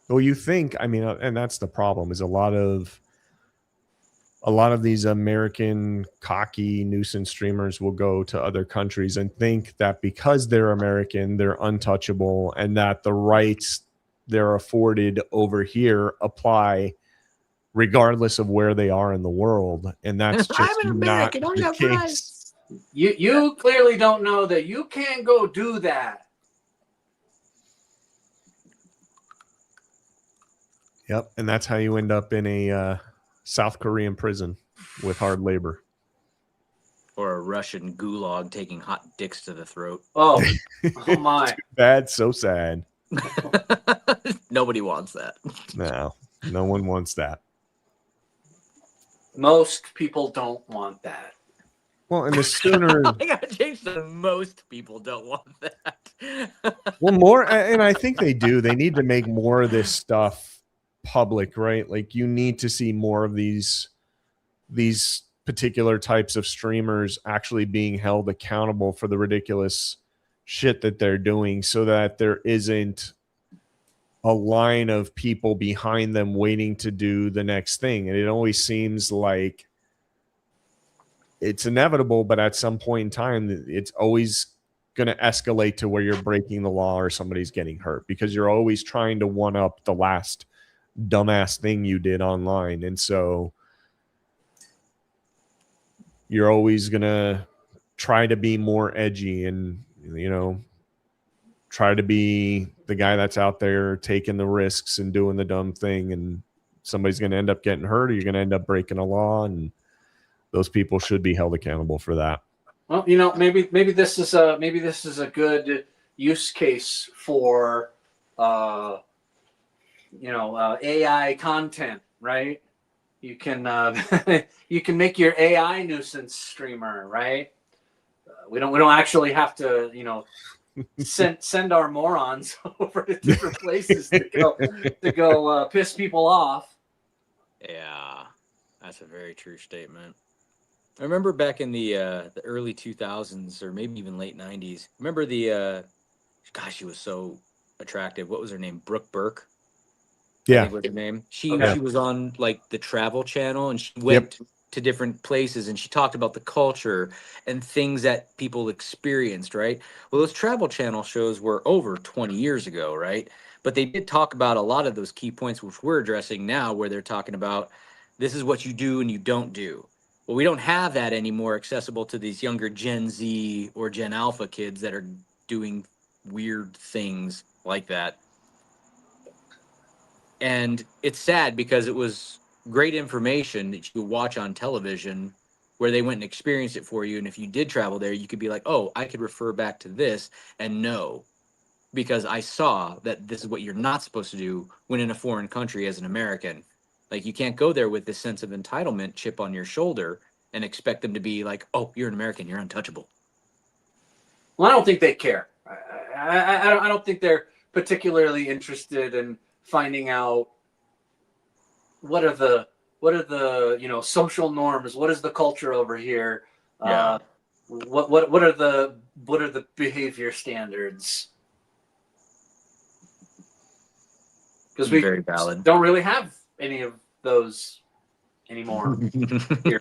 Well, you think, I mean, and that's the problem, is a lot of these American cocky nuisance streamers will go to other countries and think that because they're American, they're untouchable, and that the rights they're afforded over here apply regardless of where they are in the world. And that's just I'm an American, not I the have case. rights. You clearly don't know that you can't go do that. Yep, and that's how you end up in a South Korean prison with hard labor. Or a Russian gulag taking hot dicks to the throat. Oh, oh my. Too bad, so sad. Nobody wants that. No one wants that. Most people don't want that. Well, and the sooner... I gotta change the most people don't want that. Well, more, and I think they do. They need to make more of this stuff public, right? Like, you need to see more of these particular types of streamers actually being held accountable for the ridiculous shit that they're doing, so that there isn't a line of people behind them waiting to do the next thing. And it always seems like it's inevitable, but at some point in time, it's always going to escalate to where you're breaking the law or somebody's getting hurt, because you're always trying to one up the last dumbass thing you did online. And so you're always going to try to be more edgy and, you know, try to be the guy that's out there taking the risks and doing the dumb thing, and somebody's going to end up getting hurt, or you're going to end up breaking a law, and those people should be held accountable for that. Well, you know, maybe this is a good use case for AI content, right? You can you can make your AI nuisance streamer, right? We don't actually have to, you know, send our morons over to different places to go piss people off. Yeah, that's a very true statement. I remember back in the early 2000s, or maybe even late 90s. Remember gosh, she was so attractive. What was her name? Brooke Burke. Yeah, I think was her name. She Okay. was on like the Travel Channel, and she went to different places, and she talked about the culture and things that people experienced, right? Well, those Travel Channel shows were over 20 years ago, right? But they did talk about a lot of those key points which we're addressing now, where they're talking about this is what you do and you don't do. Well, we don't have that anymore accessible to these younger Gen Z or Gen Alpha kids that are doing weird things like that. And it's sad, because it was great information that you could watch on television where they went and experienced it for you. And if you did travel there, you could be like, oh, I could refer back to this and know, because I saw that this is what you're not supposed to do when in a foreign country as an American. Like, you can't go there with this sense of entitlement chip on your shoulder and expect them to be like, oh, you're an American, you're untouchable. Well, I don't think they care. I don't think they're particularly interested in finding out what are the social norms, what is the culture over here, Yeah. what are the behavior standards, because we Very valid. don't really have any of those anymore. Here.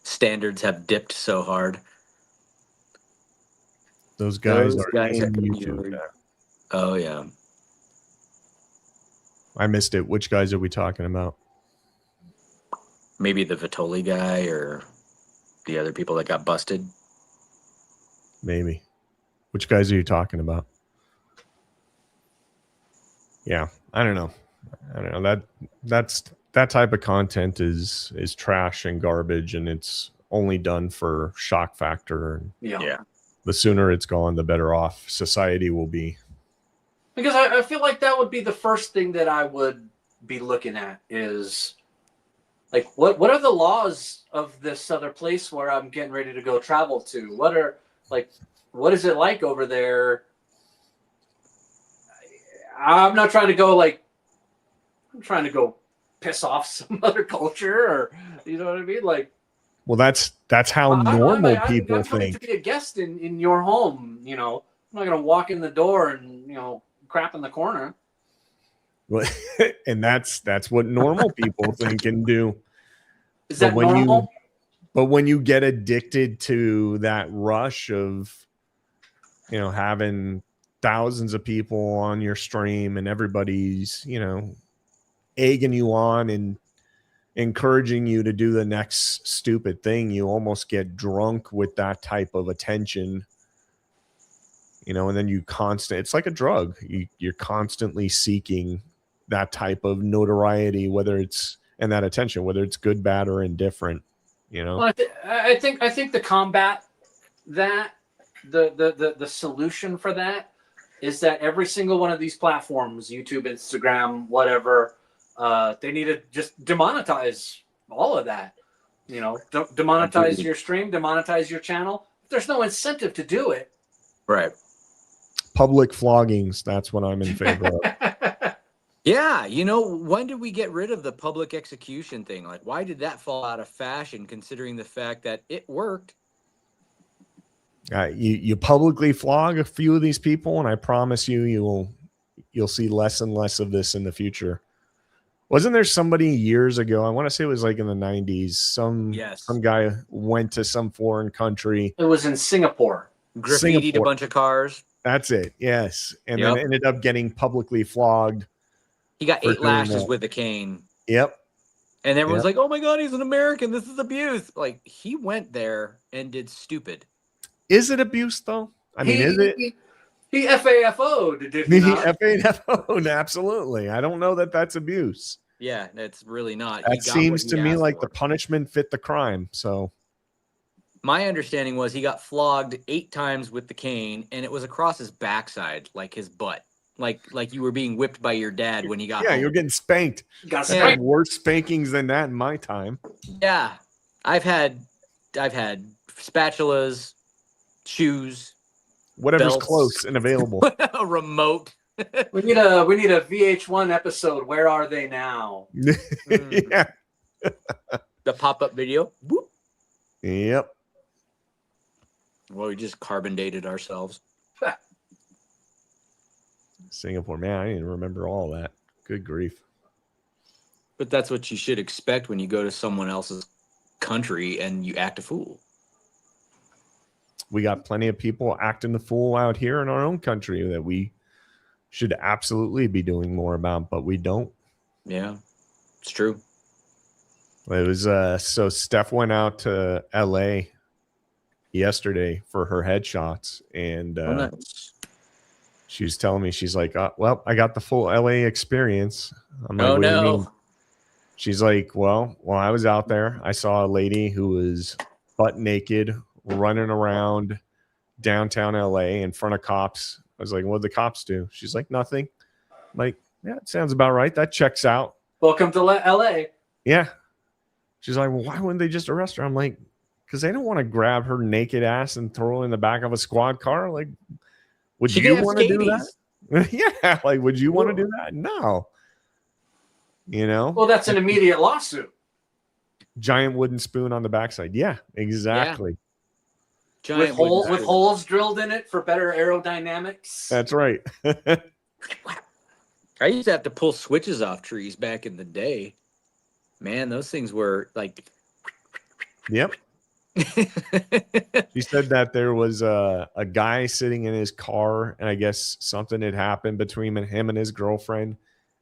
Standards have dipped so hard. those guys Those are guys in are YouTube. weird. Oh yeah. I missed it. Which guys are we talking about? Maybe the Vitoli guy or the other people that got busted. Maybe. Which guys are you talking about? Yeah, I don't know. I don't know, that type of content is trash and garbage, and it's only done for shock factor. And Yeah. the sooner it's gone, the better off society will be. Because I feel like that would be the first thing that I would be looking at is like what are the laws of this other place where I'm getting ready to go travel to? What is it like over there? I'm not trying to go I'm trying to go piss off some other culture, or you know what I mean? Like, well, that's how normal people I'm coming think. to be a guest in your home. You know, I'm not gonna walk in the door and crap in the corner. And that's what normal people think and do. Is that normal? But when you get addicted to that rush of, having thousands of people on your stream and everybody's, egging you on and encouraging you to do the next stupid thing, you almost get drunk with that type of attention, and then it's like a drug. You're constantly seeking that type of notoriety, and that attention, whether it's good, bad, or indifferent. Well, I think the combat that the solution for that is that every single one of these platforms, YouTube, Instagram, whatever, they need to just demonetize all of that. Demonetize your stream, demonetize your channel. There's no incentive to do it. Right. Public floggings. That's what I'm in favor of. Yeah, when did we get rid of the public execution thing? Like, why did that fall out of fashion, considering the fact that it worked? You publicly flog a few of these people, and I promise you'll see less and less of this in the future. Wasn't there somebody years ago? I want to say it was like in the 90s. Some guy went to some foreign country. It was in Singapore. Graffitied a bunch of cars. That's it. Yes, and then ended up getting publicly flogged. He got 8 lashes with a cane. Yep. And everyone's like, oh my God, he's an American. This is abuse. Like, he went there and did stupid. Is it abuse, though? I mean, is it? He FAFO'd, did he not? FAFO'd, absolutely. I don't know that that's abuse. Yeah, that's really not. That seems to me like the punishment fit the crime. So my understanding was he got flogged 8 times with the cane, and it was across his backside, like his butt. Like you were being whipped by your dad when he got home. You're getting spanked. Got spanked. I had worse spankings than that in my time. Yeah. I've had spatulas, shoes, whatever's belts, close and available. a remote. we need a VH1 episode. Where are they now? Yeah. The pop-up video. Whoop. Yep. Well, we just carbon dated ourselves. Singapore, man, I didn't remember all that. Good grief. But that's what you should expect when you go to someone else's country and you act a fool. We got plenty of people acting the fool out here in our own country that we should absolutely be doing more about, but we don't. Yeah, it's true. It was so Steph went out to LA yesterday for her headshots, and nice. she was telling me, she's like, well, I got the full LA experience. I'm like, oh, what do you no. mean? She's like, well, while I was out there, I saw a lady who was butt naked running around downtown LA in front of cops. I was like, what did the cops do? She's like, nothing. I'm like, yeah, it sounds about right. That checks out. Welcome to LA. Yeah. She's like, well, why wouldn't they just arrest her? I'm like, because they don't want to grab her naked ass and throw her in the back of a squad car. Like, would you want to do that? Yeah. Like, would you want to do that? No. Well, that's an immediate lawsuit. Giant wooden spoon on the backside. Yeah, exactly. Yeah. With holes drilled in it for better aerodynamics. That's right. I used to have to pull switches off trees back in the day. Man, those things were like. Yep. She said that there was a guy sitting in his car, and I guess something had happened between him and his girlfriend,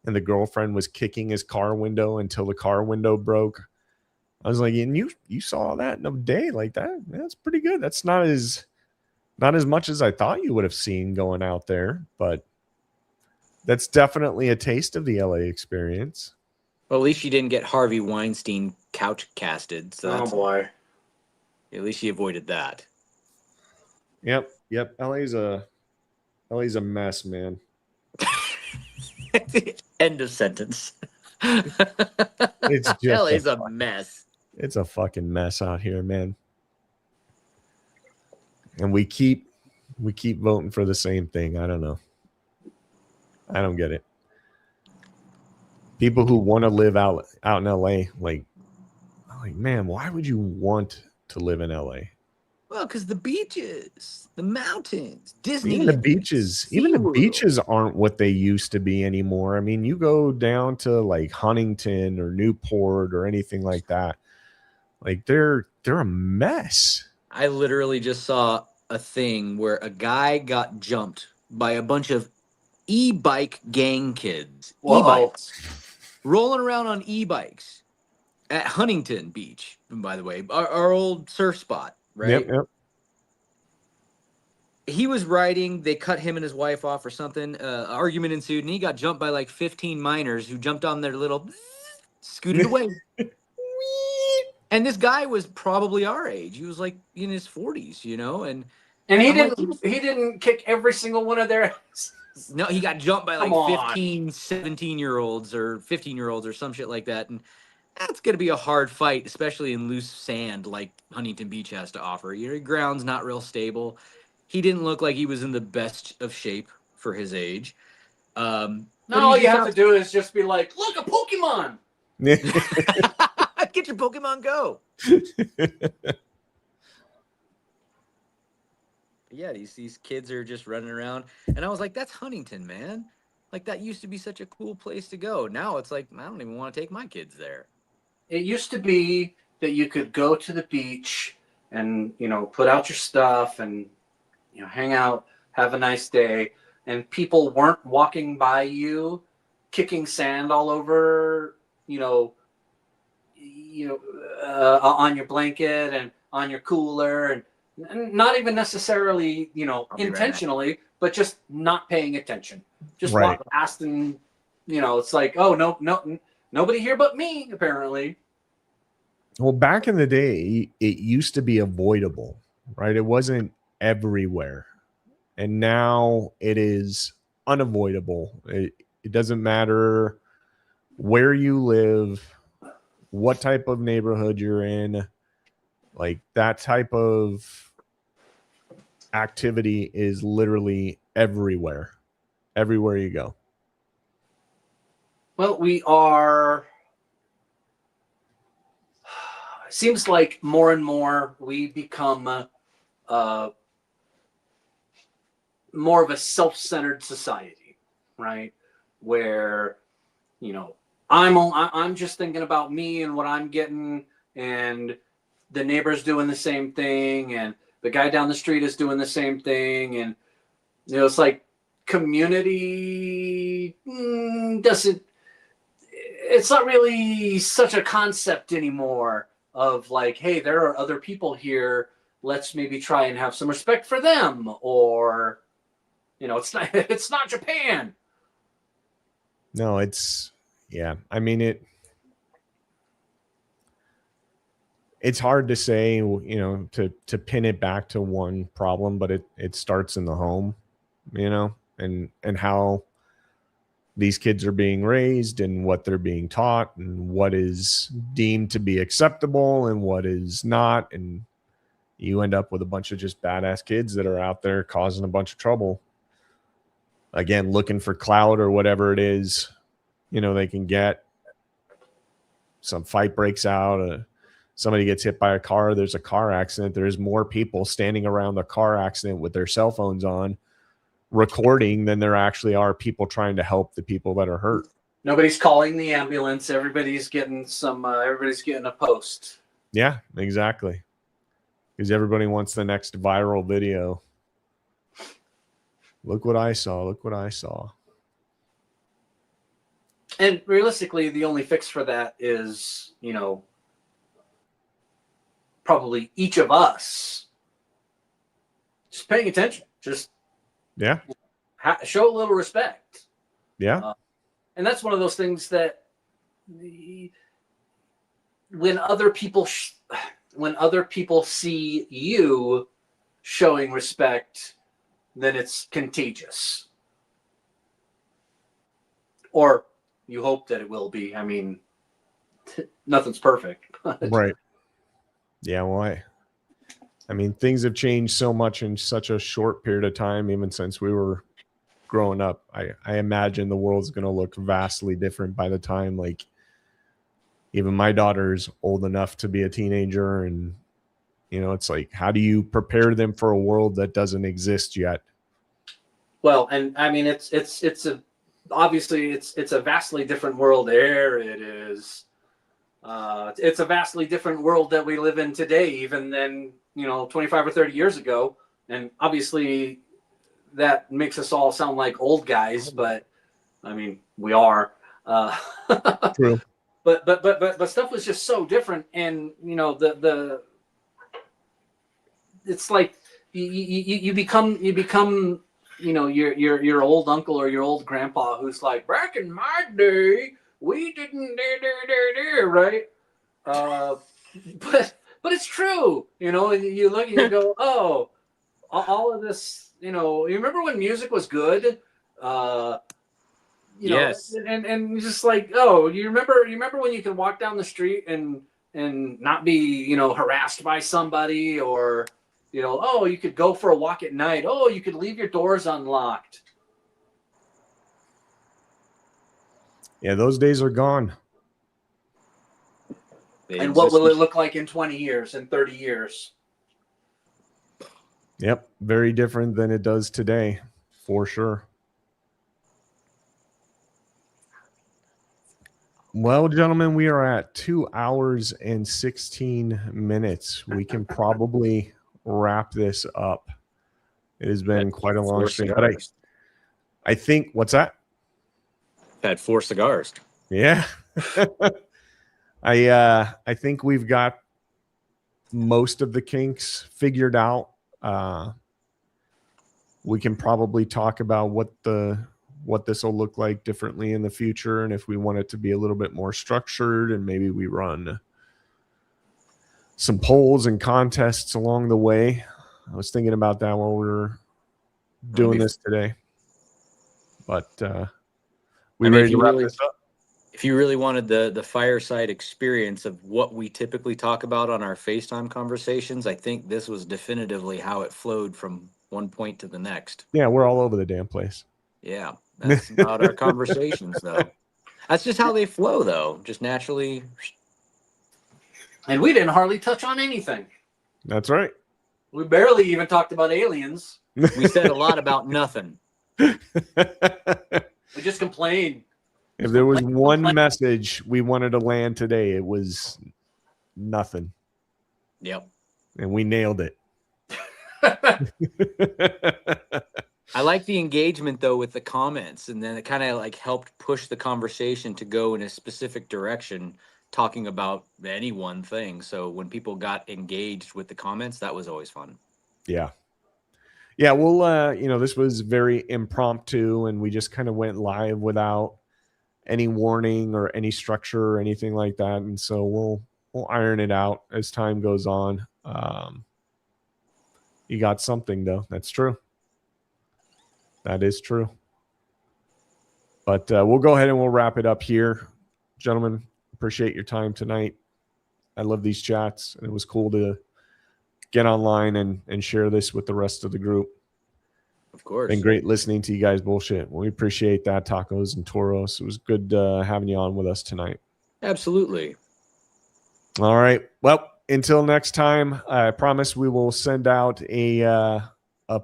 and the girlfriend was kicking his car window until the car window broke. I was like, and you saw that in a day like that? That's pretty good. That's not as much as I thought you would have seen going out there, but That's definitely a taste of the LA experience. Well, at least she didn't get Harvey Weinstein couch casted. So Oh that's, boy. at least she avoided that. Yep. LA's a mess, man. End of sentence. It's just LA's a mess. It's a fucking mess out here, man. And we keep voting for the same thing. I don't know. I don't get it. People who want to live out in LA, like, man, why would you want to live in LA? Well, because the beaches, the mountains, Disney. Even the beaches aren't what they used to be anymore. I mean, you go down to like Huntington or Newport or anything like that. Like they're a mess. I literally just saw a thing where a guy got jumped by a bunch of e-bike gang kids. Whoa. E-bikes. Rolling around on e-bikes at Huntington Beach, by the way, our old surf spot, right? Yep. He was riding, they cut him and his wife off or something. Argument ensued, and he got jumped by like 15 minors who jumped on their little scooted away. And this guy was probably our age. He was like in his 40s, you know, and he didn't kick every single one of their asses. No, he got jumped by like 15, 17-year-olds or 15-year-olds or some shit like that. And that's going to be a hard fight, especially in loose sand like Huntington Beach has to offer. Your ground's not real stable. He didn't look like he was in the best of shape for his age. No, all you have to do is just be like, look, a Pokemon. Get your Pokemon Go. Yeah, these kids are just running around. And I was like, that's Huntington, man. Like, that used to be such a cool place to go. Now it's like, I don't even want to take my kids there. It used to be that you could go to the beach and, put out your stuff and, hang out, have a nice day. And people weren't walking by you, kicking sand all over, on your blanket and on your cooler, and not even necessarily, intentionally, right, but just not paying attention. Just walk past and, it's like, oh, no, nobody here but me, apparently. Well, back in the day, it used to be avoidable, right? It wasn't everywhere. And now it is unavoidable. It doesn't matter where you live, what type of neighborhood you're in. Like, that type of activity is literally everywhere you go. Well, we are, seems like more and more we become more of a self-centered society, right? Where, I'm just thinking about me and what I'm getting, and the neighbor's doing the same thing, and the guy down the street is doing the same thing, and it's like community it's not really such a concept anymore of like, hey, there are other people here, let's maybe try and have some respect for them, or it's not Japan. No, I mean, it's hard to say, to pin it back to one problem, but it starts in the home, and how these kids are being raised and what they're being taught and what is deemed to be acceptable and what is not. And you end up with a bunch of just badass kids that are out there causing a bunch of trouble. Again, looking for clout or whatever it is, they can get. Some fight breaks out. Somebody gets hit by a car. There's a car accident. There's more people standing around the car accident with their cell phones on, recording, than there actually are people trying to help the people that are hurt. Nobody's calling the ambulance. Everybody's getting a post. Yeah, exactly. Because everybody wants the next viral video. Look what I saw. And realistically, the only fix for that is, probably each of us just paying attention. Just show a little respect. Yeah. And that's one of those things that when other people see you showing respect, then it's contagious. Or you hope that it will be. I mean, nothing's perfect. Right. Yeah, well, I mean, things have changed so much in such a short period of time, even since we were growing up. I imagine the world's going to look vastly different by the time, like, even my daughter's old enough to be a teenager. And, you know, it's like, how do you prepare them for a world that doesn't exist yet? Well, and I mean, obviously it's a vastly different world. There it is. It's a vastly different world that we live in today, even than 25 or 30 years ago. And obviously, that makes us all sound like old guys, but I mean, we are. True. But stuff was just so different, and it's like you become your old uncle or your old grandpa who's like, back in my day we didn't right. But it's true, and you look and you go, oh, all of this, you remember when music was good? Yes. And just like, oh, you remember when you could walk down the street and not be, harassed by somebody, or, oh, you could go for a walk at night. Oh, you could leave your doors unlocked. Yeah, those days are gone. And what will it look like in 20 years and 30 years? Yep, very different than it does today, for sure. Well, gentlemen, we are at 2 hours and 16 minutes. We can probably wrap this up. It has been quite a long stream, but I think, what's that? Had 4 cigars. Yeah. I think we've got most of the kinks figured out. We can probably talk about what this will look like differently in the future, and if we want it to be a little bit more structured, and maybe we run some polls and contests along the way. I was thinking about that while we were doing this today. But we ready to wrap this up? If you really wanted the fireside experience of what we typically talk about on our FaceTime conversations, I think this was definitively how it flowed from one point to the next. Yeah, we're all over the damn place. Yeah, that's about our conversations, though. That's just how they flow, though, just naturally. And we didn't hardly touch on anything. That's right. We barely even talked about aliens. We said a lot about nothing. We just complained. If there was one message we wanted to land today, it was nothing. Yep. And we nailed it. I like the engagement, though, with the comments, and then it kind of like helped push the conversation to go in a specific direction, talking about any one thing. So when people got engaged with the comments, that was always fun. Yeah. Yeah, well, this was very impromptu, and we just kind of went live without any warning or any structure or anything like that. And so we'll iron it out as time goes on. You got something, though. That's true. That is true. But we'll go ahead and we'll wrap it up here. Gentlemen, appreciate your time tonight. I love these chats, and it was cool to get online and share this with the rest of the group. Of course. Been great listening to you guys bullshit. We appreciate that, Tacos and Toros. It was good having you on with us tonight. Absolutely. All right. Well, until next time, I promise we will send out a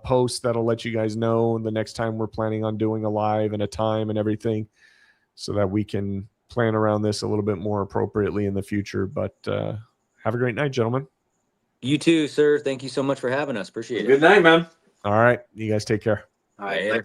post that'll let you guys know the next time we're planning on doing a live and a time and everything, so that we can plan around this a little bit more appropriately in the future. But have a great night, gentlemen. You too, sir. Thank you so much for having us. Appreciate it. Good night, man. All right. You guys take care. All right.